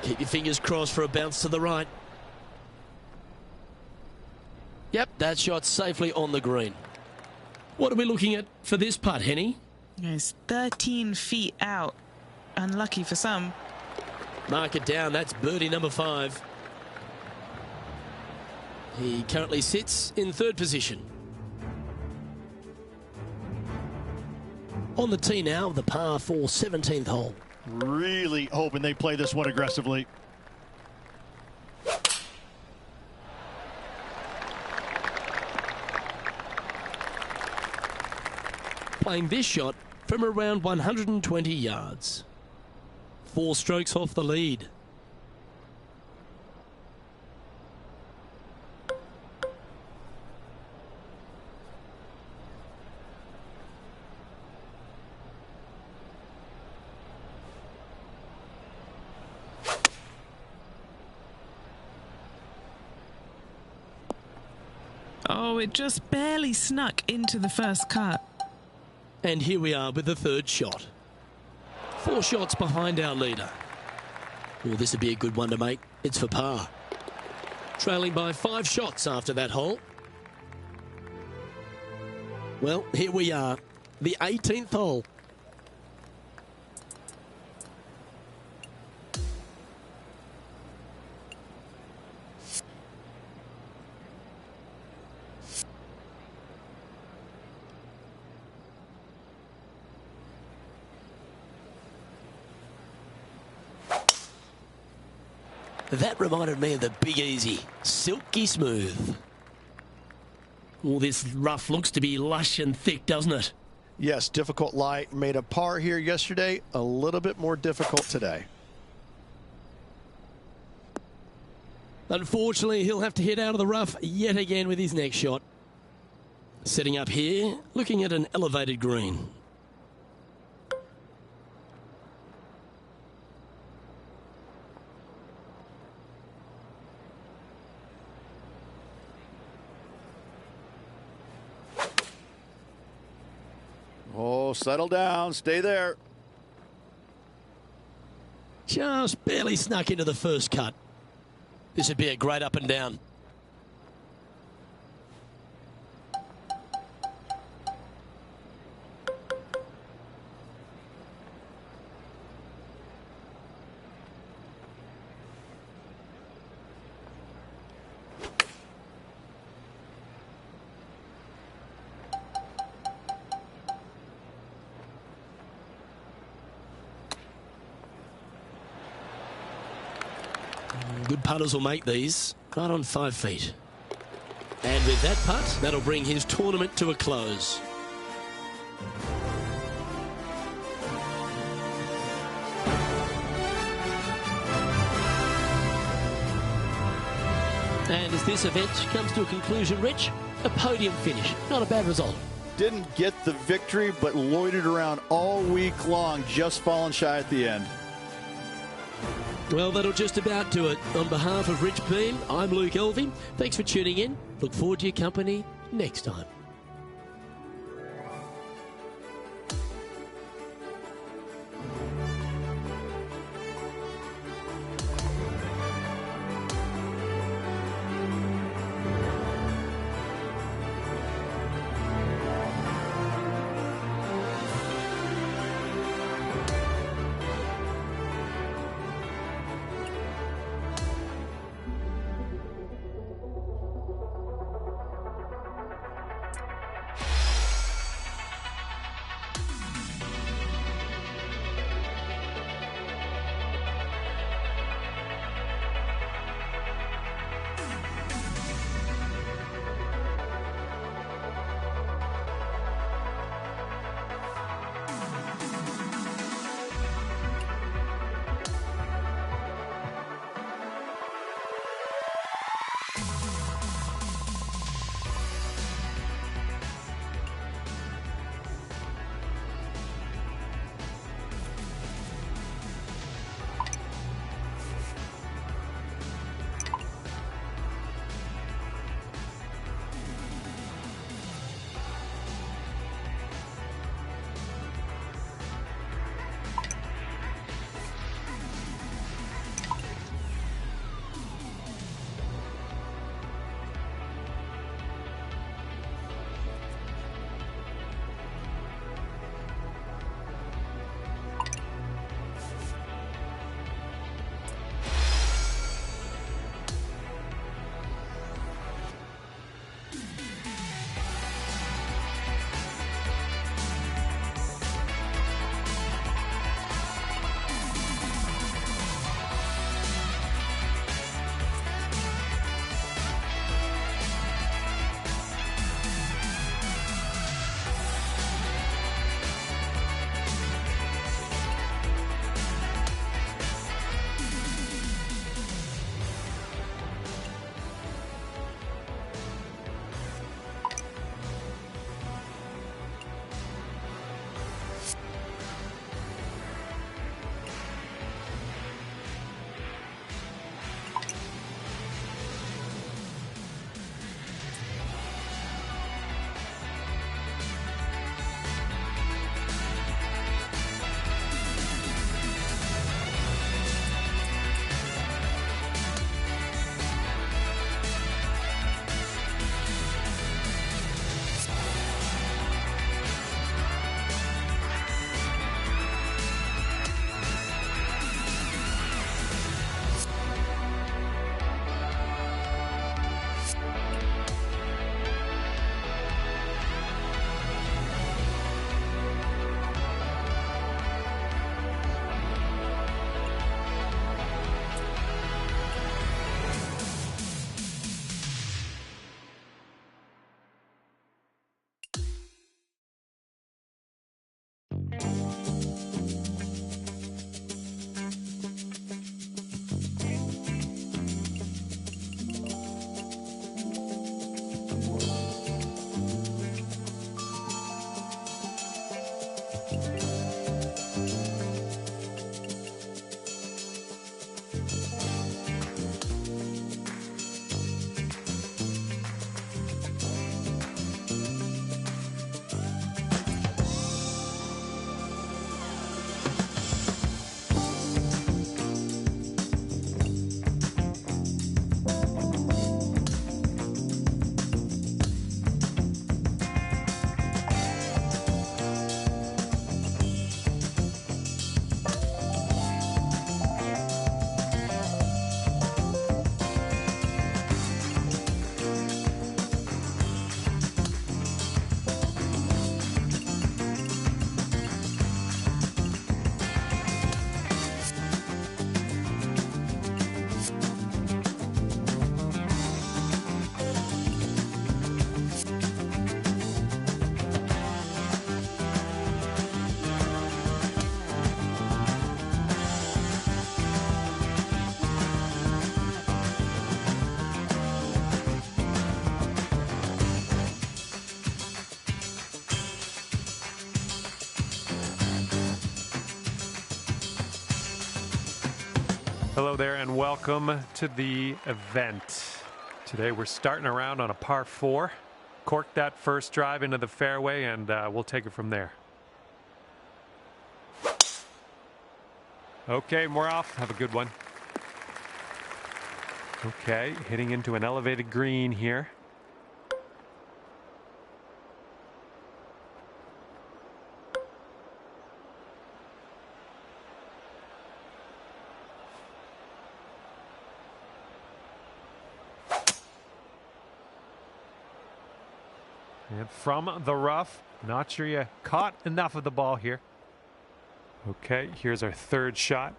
Keep your fingers crossed for a bounce to the right. Yep, that shot safely on the green. What are we looking at for this putt, Henny? It's 13 feet out. Unlucky for some. Mark it down. That's birdie number 5. He currently sits in 3rd position. On the tee now, the par 4 17th hole. Really hoping they play this one aggressively. Playing this shot from around 120 yards. 4 strokes off the lead. Oh, it just barely snuck into the first cut. And here we are with the third shot. 4 shots behind our leader. Well, this would be a good one to make. It's for par. Trailing by 5 shots after that hole. Well, here we are. The 18th hole. That reminded me of the Big Easy. Silky smooth. Well, this rough looks to be lush and thick, doesn't it? Yes, difficult lie. Made a par here yesterday. A little bit more difficult today. Unfortunately, he'll have to hit out of the rough yet again with his next shot. Setting up here, looking at an elevated green. Oh, settle down. Stay there. Just barely snuck into the first cut. This would be a great up and down. Good putters will make these right on 5 feet. And with that putt, that'll bring his tournament to a close. And as this event comes to a conclusion, Rich, a podium finish. Not a bad result. Didn't get the victory, but loitered around all week long, just falling shy at the end. Well, that'll just about do it. On behalf of Rich Beam, I'm Luke Elving. Thanks for tuning in. Look forward to your company next time. Hello there and welcome to the event. Today we're starting around on a par 4. Cork that first drive into the fairway and we'll take it from there. Okay, we're off. Have a good one. Okay, hitting into an elevated green here. And from the rough, not sure you caught enough of the ball here. Okay, here's our third shot.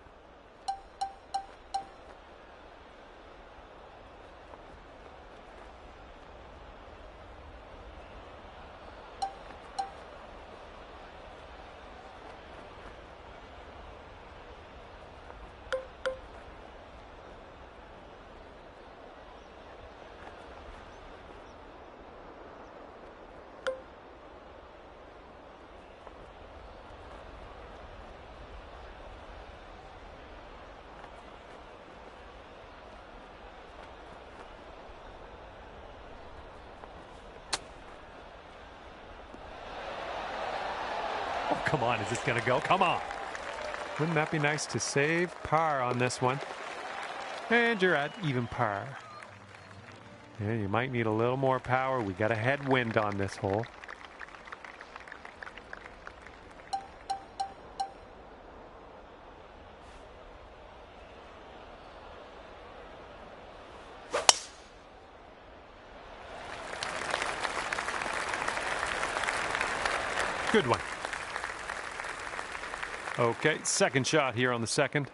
Oh, come on, is this going to go? Come on. Wouldn't that be nice to save par on this one? And you're at even par. Yeah, you might need a little more power. We got a headwind on this hole. Good one. Okay, second shot here on the second.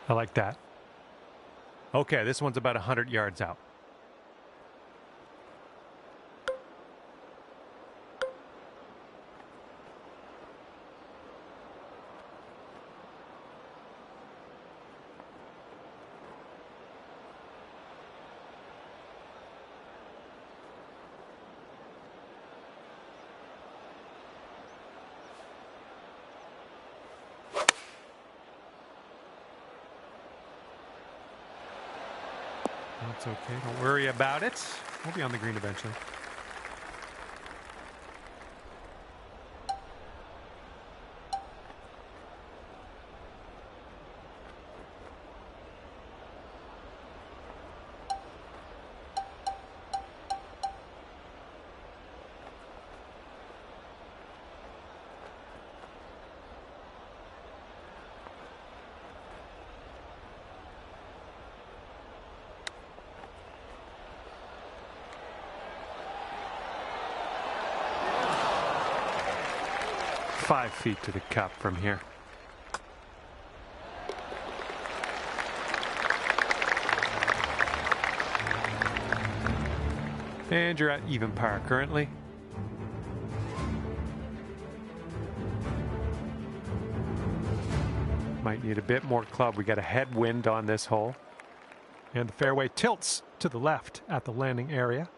I like that. Okay, this one's about 100 yards out. That's okay. Don't worry about it. We'll be on the green eventually. Five feet to the cup from here. And you're at even par currently. Might need a bit more club. We got a headwind on this hole. And the fairway tilts to the left at the landing area.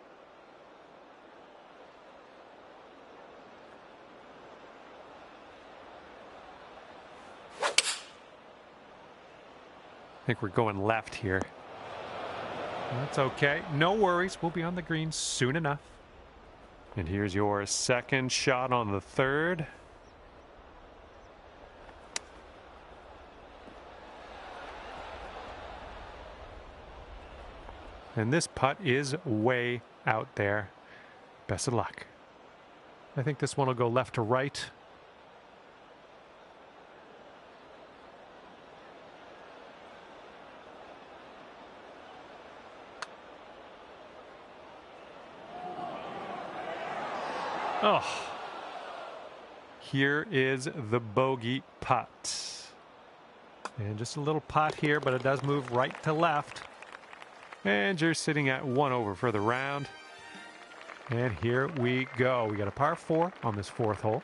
I think we're going left here. That's okay. No worries. We'll be on the green soon enough. And here's your second shot on the third. And this putt is way out there. Best of luck. I think this one will go left to right. Oh, here is the bogey putt. And just a little putt here, but it does move right to left. And you're sitting at 1 over for the round. And here we go. We got a par 4 on this fourth hole.